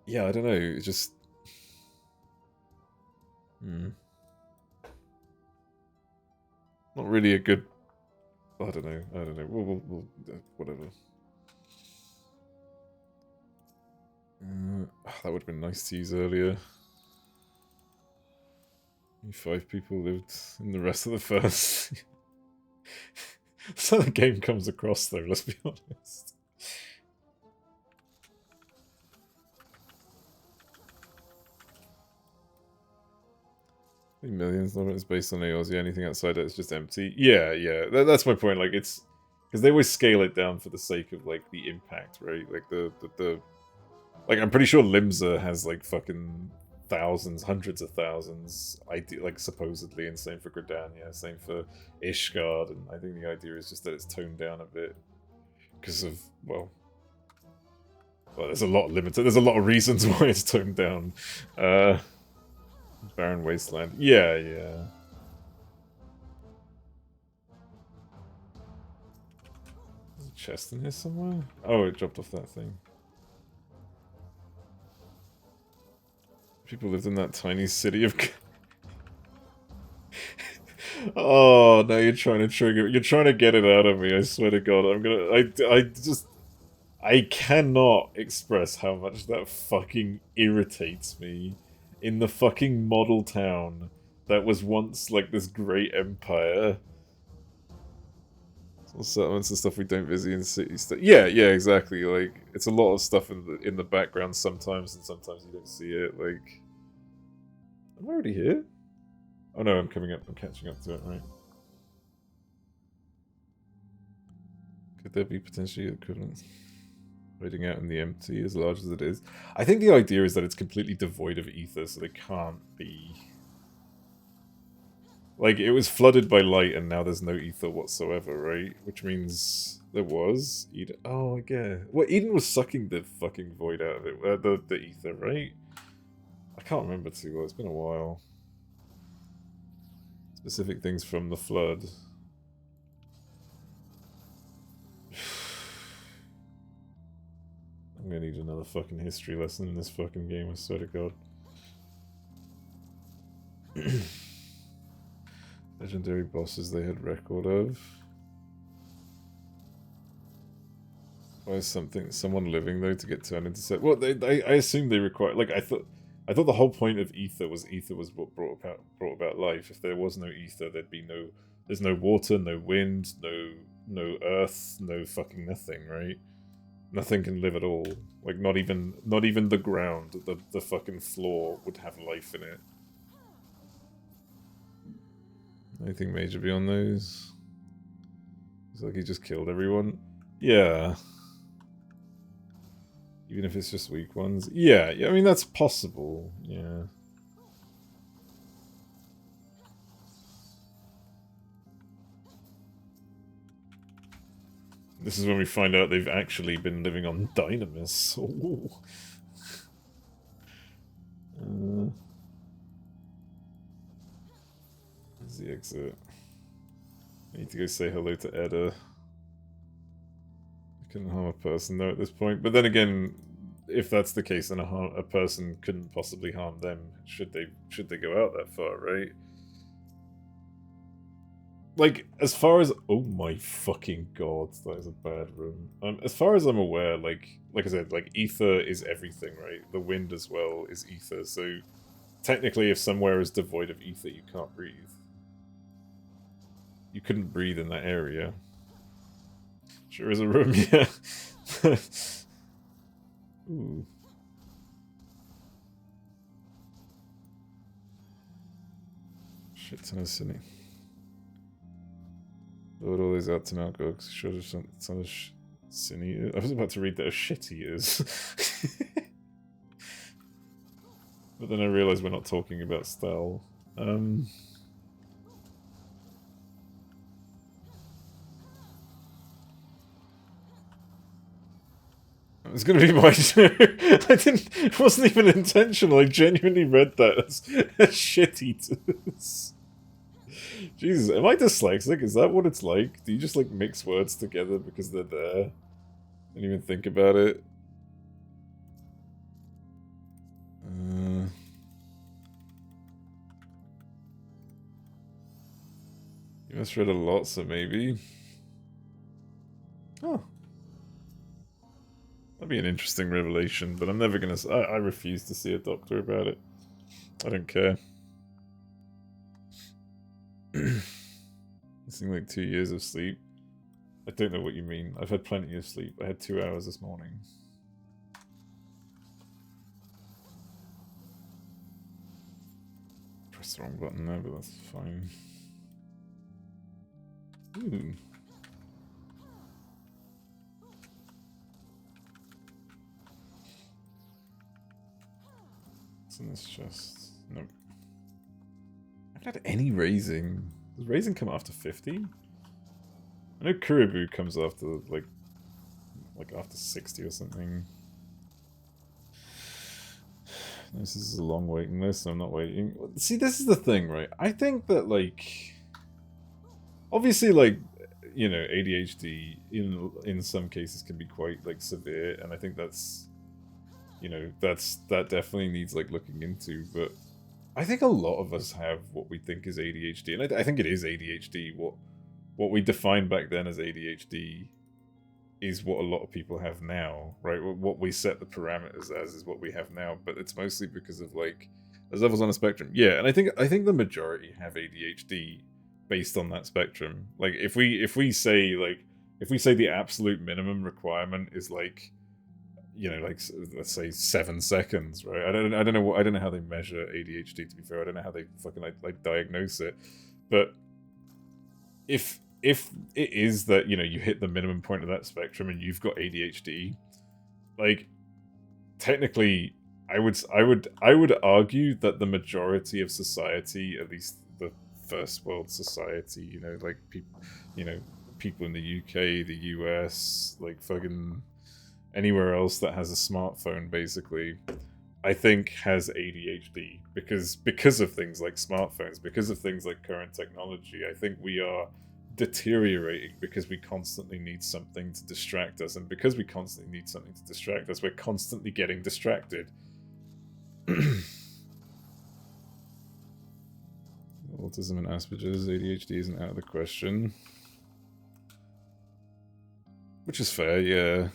yeah, I don't know. It just, not really a good. I don't know. I don't know. We'll whatever. That would have been nice to use earlier. 5 people lived in the rest of the first. So the game comes across, though, let's be honest. Millions of it is based on AOs. Yeah, anything outside it is just empty. Yeah, yeah. That's my point. Like, it's... Because they always scale it down for the sake of, like, the impact, right? Like, the like, I'm pretty sure Limsa has, like, fucking thousands, hundreds of thousands, like, supposedly, and same for Gridania, same for Ishgard, and I think the idea is just that it's toned down a bit. Because of, well, there's a lot limited. There's a lot of reasons why it's toned down. Barren Wasteland. Yeah, yeah. There's a chest in here somewhere? Oh, it dropped off that thing. People lived in that tiny city of... Oh, now you're trying to trigger... You're trying to get it out of me, I swear to God. I'm gonna... I cannot express how much that fucking irritates me. In the fucking model town that was once, like, this great empire. All settlements and stuff we don't visit in the city. Yeah, yeah, exactly. Like, it's a lot of stuff in the background sometimes, and sometimes you don't see it. Like, am I already here? Oh no, I'm coming up. I'm catching up to it, right? Could there be potentially equivalents? Waiting out in the empty, as large as it is. I think the idea is that it's completely devoid of ether, so they can't be... Like, it was flooded by light, and now there's no ether whatsoever, right? Which means there was Eden. Oh, I guess. Well, Eden was sucking the fucking void out of it, the ether, right? I can't remember too well. It's been a while. Specific things from the flood. I'm gonna need another fucking history lesson in this fucking game, I swear to God. Legendary bosses they had record of. Why is someone living though to get turned into set? Well, I assume they require. Like, I thought the whole point of ether was what brought about life. If there was no ether, there'd be no. There's no water, no wind, no earth, no fucking nothing, right? Nothing can live at all. Like, not even the ground, the fucking floor would have life in it. Anything major beyond those? It's like he just killed everyone. Yeah. Even if it's just weak ones. Yeah, I mean, that's possible. Yeah. This is when we find out they've actually been living on Dynamis. Ooh. Where's the exit? I need to go say hello to Edda. I couldn't harm a person though at this point. But then again, if that's the case, then a person couldn't possibly harm them. Should they go out that far, right? Like, as far as... Oh my fucking God, that is a bad room. As far as I'm aware, like I said, like, ether is everything, right? The wind as well is ether, so technically if somewhere is devoid of ether, you can't breathe. You couldn't breathe in that area. Sure is a room, yeah. Ooh. Shit ton of sinning. Load all these out to now, go. Sure, there's some sinny. I was about to read that as shitty is. But then I realised we're not talking about style. It's gonna be my turn. It wasn't even intentional. I genuinely read that as shit eaters. Jesus, am I dyslexic? Is that what it's like? Do you just like mix words together because they're there? Don't even think about it. You must read a lot, so maybe. Oh. That'd be an interesting revelation, but I'm never gonna. I refuse to see a doctor about it. I don't care. Missing like 2 years of sleep. I don't know what you mean. I've had plenty of sleep. I had 2 hours this morning. Press the wrong button there, but that's fine. Ooh. What's in this chest? Nope. I haven't had any raising. Does raising come after 50? I know Kuribu comes after like after 60 or something. This is a long waiting list, so I'm not waiting. See, this is the thing, right? I think that like obviously like, you know, ADHD in some cases can be quite like severe, and I think that's, you know, that definitely needs like looking into, but I think a lot of us have what we think is ADHD, and I think it is ADHD. What we defined back then as ADHD is what a lot of people have now, right? What we set the parameters as is what we have now, but it's mostly because of like there's levels on a spectrum. Yeah, and I think the majority have ADHD based on that spectrum. Like if we say the absolute minimum requirement is like, you know, like let's say 7 seconds, right? I don't know how they measure ADHD. To be fair, I don't know how they fucking like diagnose it. But if it is that, you know, you hit the minimum point of that spectrum and you've got ADHD, like technically, I would argue that the majority of society, at least the first world society, you know, like people, you know, people in the UK, the US, like fucking anywhere else that has a smartphone, basically, I think has ADHD because of things like smartphones, because of things like current technology. I think we are deteriorating because we constantly need something to distract us, and because we constantly need something to distract us, we're constantly getting distracted. Autism and Asperger's, ADHD isn't out of the question. Which is fair, yeah.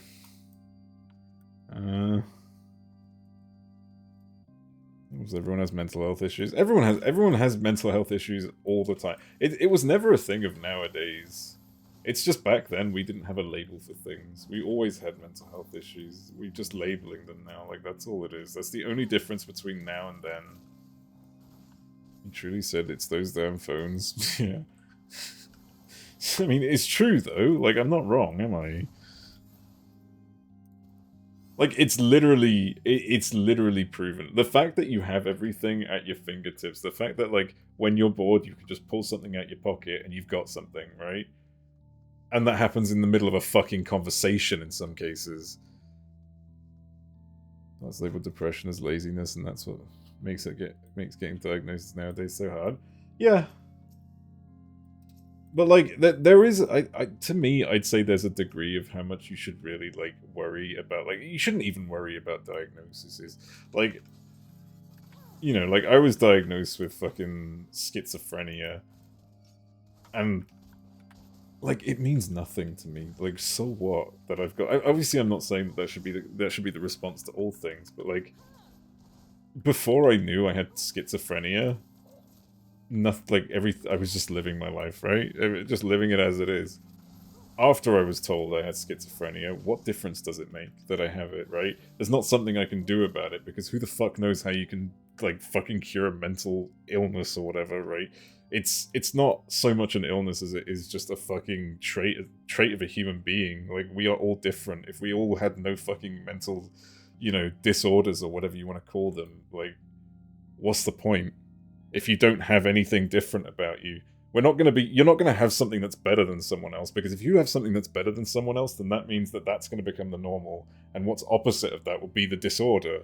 Everyone has mental health issues. Everyone has mental health issues all the time. It was never a thing of nowadays. It's just back then we didn't have a label for things. We always had mental health issues. We're just labeling them now. Like, that's all it is. That's the only difference between now and then. You truly said it's those damn phones. Yeah. I mean, it's true though. Like, I'm not wrong, am I? Like, it's literally proven. The fact that you have everything at your fingertips, the fact that, like, when you're bored, you can just pull something out your pocket and you've got something, right? And that happens in the middle of a fucking conversation in some cases. That's labeled depression as laziness, and that's what makes getting diagnosed nowadays so hard. Yeah. But like, there is, to me, I'd say there's a degree of how much you should really like worry about. Like, you shouldn't even worry about diagnoses. Like, you know, like I was diagnosed with fucking schizophrenia, and like it means nothing to me. Like, so what that I've got? Obviously, I'm not saying that should be the response to all things, but like, before I knew I had schizophrenia, nothing, like I was just living my life, right? Just living it as it is. After I was told I had schizophrenia, what difference does it make that I have it, right? There's not something I can do about it, because who the fuck knows how you can like fucking cure a mental illness or whatever, right? It's not so much an illness as it is just a fucking trait of a human being. Like, we are all different. If we all had no fucking mental, you know, disorders or whatever you want to call them, like, what's the point? If you don't have anything different about you, You're not going to have something that's better than someone else, because if you have something that's better than someone else, then that means that that's going to become the normal, and what's opposite of that will be the disorder.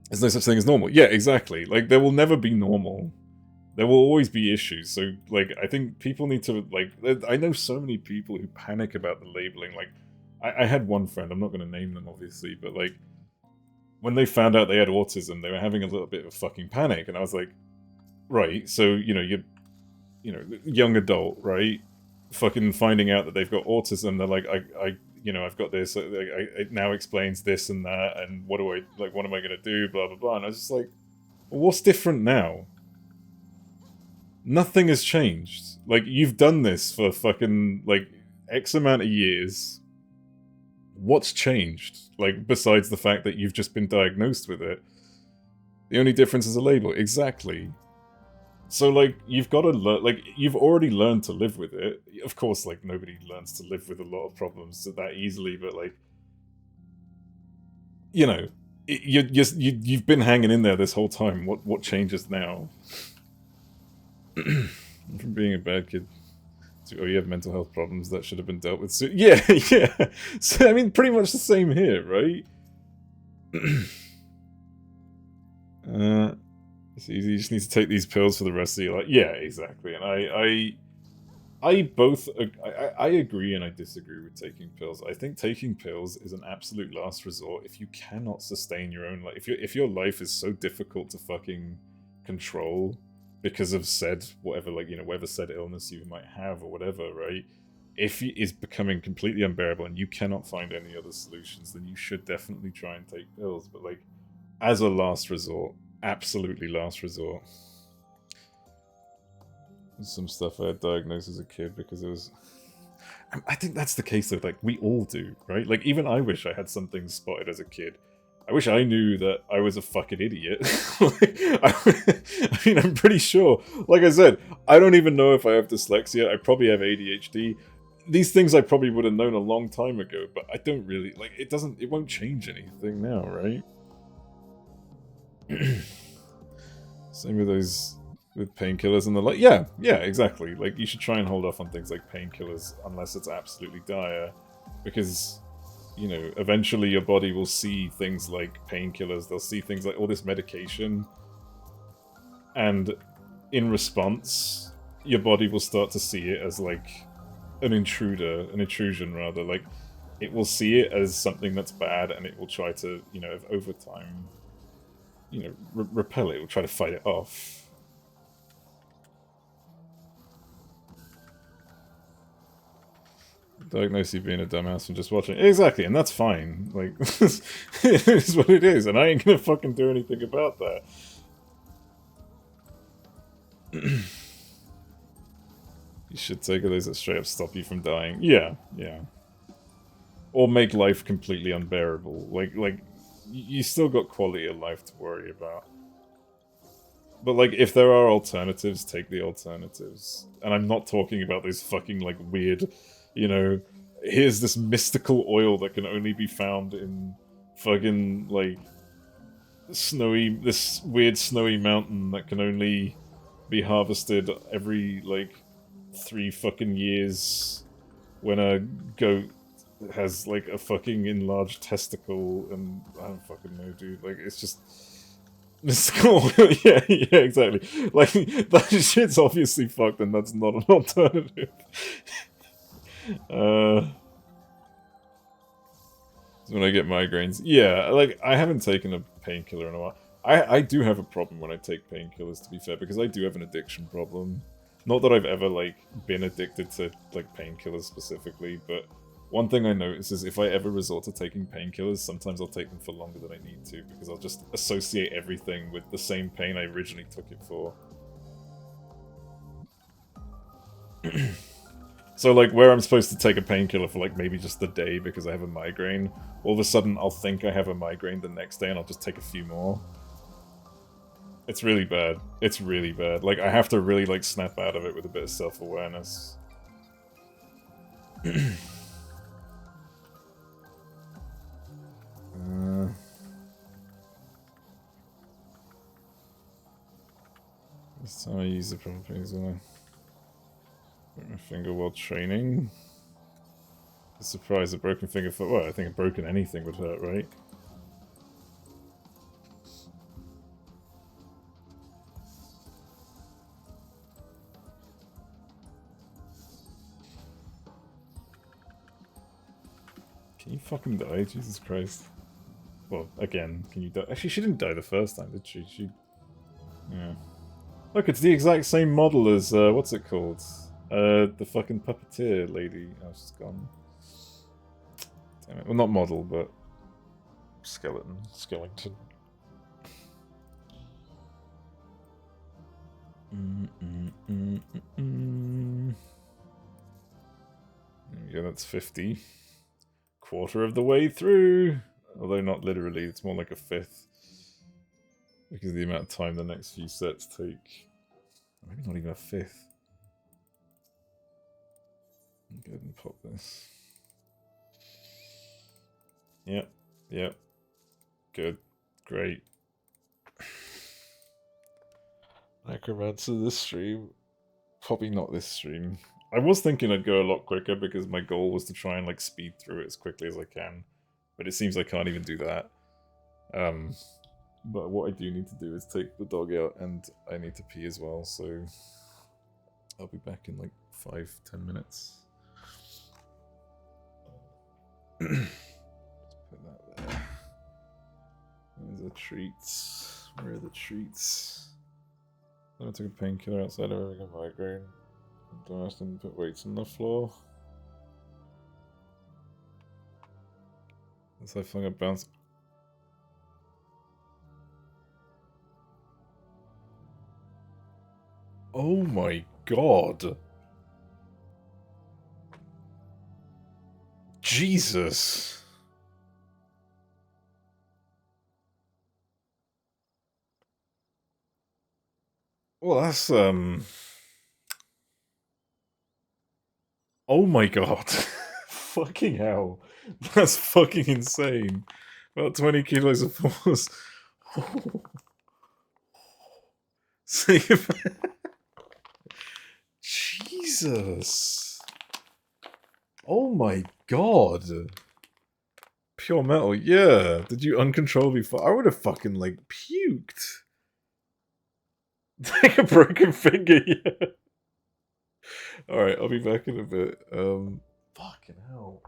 There's no such thing as normal. Yeah, exactly. Like, there will never be normal. There will always be issues. So, like, I think people need to, like, I know so many people who panic about the labeling. Like, I had one friend, I'm not going to name them, obviously, but, like, when they found out they had autism, they were having a little bit of a fucking panic, and I was like, right, so, you're young adult, right? Fucking finding out that they've got autism, they're like, I've got this, it now explains this and that, and what am I gonna do, blah, blah, blah, and I was just like, well, what's different now? Nothing has changed. Like, you've done this for fucking, like, X amount of years. What's changed? Like, besides the fact that you've just been diagnosed with it. The only difference is a label. Exactly. So, like, you've got to learn, like, you've already learned to live with it. Of course, like, nobody learns to live with a lot of problems that easily, but, like, you've been hanging in there this whole time. What changes now? From being a bad kid to, you have mental health problems that should have been dealt with soon. Yeah, yeah. So, I mean, pretty much the same here, right? It's easy. You just need to take these pills for the rest of your life. Yeah, exactly. And I agree and I disagree with taking pills. I think taking pills is an absolute last resort if you cannot sustain your own life. If your life is so difficult to fucking control because of whatever said illness you might have or whatever, right? If it is becoming completely unbearable and you cannot find any other solutions, then you should definitely try and take pills. But, like, as a last resort, absolutely last resort. Some stuff I had diagnosed as a kid because it was... I think that's the case, though. Like, we all do, right? Like, even I wish I had something spotted as a kid. I wish I knew that I was a fucking idiot. I mean, I'm pretty sure. Like I said, I don't even know if I have dyslexia. I probably have ADHD. These things I probably would have known a long time ago, but I don't really... Like, it won't change anything now, right? Same with those... with painkillers and the like. Yeah, exactly. Like, you should try and hold off on things like painkillers unless it's absolutely dire. Because... eventually your body will see things like painkillers, they'll see things like all this medication, and in response, your body will start to see it as, like, an intrusion rather. Like, it will see it as something that's bad, and it will try to, over time, repel it, it will try to fight it off. Diagnose you being a dumbass from just watching. Exactly, and that's fine. Like, it is what it is, and I ain't gonna fucking do anything about that. You should take those that straight up stop you from dying. Yeah. Or make life completely unbearable. Like, you still got quality of life to worry about. But, like, if there are alternatives, take the alternatives. And I'm not talking about those fucking, like, weird... here's this mystical oil that can only be found in fucking, like, this weird snowy mountain that can only be harvested every, like, 3 fucking years when a goat has, like, a fucking enlarged testicle, and I don't fucking know, dude. Like, it's just... mystical oil. Yeah, exactly. Like, that shit's obviously fucked, and that's not an alternative. When I get migraines. Yeah, like, I haven't taken a painkiller in a while. I do have a problem when I take painkillers, to be fair, because I do have an addiction problem. Not that I've ever, like, been addicted to, like, painkillers specifically, but one thing I notice is if I ever resort to taking painkillers, sometimes I'll take them for longer than I need to, because I'll just associate everything with the same pain I originally took it for. So, like, where I'm supposed to take a painkiller for, like, maybe just the day because I have a migraine, all of a sudden I'll think I have a migraine the next day and I'll just take a few more. It's really bad. It's really bad. Like, I have to really, like, snap out of it with a bit of self-awareness. This time I use the proper things when I broke my finger while training. I'm surprised a broken finger for well, I think a broken anything would hurt, right? Can you fucking die? Jesus Christ. Well, again, can you die? Actually, she didn't die the first time, did she? Yeah. Look, it's the exact same model as, what's it called? The fucking puppeteer lady. Oh, she's gone. Damn it. Well, not model, but skeleton. Yeah, that's 50. Quarter of the way through. Although not literally, it's more like a fifth. Because of the amount of time the next few sets take. Maybe not even a fifth. Go ahead and pop this. Yep. Good. Great. Necromancer this stream. Probably not this stream. I was thinking I'd go a lot quicker because my goal was to try and like speed through it as quickly as I can. But it seems I can't even do that. But what I do need to do is take the dog out and I need to pee as well, so I'll be back in like 5-10 minutes. Let's put that there. There's the treats. Where are the treats? Then I took a painkiller outside of having a migraine. Don't ask them to put weights on the floor. As I flung a bounce. Oh my god! Jesus! Well, that's, oh my god. Fucking hell. That's fucking insane. About 20 kilos of force. Jesus. Oh my god. Pure metal, yeah. Did you uncontrollably I would have fucking, like, puked. Like a broken finger, yeah. Alright, I'll be back in a bit. Fucking hell.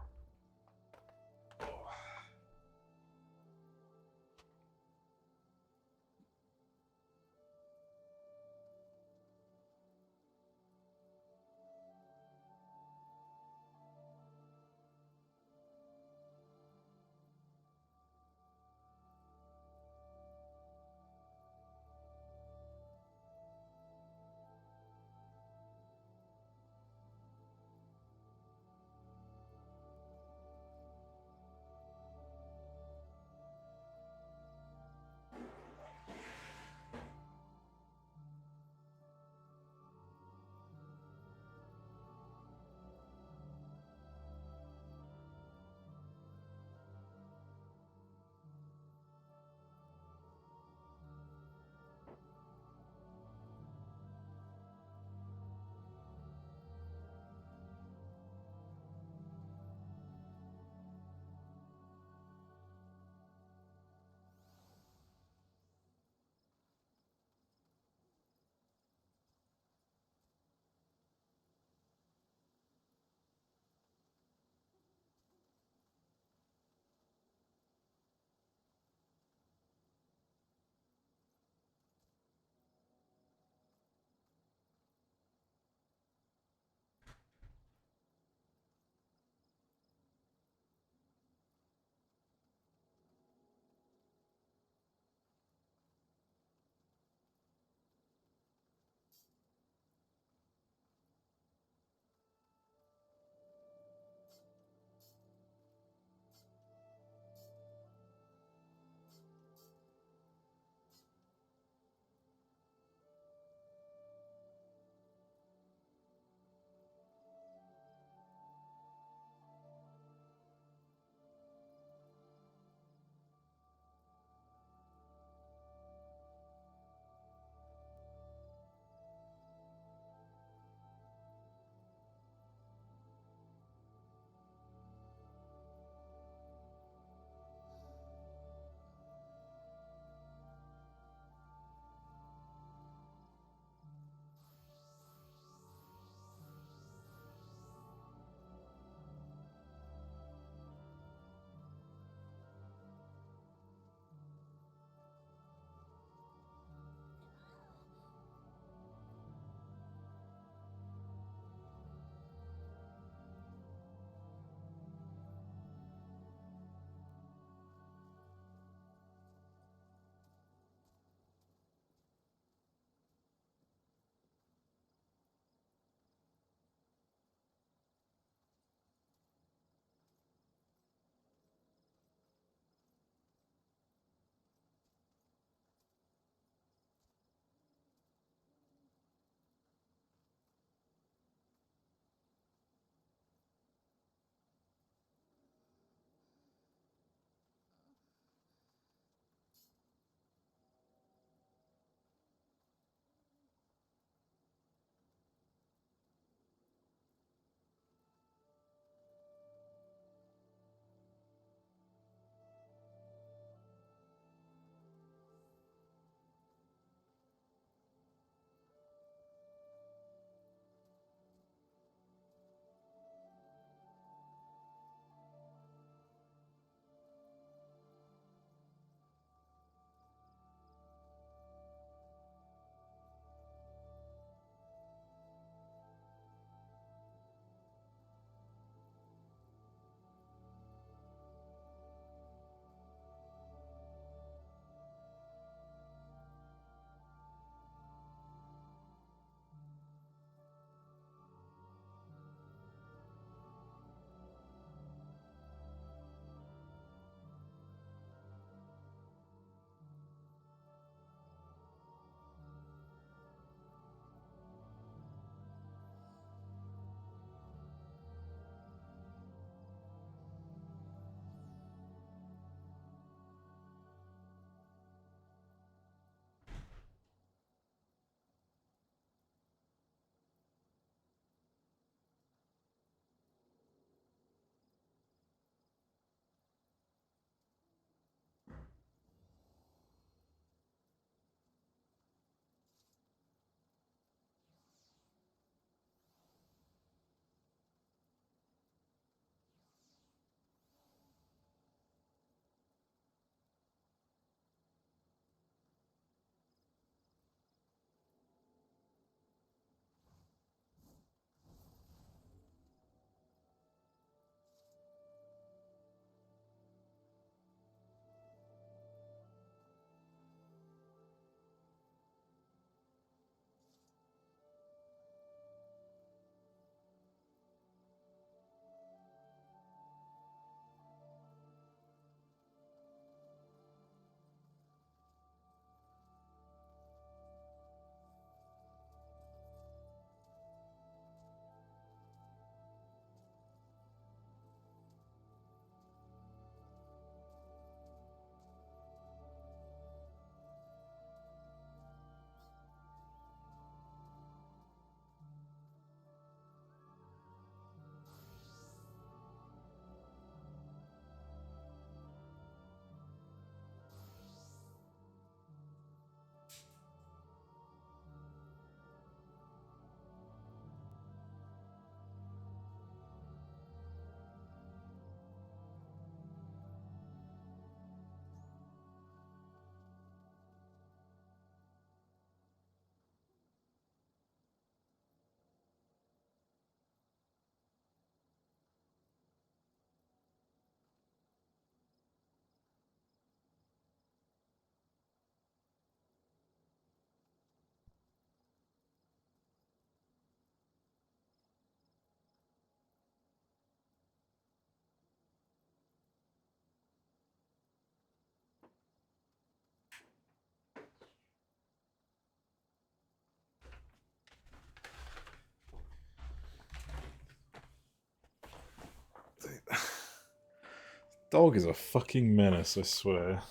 Dog is a fucking menace, I swear.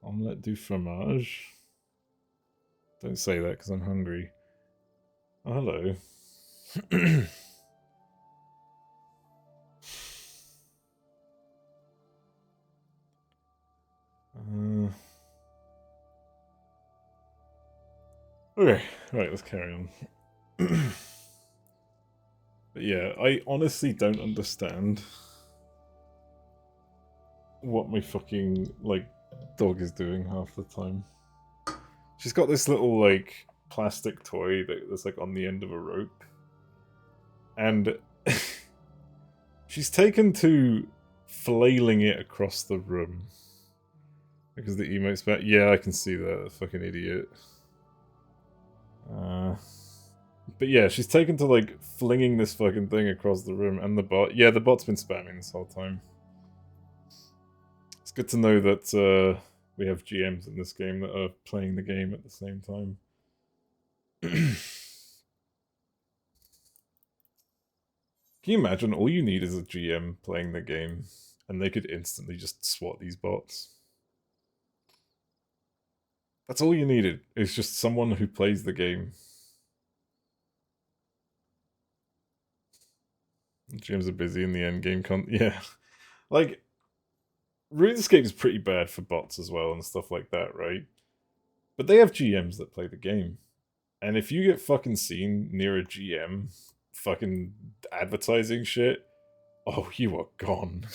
Omelette du fromage. Don't say that because I'm hungry. Oh, hello. Okay, right, let's carry on. But yeah, I honestly don't understand what my fucking, like, dog is doing half the time. She's got this little, like, plastic toy that's, like, on the end of a rope. And she's taken to flailing it across the room. Because the emote's back. Yeah, I can see that, fucking idiot. But yeah, she's taken to, like, flinging this fucking thing across the room, and the bot... Yeah, the bot's been spamming this whole time. It's good to know that, we have GMs in this game that are playing the game at the same time. Can you imagine, all you need is a GM playing the game, and they could instantly just swat these bots? That's all you needed, is just someone who plays the game. GMs are busy in the endgame yeah. Like, RuneScape is pretty bad for bots as well and stuff like that, right? But they have GMs that play the game. And if you get fucking seen near a GM fucking advertising shit, oh, you are gone.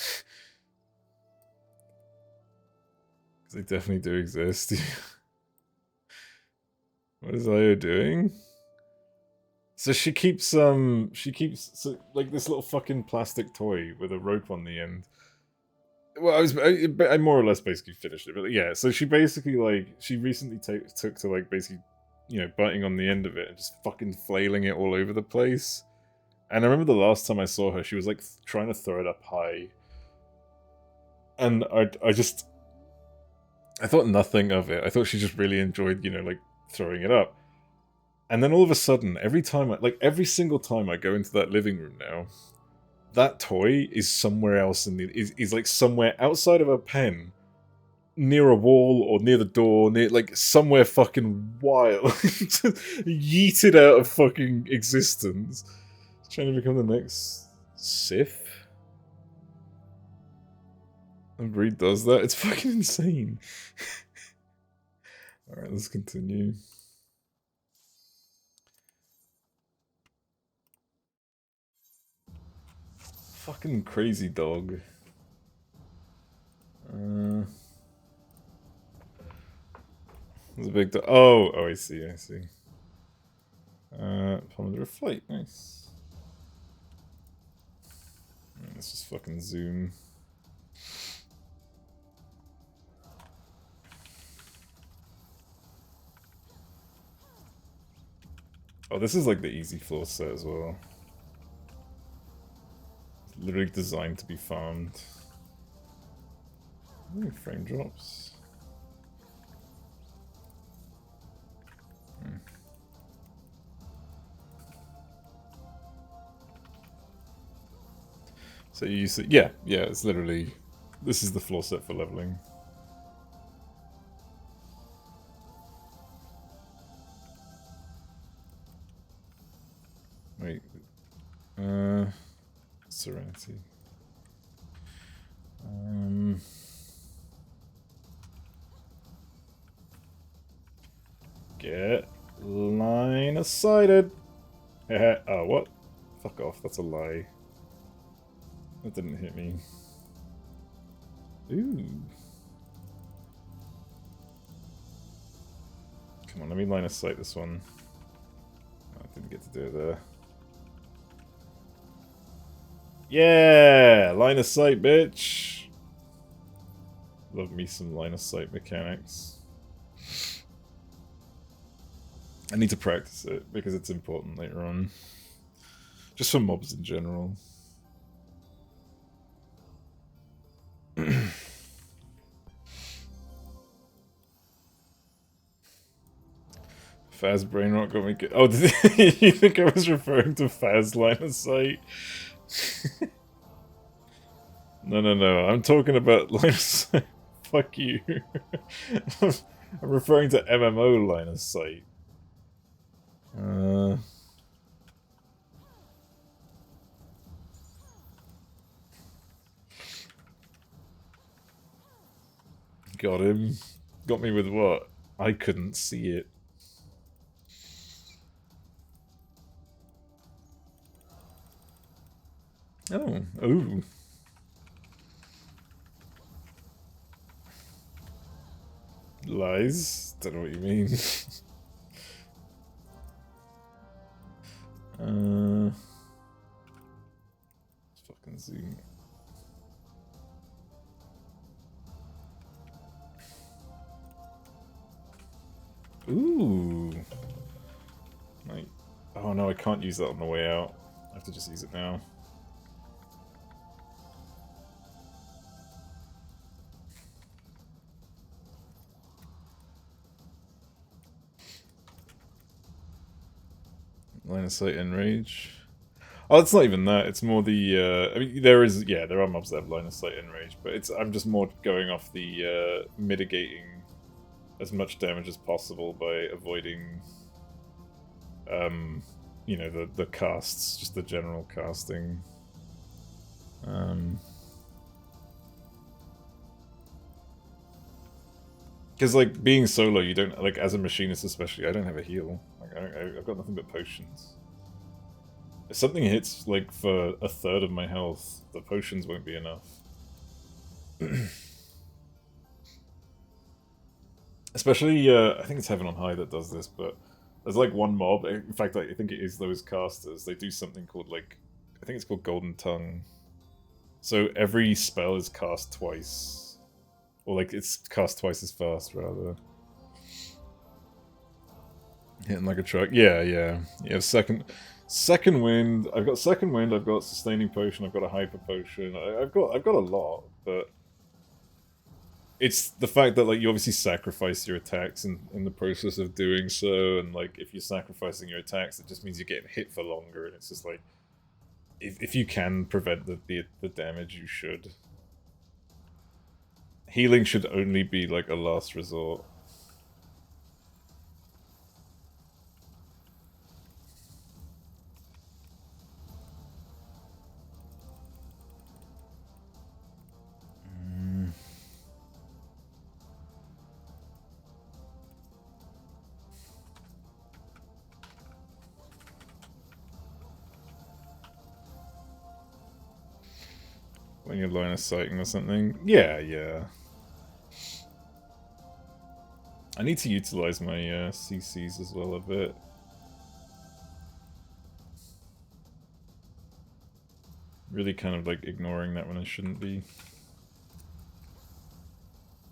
Because they definitely do exist. What is Io doing? So she keeps, like, this little fucking plastic toy with a rope on the end. Well, I more or less basically finished it, but yeah, so she basically, like, she recently took to, like, basically, you know, biting on the end of it and just fucking flailing it all over the place. And I remember the last time I saw her, she was, like, trying to throw it up high. And I thought nothing of it. I thought she just really enjoyed, you know, like, throwing it up. And then all of a sudden, every single time I go into that living room now, that toy is somewhere else is like somewhere outside of a pen, near a wall or near the door, near, like, somewhere fucking wild. Just yeeted out of fucking existence. Trying to become the next Sith. And Breed does that. It's fucking insane. Alright, let's continue. Fucking crazy dog. There's a big dog. Oh, I see. Pomodoro flight, nice. Let's just fucking zoom. Oh, this is like the easy floor set as well. Literally designed to be farmed. Ooh, frame drops. So you see, yeah, it's literally, this is the floor set for leveling. Wait, Serenity. Get line of sighted. Oh, what? Fuck off, that's a lie. That didn't hit me. Ooh. Come on, let me line of sight this one. Oh, I didn't get to do it there. Yeah! Line of sight, bitch! Love me some line of sight mechanics. I need to practice it, because it's important later on. Just for mobs in general. Faz brain rot got me good. Oh, you think I was referring to Faz line of sight? No. I'm talking about line of sight. Fuck you. I'm referring to MMO line of sight. Got him. Got me with what? I couldn't see it. Oh. Ooh. Lies? Don't know what you mean. Let's fucking zoom. Ooh. Like, oh no, I can't use that on the way out. I have to just use it now. Line of sight enrage. Oh, it's not even that. It's more the. I mean, there are mobs that have line of sight enrage, but I'm just more going off the mitigating as much damage as possible by avoiding, you know, the casts, just the general casting. Because like being solo, you don't like as a machinist especially. I don't have a heal. Like I've got nothing but potions. If something hits like for a third of my health, the potions won't be enough. Especially, I think it's Heaven on High that does this, but there's like one mob. In fact, I think it is those casters. They do something called like, I think it's called Golden Tongue. So every spell is cast twice, or like it's cast twice as fast rather. Hitting like a truck. Yeah. You have second wind. I've got second wind. I've got sustaining potion. I've got a hyper potion. I've got a lot, but it's the fact that like you obviously sacrifice your attacks in the process of doing so, and like if you're sacrificing your attacks, it just means you're getting hit for longer, and it's just like if you can prevent the damage, you should. Healing should only be like a last resort. When you're line of sighting or something. Yeah. I need to utilize my CCs as well a bit. Really kind of like ignoring that when I shouldn't be.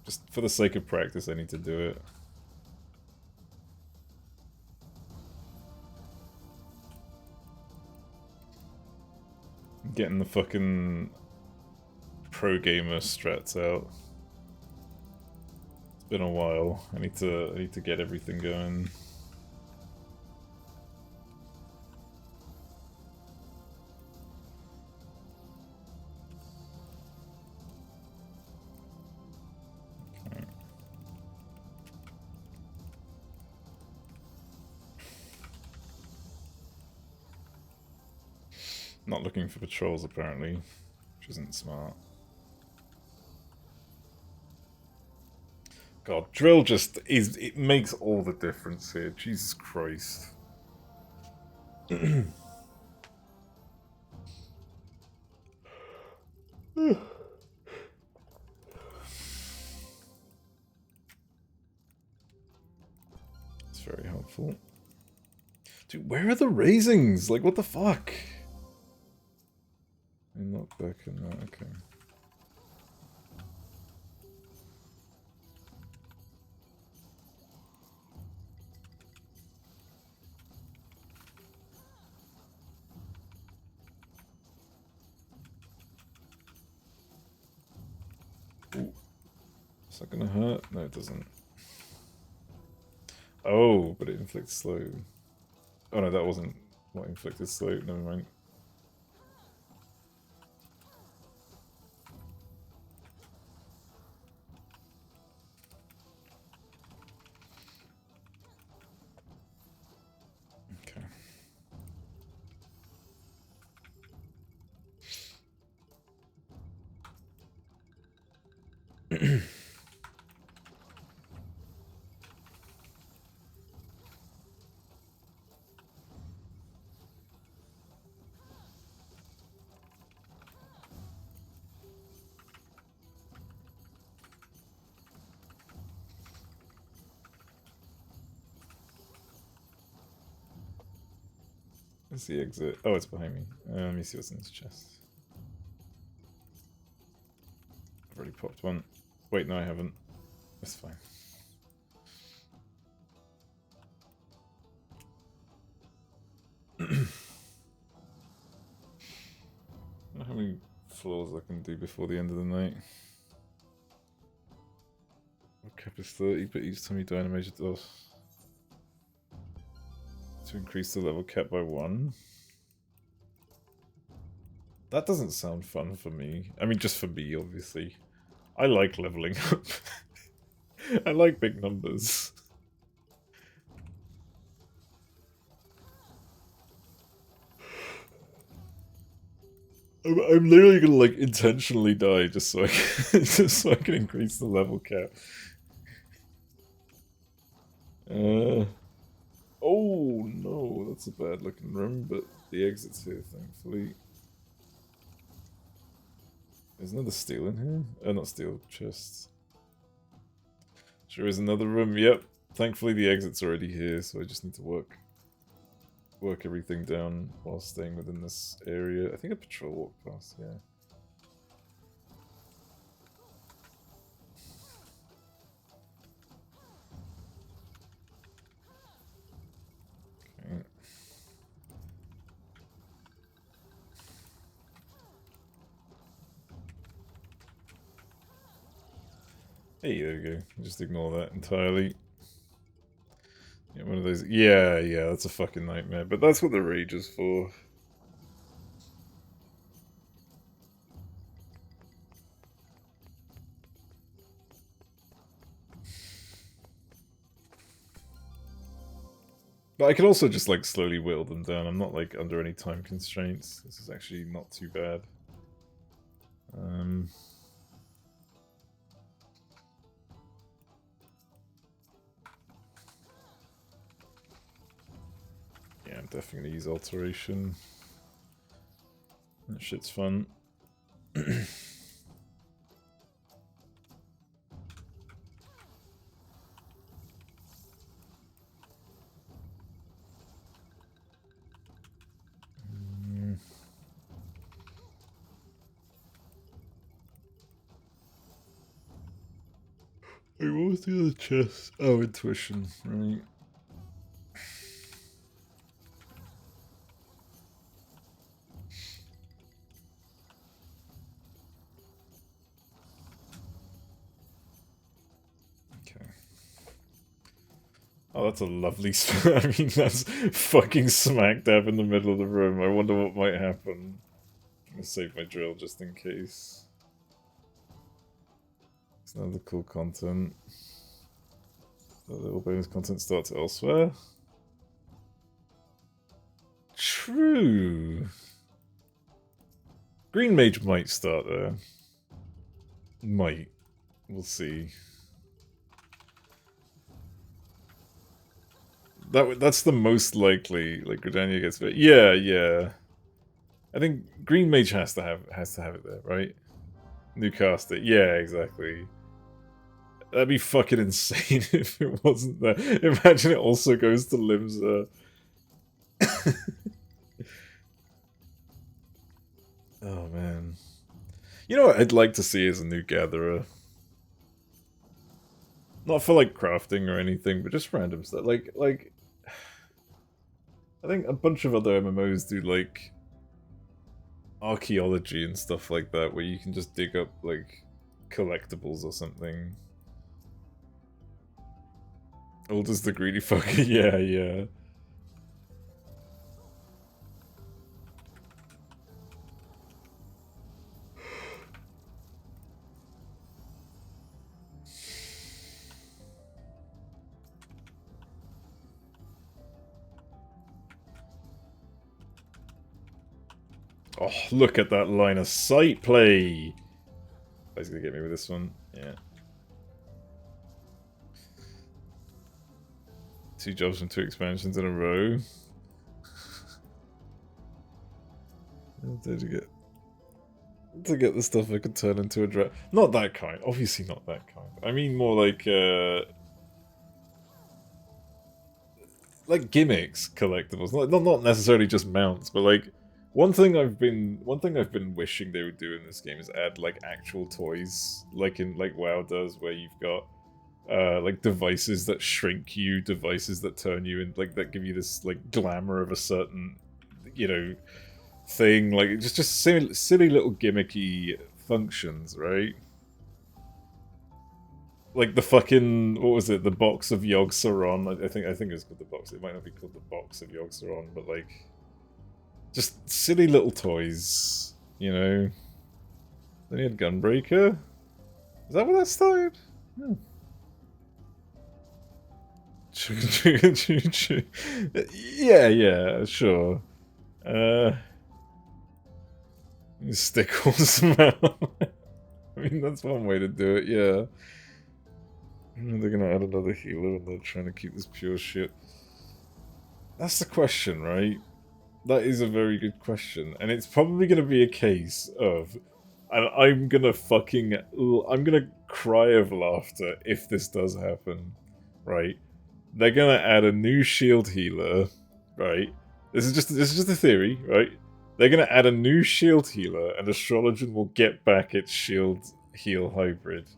Just for the sake of practice, I need to do it. Getting the fucking pro gamer strats out. It's been a while. I need to get everything going. Okay. Not looking for patrols apparently, which isn't smart. God, drill just is. It makes all the difference here. Jesus Christ. It's very helpful. Dude, where are the raisings? Like, what the fuck? I'm not back in that, okay. Ooh. Is that gonna hurt? No, it doesn't. Oh, but it inflicts slow. Oh no, that wasn't what inflicted slow. Never mind. Where's the exit? Oh, it's behind me. Let me see what's in this chest. I've already popped one. Wait, no, I haven't. That's fine. I don't know how many floors I can do before the end of the night. My cap is 30, but each time you die in a major dose. To increase the level cap by 1. That doesn't sound fun for me. I mean, just for me, obviously. I like leveling up. I like big numbers. I'm literally gonna like intentionally die just so I can, just so I can increase the level cap. Oh no, that's a bad looking room, but the exit's here, thankfully. There's another steel in here? Oh, not steel, chests. Sure is another room, yep. Thankfully the exit's already here, so I just need to work everything down while staying within this area. I think a patrol walked past, yeah. Okay. Hey, there we go. Just ignore that entirely. Yeah, one of those. Yeah, that's a fucking nightmare. But that's what the rage is for. But I can also just like slowly whittle them down. I'm not like under any time constraints. This is actually not too bad. Yeah, I'm definitely gonna use alteration. That shit's fun. Wait, what was the other chest? Oh, intuition, right. Okay. Oh, that's a lovely spot. I mean, that's fucking smack dab in the middle of the room. I wonder what might happen. I'm gonna save my drill just in case. It's another cool content. The little bonus content starts elsewhere. True. Green Mage might start there. Might. We'll see. That's the most likely. Like Gridania gets it. Yeah. I think Green Mage has to have it there, right? New caster. Yeah, exactly. That'd be fucking insane if it wasn't there. Imagine it also goes to Limsa. Oh man. You know what I'd like to see as a new gatherer? Not for like crafting or anything, but just random stuff. Like I think a bunch of other MMOs do like archaeology and stuff like that, where you can just dig up like collectibles or something. Old as the greedy fucker, yeah. Oh, look at that line of sight play! He's gonna get me with this one. Yeah. Yeah. 2 jobs and 2 expansions in a row. To get the stuff I could turn into a draft. Not that kind. Obviously not that kind. I mean more like gimmicks collectibles. Not necessarily just mounts, but like one thing I've been wishing they would do in this game is add like actual toys, like in like WoW does, where you've got like devices that shrink you, devices that turn you in, like that give you this like glamour of a certain, you know, thing. Like just silly little gimmicky functions, right? Like the fucking, what was it? The box of Yogg-Saron. I think it was called the box. It might not be called the box of Yogg-Saron, but like just silly little toys, you know. Then you had Gunbreaker. Is that where that started? Hmm. Yeah, sure. Stick on smell. I mean, that's one way to do it, yeah. They're gonna add another healer and they're trying to keep this pure shit. That's the question, right? That is a very good question. And it's probably gonna be a case of... And I'm gonna cry of laughter if this does happen, right? They're gonna add a new shield healer, right? This is just a theory, right? They're gonna add a new shield healer, and Astrologian will get back its shield heal hybrid,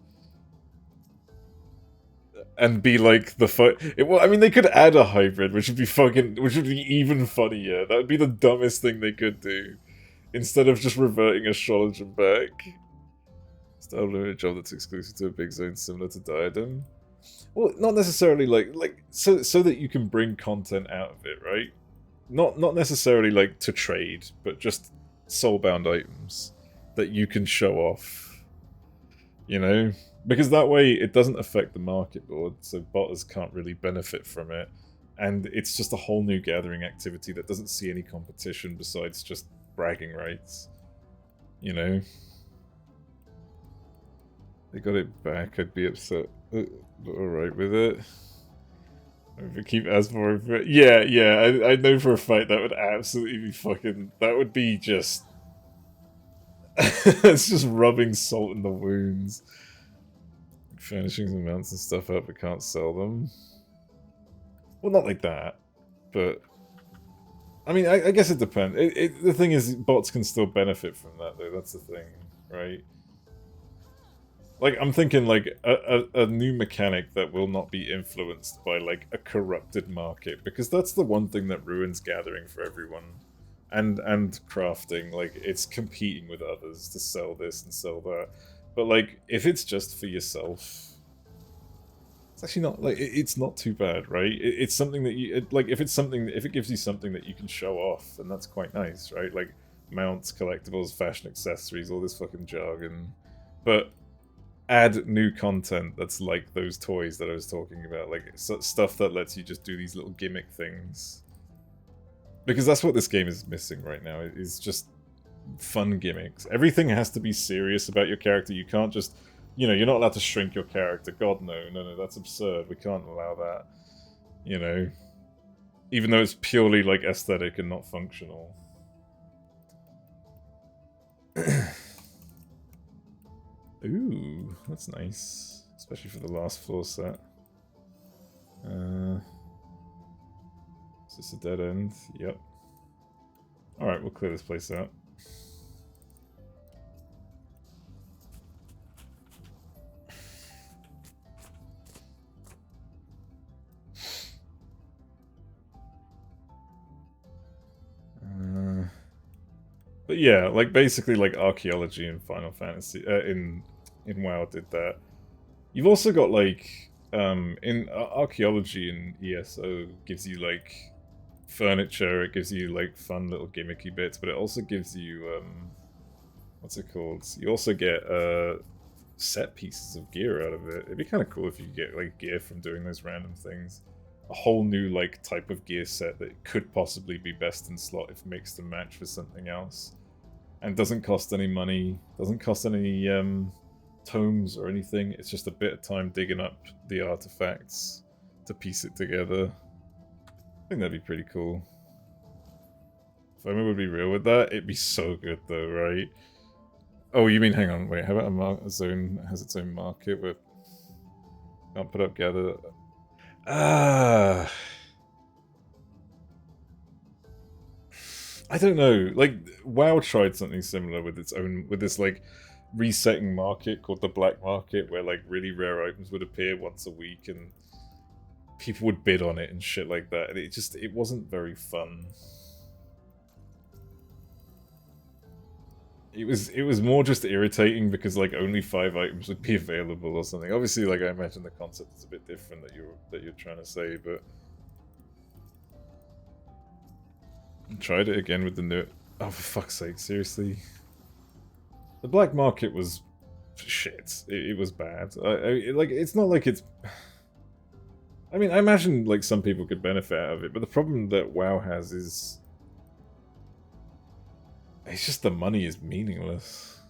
and be like the well, I mean, they could add a hybrid, which would be even funnier. That would be the dumbest thing they could do, instead of just reverting Astrologian back. Style limited job that's exclusive to a big zone, similar to Diadem. Well, not necessarily so that you can bring content out of it, right? Not necessarily like to trade, but just soulbound items that you can show off, you know? Because that way it doesn't affect the market board, so botters can't really benefit from it. And it's just a whole new gathering activity that doesn't see any competition besides just bragging rights, you know? They got it back, I'd be upset. Alright with it. If we keep asking for it. Yeah, I know for a fact that would absolutely be fucking... That would be just... It's just rubbing salt in the wounds. Finishing some mounts and stuff up, but can't sell them. Well, not like that, but... I mean, I guess it depends. The thing is, bots can still benefit from that, though. That's the thing, right? Like, I'm thinking, like, a new mechanic that will not be influenced by, like, a corrupted market, because that's the one thing that ruins gathering for everyone. And crafting, like, it's competing with others to sell this and sell that. But, like, if it's just for yourself, it's actually not, like, it's not too bad, right? It's something that you, like, if it gives you something that you can show off, then that's quite nice, right? Like, mounts, collectibles, fashion accessories, all this fucking jargon. But add new content that's like those toys that I was talking about, like stuff that lets you just do these little gimmick things. Because that's what this game is missing right now, is just fun gimmicks. Everything has to be serious about your character. You can't just, you know, you're not allowed to shrink your character. God, no, that's absurd. We can't allow that, you know. Even though it's purely, like, aesthetic and not functional. Ooh, that's nice. Especially for the last floor set. Is this a dead end? Yep. Alright, we'll clear this place out. But yeah, like, basically, like, archaeology in Final Fantasy, in WoW did that. You've also got, like, in archaeology in ESO gives you, like, furniture, it gives you, like, fun little gimmicky bits, but it also gives you, what's it called? You also get, set pieces of gear out of it. It'd be kind of cool if you could get, like, gear from doing those random things. A whole new, like, type of gear set that could possibly be best in slot if mixed and matched with something else. And doesn't cost any money, doesn't cost any, tomes or anything. It's just a bit of time digging up the artifacts to piece it together. I think that'd be pretty cool. If I would be real with that, it'd be so good though, right? Oh, you mean, hang on, wait, how about a zone that has its own market where can't put up gather? I don't know. Like, WoW tried something similar with its own, with this like resetting market called the black market, where like really rare items would appear once a week and people would bid on it and shit like that, and it wasn't very fun. It was more just irritating because like only 5 items would be available or something. Obviously, like I imagine the concept is a bit different that you're trying to say, but I tried it again with the new. Oh, for fuck's sake! Seriously, the black market was shit. It was bad. Like it's not like it's. I mean, I imagine like some people could benefit out of it, but the problem that WoW has is it's just the money is meaningless.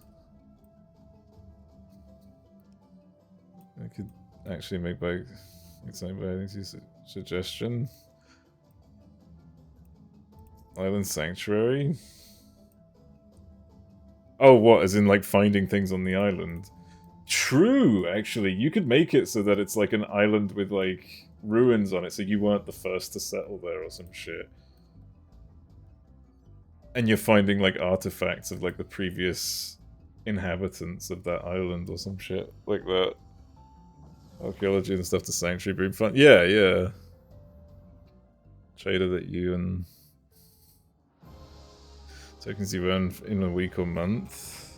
I could actually make by suggestion. Island Sanctuary? Oh, what? As in like finding things on the island? True, actually. You could make it so that it's like an island with like ruins on it, so you weren't the first to settle there or some shit. And you're finding like artifacts of like the previous inhabitants of that island or some shit like that. Archaeology and stuff to Sanctuary Boom Fun. Yeah, yeah. Trader that you and tokens you earn in a week or month.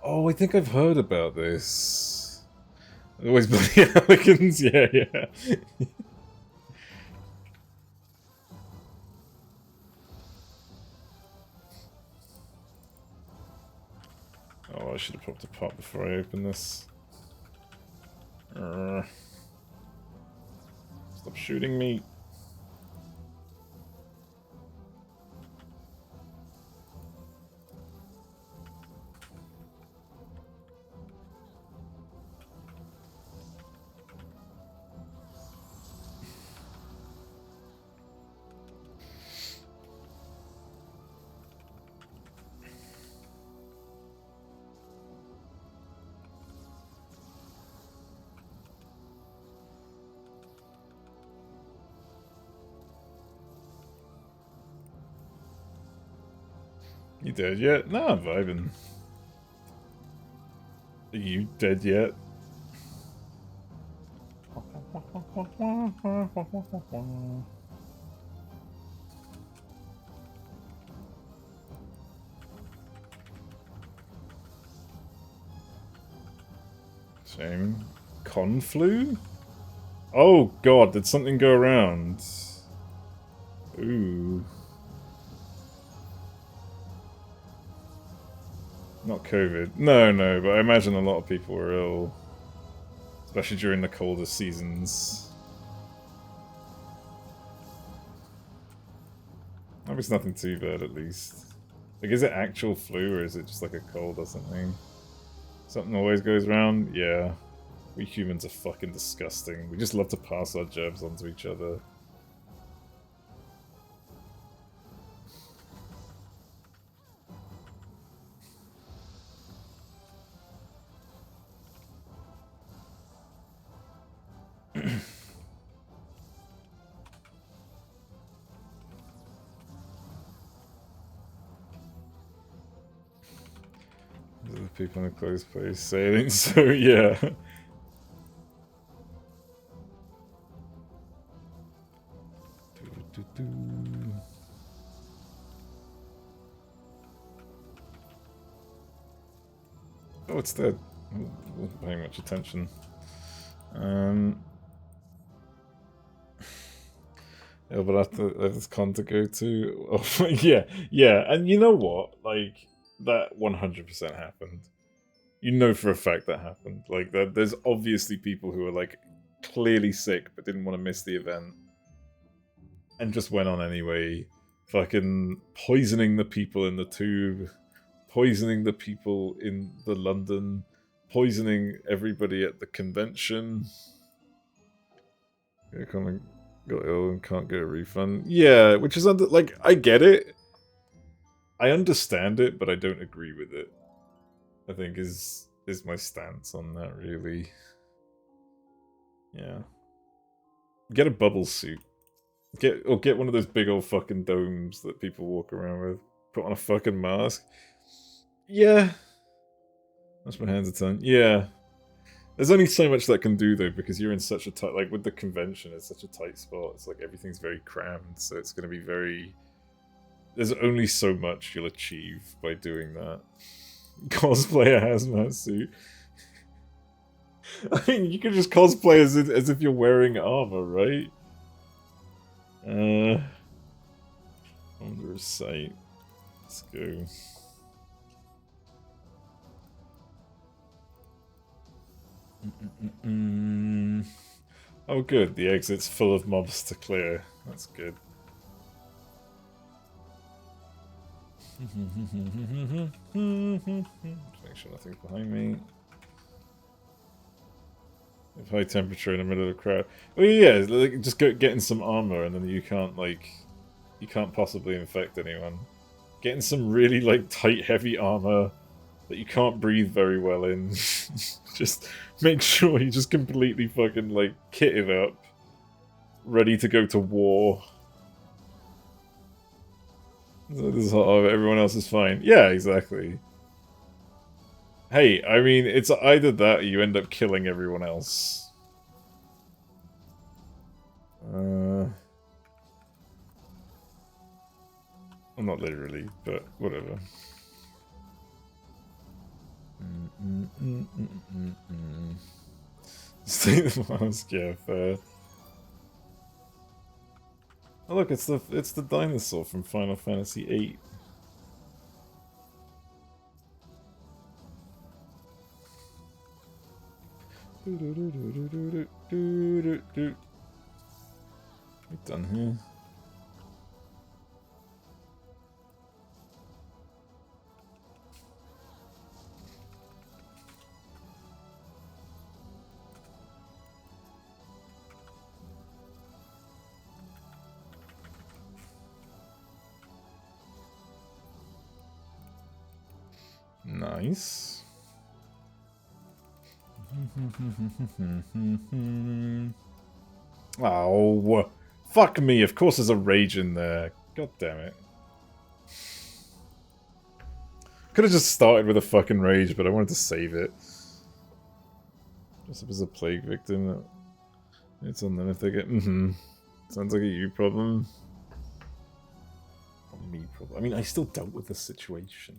Oh, I think I've heard about this. Always bloody elegance. Yeah, yeah. Oh, I should have popped a pot before I open this. Stop shooting me. You dead yet? No, I'm vibing. Are you dead yet? Shame. Conflu? Oh god, did something go around? Ooh. Not COVID. No, no, but I imagine a lot of people were ill. Especially during the colder seasons. I hope it's nothing too bad, at least. Like, is it actual flu, or is it just like a cold or something? Something always goes around? Yeah. We humans are fucking disgusting. We just love to pass our germs onto each other. People in a closed place sailing, so yeah. Oh, it's dead. I wasn't paying much attention. Yeah, but I have this con to go to. Oh, yeah, yeah, and you know what? Like, that 100% happened. You know for a fact that happened. Like, there's obviously people who are, like, clearly sick but didn't want to miss the event. And just went on anyway. Fucking poisoning the people in the tube. Poisoning the people in the London poisoning everybody at the convention. Yeah, got ill and can't get a refund. Yeah, which is like, I get it. I understand it, but I don't agree with it. I think is my stance on that, really. Yeah. Get a bubble suit. Get one of those big old fucking domes that people walk around with. Put on a fucking mask. Yeah. Wash my hands a ton. Yeah. There's only so much that can do, though, because you're in such a tight... Like, with the convention, it's such a tight spot. It's like everything's very crammed, so it's going to be very... There's only so much you'll achieve by doing that. Cosplay a hazmat suit. I mean, you can just cosplay as if you're wearing armor, right? Under a sight. Let's go. Oh, good. The exit's full of mobs to clear. That's good. Just make sure nothing's behind me. If high temperature in the middle of the crowd. Oh yeah, like, just getting some armor and then you can't possibly infect anyone. Getting some really like tight, heavy armor that you can't breathe very well in. Just make sure you just completely fucking like kitted up, ready to go to war. So this is how everyone else is fine. Yeah, exactly. Hey, I mean, it's either that or you end up killing everyone else. Well, not literally, but whatever. Stay the mask, yeah, fair. Oh look, it's the dinosaur from Final Fantasy VIII. We're done here. Nice. Oh, fuck me. Of course there's a rage in there. God damn it. Could have just started with a fucking rage, but I wanted to save it. Just as a plague victim. It's on them if they get... Sounds like a you problem. A me problem. I mean, I still dealt with the situation.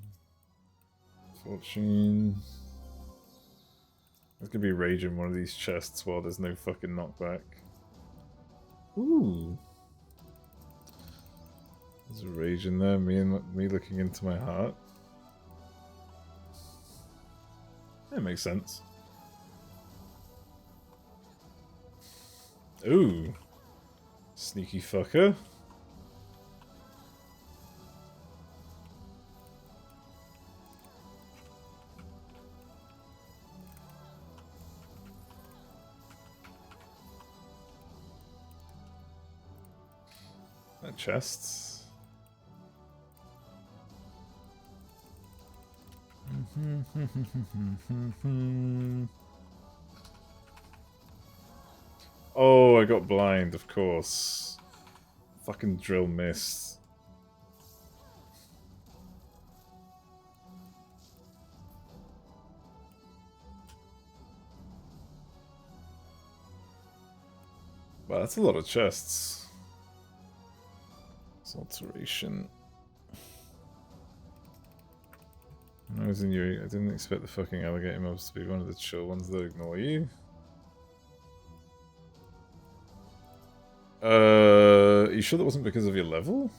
Fortune... There's gonna be rage in one of these chests while there's no fucking knockback. Ooh. There's a rage in there, me looking into my heart. That makes sense. Ooh. Sneaky fucker. That chests. Oh, I got blind, of course. Fucking drill missed. Wow, that's a lot of chests. Alteration. When I was in Yuri, I didn't expect the fucking alligator mobs to be one of the chill ones that ignore you. Are you sure that wasn't because of your level?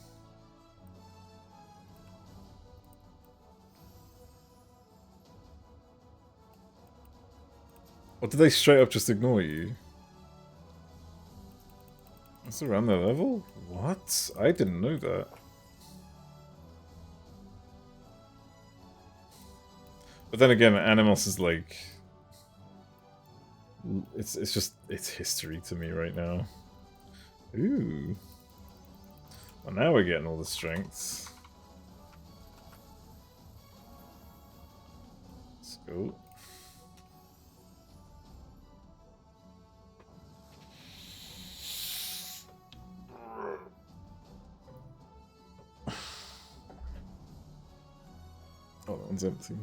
Or did they straight up just ignore you? That's around their level? What? I didn't know that. But then again, Animos is like It's history to me right now. Ooh. Well, now we're getting all the strengths. Let's go. Oh, that one's empty.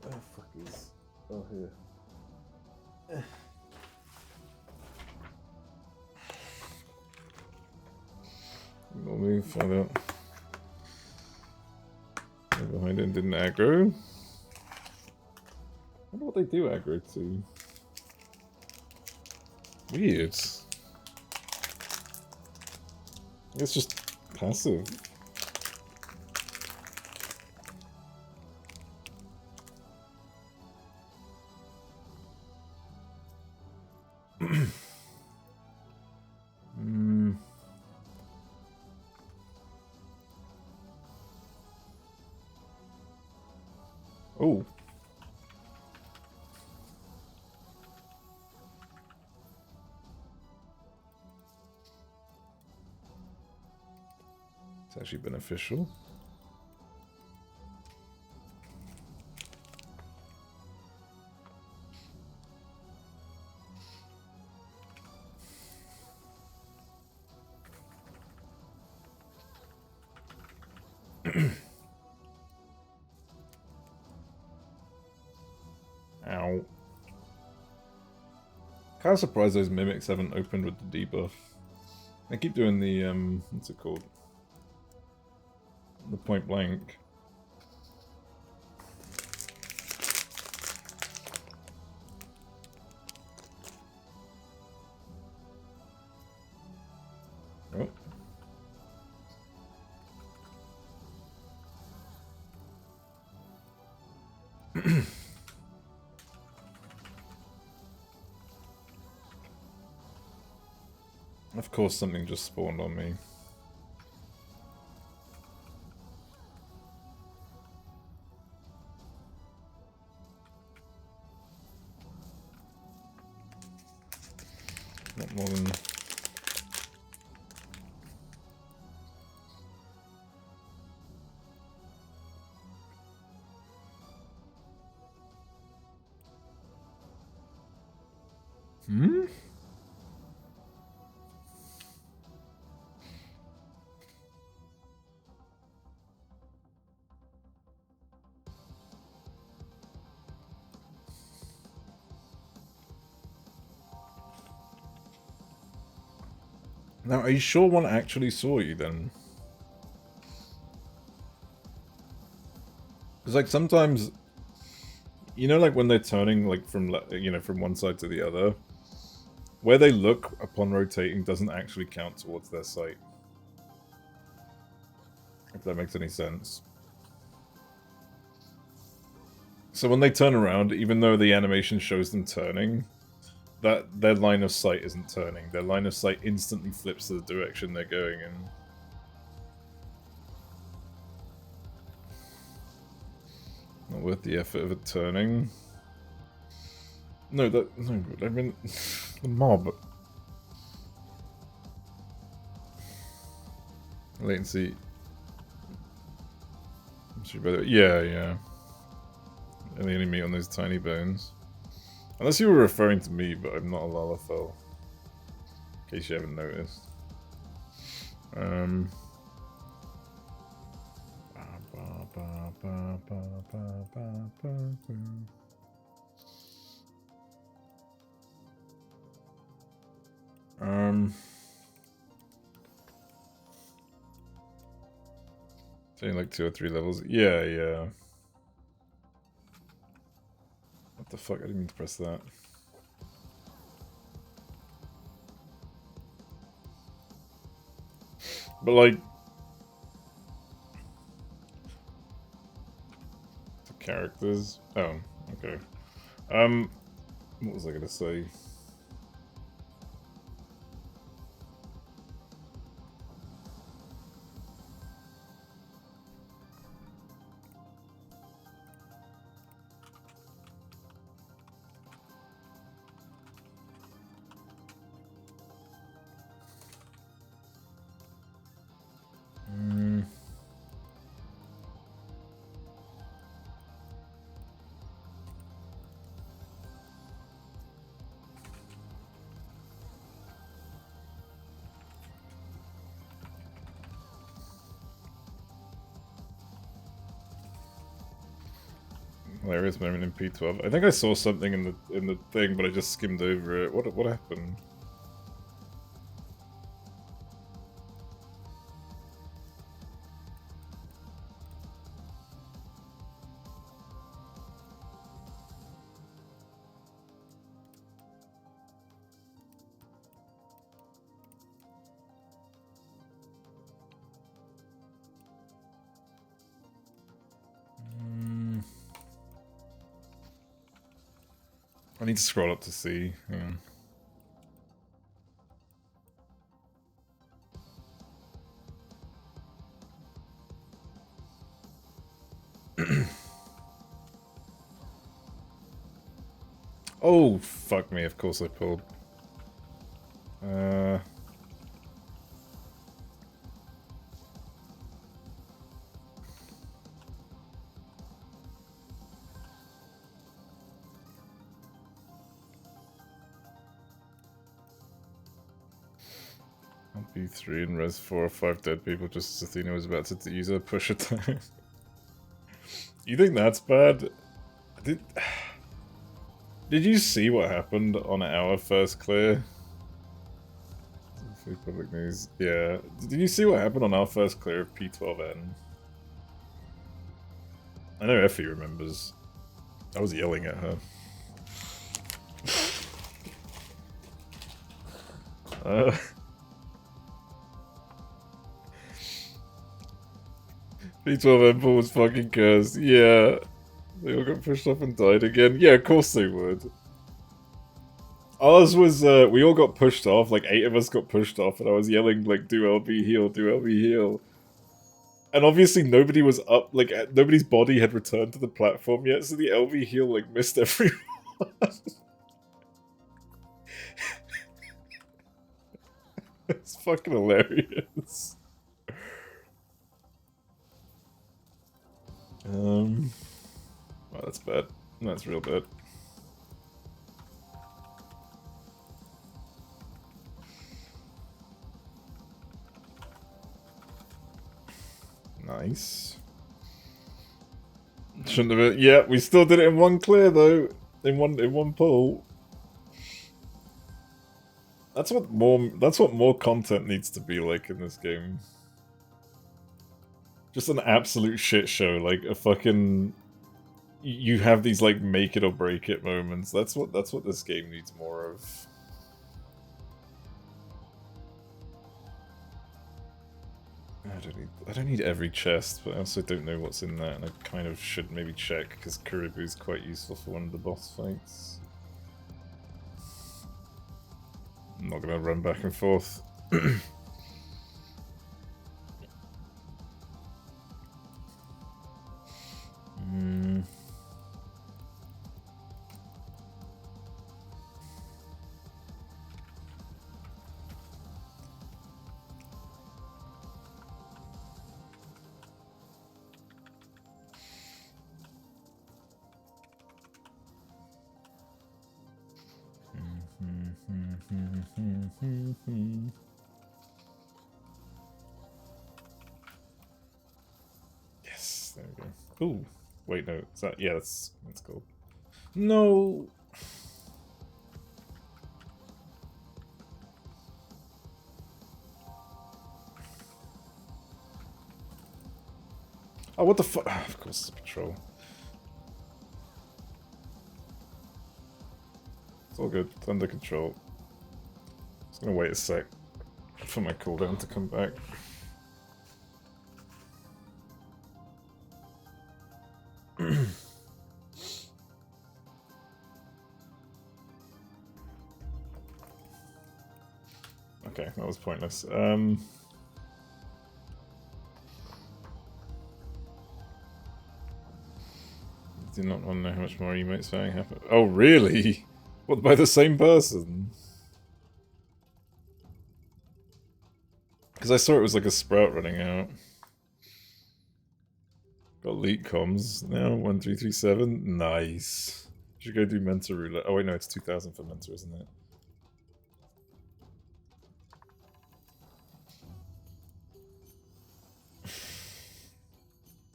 Where the fuck is... Oh, here. We'll move, find out. They're behind him, didn't aggro. I wonder what they do aggro to. Weird. It's just passive. Oh. It's actually beneficial. Ow. Kind of surprised those mimics haven't opened with the debuff. They keep doing the, what's it called? The point blank. Oh. Of course something just spawned on me. Not more than... Hmm? Now, are you sure one actually saw you then? Because like sometimes, you know, like when they're turning like from, you know, from one side to the other, where they look upon rotating doesn't actually count towards their sight. If that makes any sense. So when they turn around, even though the animation shows them turning, that their line of sight isn't turning. Their line of sight instantly flips to the direction they're going in. Not worth the effort of it turning. No, I mean, the mob. Latency. Yeah. And the enemy on those tiny bones. Unless you were referring to me, but I'm not a Lalafell. In case you haven't noticed. Saying like 2 or 3 levels. Yeah. What the fuck? I didn't mean to press that. But like... the characters... Oh, okay. What was I gonna say? Hilarious moment in P12. I think I saw something in the thing, but I just skimmed over it. What happened? I need to scroll up to see. Hang on. Oh, fuck me, of course I pulled. B3 and res 4 or 5 dead people just as Athena was about to use her push attack. You think that's bad? Did you see what happened on our first clear? Free public news. Yeah. Did you see what happened on our first clear of P12N? I know Effie remembers. I was yelling at her. P12N pool was fucking cursed. Yeah. They all got pushed off and died again. Yeah, of course they would. Ours was, we all got pushed off, like 8 of us got pushed off, and I was yelling, like, do LB heal, do LB heal. And obviously nobody was up, like, nobody's body had returned to the platform yet, so the LB heal, like, missed everyone. It's fucking hilarious. Wow, that's bad. That's real bad. Nice. Shouldn't have been. Yeah, we still did it in one clear though. In one pull. That's what more content needs to be like in this game. Just an absolute shit show, like a fucking. You have these like make it or break it moments. That's what this game needs more of. I don't need every chest, but I also don't know what's in that, and I kind of should maybe check because Kuribo's quite useful for one of the boss fights. I'm not gonna run back and forth. Yes, there we go. Ooh, wait, no, is that? Yeah, that's cool. No. Oh, what the fuck? Oh, of course, it's a patrol. It's all good. It's under control. Just gonna wait a sec for my cooldown to come back. Okay, that was pointless. Do not want to know how much more emotes firing happen. Oh, really? What, by the same person? Because I saw it was like a sprout running out. Got leak comms now, 1337. Nice. Should go do Mentor Roulette. Oh, wait, no, it's 2000 for Mentor, isn't it?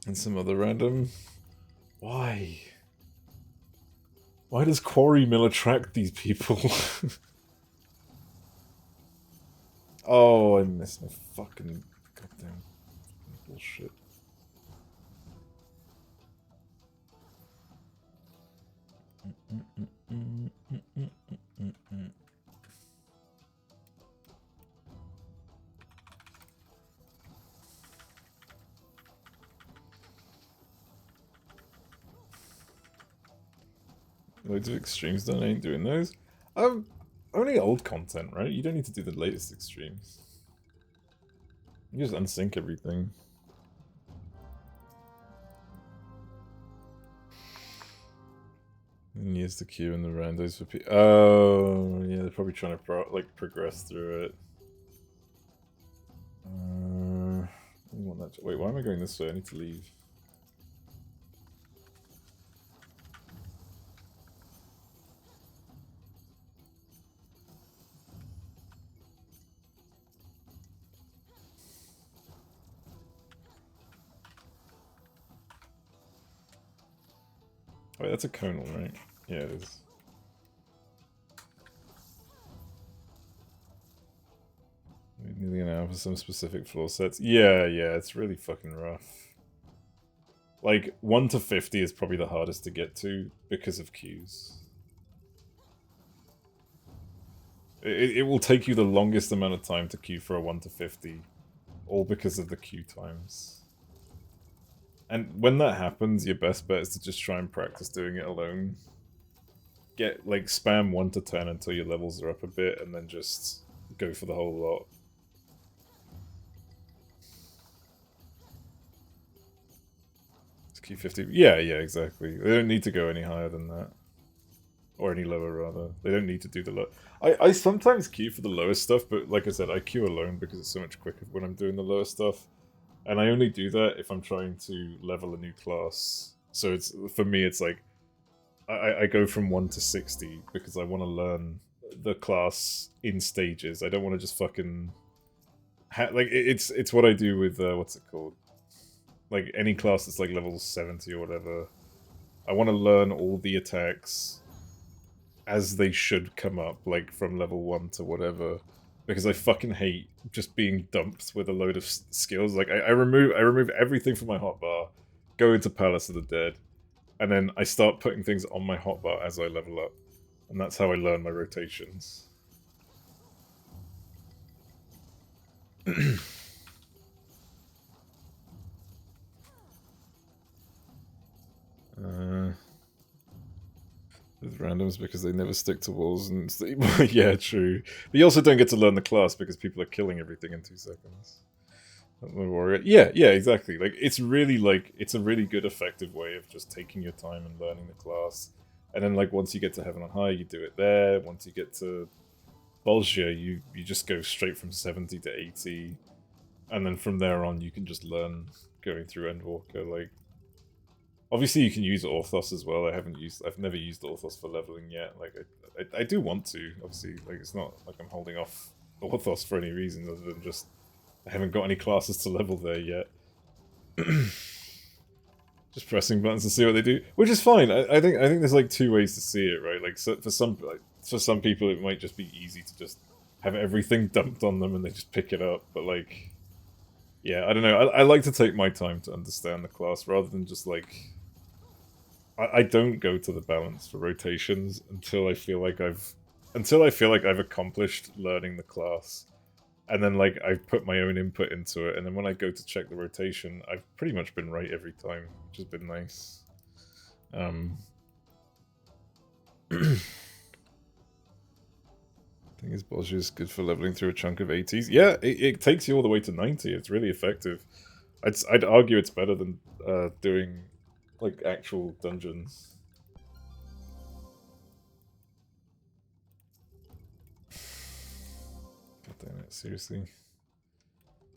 And some other random. Why? Why does Quarry Mill attract these people? Oh, I missed my fucking goddamn bullshit. Loads of extremes done, I ain't doing those. Only old content, right? You don't need to do the latest extremes. You just unsync everything. And use the queue and the randos for people. Oh, yeah, they're probably trying to progress through it. Want that wait, why am I going this way? I need to leave. Wait, that's a conal, right? Yeah, it is. Nearly an hour for some specific floor sets. Yeah, it's really fucking rough. Like, 1 to 50 is probably the hardest to get to because of queues. It will take you the longest amount of time to queue for a 1 to 50, all because of the queue times. And when that happens, your best bet is to just try and practice doing it alone. Get, like, spam 1 to 10 until your levels are up a bit, and then just go for the whole lot. It's Q50. Yeah, exactly. They don't need to go any higher than that. Or any lower, rather. They don't need to do the low. I sometimes queue for the lowest stuff, but like I said, I queue alone because it's so much quicker when I'm doing the lower stuff. And I only do that if I'm trying to level a new class. So it's for me, it's like I go from 1 to 60 because I want to learn the class in stages. I don't want to just fucking like it's what I do with what's it called? Like any class that's like level 70 or whatever. I want to learn all the attacks as they should come up, like from level 1 to whatever. Because I fucking hate just being dumped with a load of skills. Like I remove everything from my hotbar, go into Palace of the Dead, and then I start putting things on my hotbar as I level up, and that's how I learn my rotations. With randoms because they never stick to walls and yeah, true. But you also don't get to learn the class because people are killing everything in 2 seconds. Yeah, exactly. Like it's a really good effective way of just taking your time and learning the class. And then like once you get to Heaven on High, you do it there. Once you get to Bolgia, you just go straight from 70 to 80. And then from there on you can just learn going through Endwalker. Like obviously you can use Orthos as well. I've never used Orthos for leveling yet. Like I do want to, obviously. Like it's not like I'm holding off Orthos for any reason other than just I haven't got any classes to level there yet. Just pressing buttons to see what they do, which is fine. I think there's like 2 ways to see it, right? Like so for some people it might just be easy to just have everything dumped on them and they just pick it up. But like, yeah, I don't know. I like to take my time to understand the class rather than just like. I don't go to the balance for rotations until I feel like I've accomplished learning the class. And then, like, I've put my own input into it, and then when I go to check the rotation, I've pretty much been right every time, which has been nice. I think his Bolgia is good for leveling through a chunk of 80s. Yeah, it takes you all the way to 90. It's really effective. I'd argue it's better than doing, like, actual dungeons. God damn it, seriously.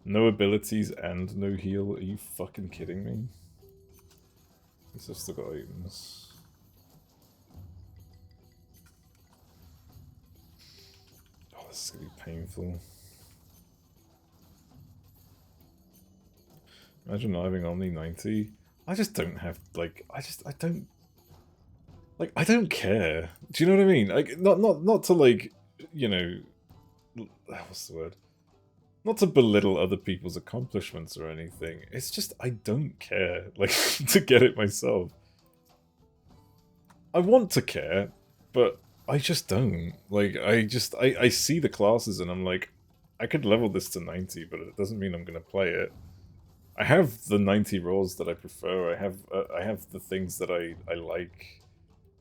No abilities and no heal? Are you fucking kidding me? At least I've still got items. Oh, this is gonna be painful. Imagine not having only 90. I just don't have, like, I don't... Like, I don't care. Do you know what I mean? Like, not to, like, you know, what's the word? Not to belittle other people's accomplishments or anything. It's just I don't care, like, to get it myself. I want to care, but I just don't. Like, I see the classes and I'm like, I could level this to 90, but it doesn't mean I'm gonna play it. I have the 90 rolls that I prefer. I have the things that I like.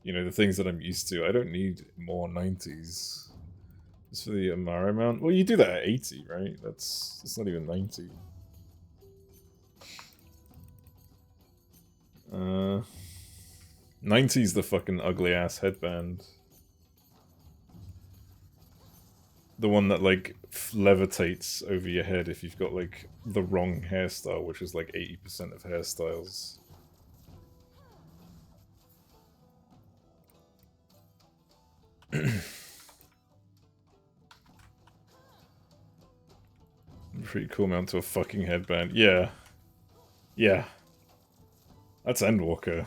You know, the things that I'm used to. I don't need more 90s. Just for the Amaro amount. Well, you do that at 80, right? That's not even 90. 90's the fucking ugly ass headband. The one that, like, levitates over your head if you've got, like, the wrong hairstyle, which is like 80% of hairstyles. Pretty cool mount to a fucking headband. Yeah. Yeah. That's Endwalker.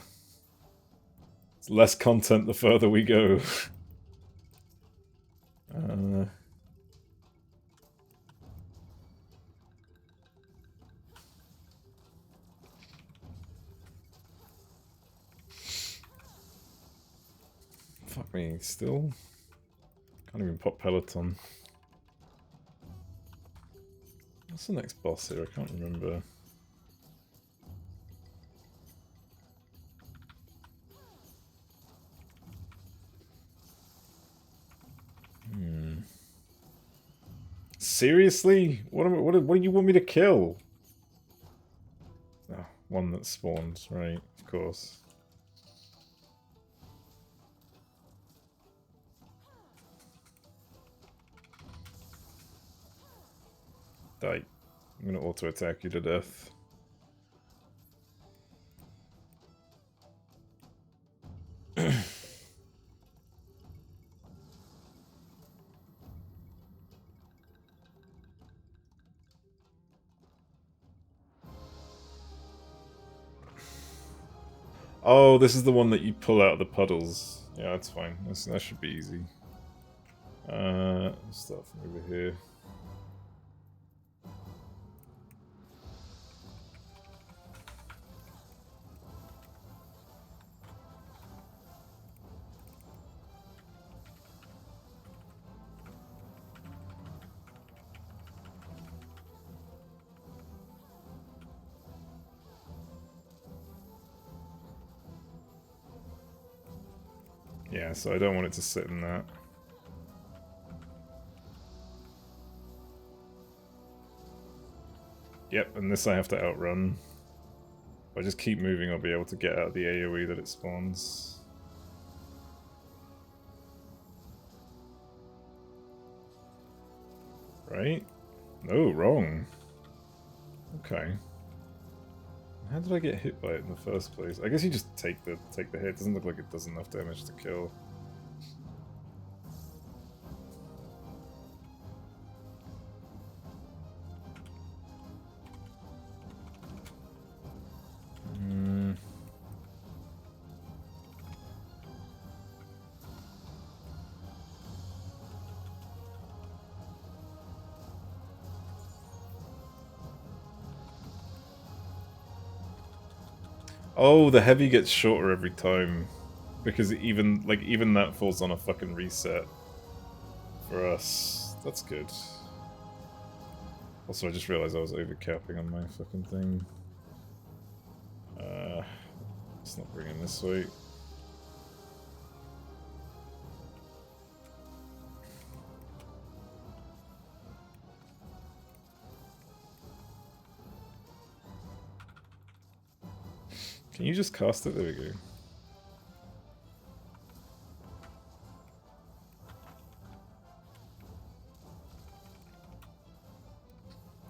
It's less content the further we go. Fuck me, still? Can't even pop Peloton. What's the next boss here? I can't remember. Seriously? What do you want me to kill? Oh, one that spawned, right, of course. Die. I'm gonna auto-attack you to death. Oh, this is the one that you pull out of the puddles. Yeah, that's fine. That should be easy. Let's start from over here. Yeah, so I don't want it to sit in that. Yep, and this I have to outrun. If I just keep moving, I'll be able to get out of the AoE that it spawns. Right? No, wrong. Okay. How did I get hit by it in the first place? I guess you just take the hit. It doesn't look like it does enough damage to kill. Oh, the heavy gets shorter every time. Because even that falls on a fucking reset. For us. That's good. Also, I just realized I was overcapping on my fucking thing. Let's not bring in this way. Can you just cast it? There we go.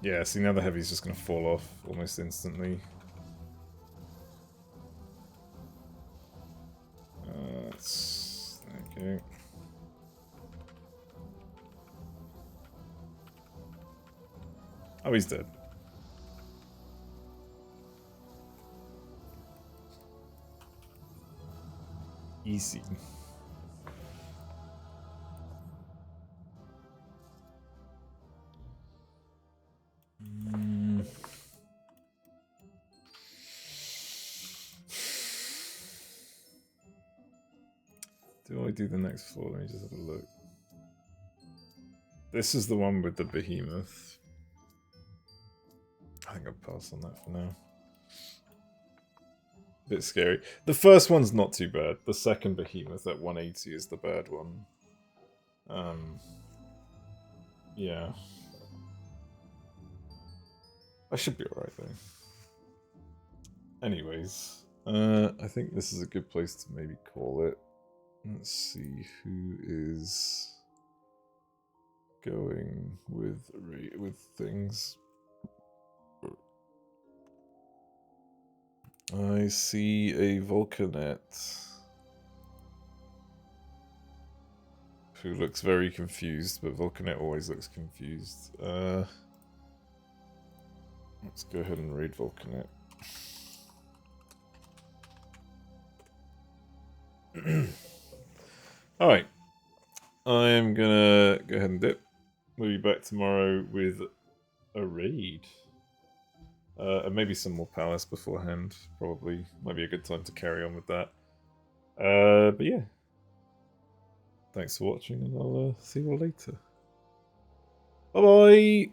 Yeah, see now the heavy's just gonna fall off almost instantly. Okay. Oh, he's dead. Easy. Do I do the next floor? Let me just have a look. This is the one with the behemoth. I think I'll pass on that for now. Bit scary. The first one's not too bad. The second behemoth at 180 is the bad one. Yeah. I should be alright though. Anyways, I think this is a good place to maybe call it. Let's see who is going with things. I see a Vulcanet who looks very confused, but Vulcanet always looks confused. Let's go ahead and raid Vulcanet. Alright. I am gonna go ahead and dip. We'll be back tomorrow with a raid. And maybe some more palace beforehand. Probably. Might be a good time to carry on with that. But yeah. Thanks for watching, and I'll see you all later. Bye-bye!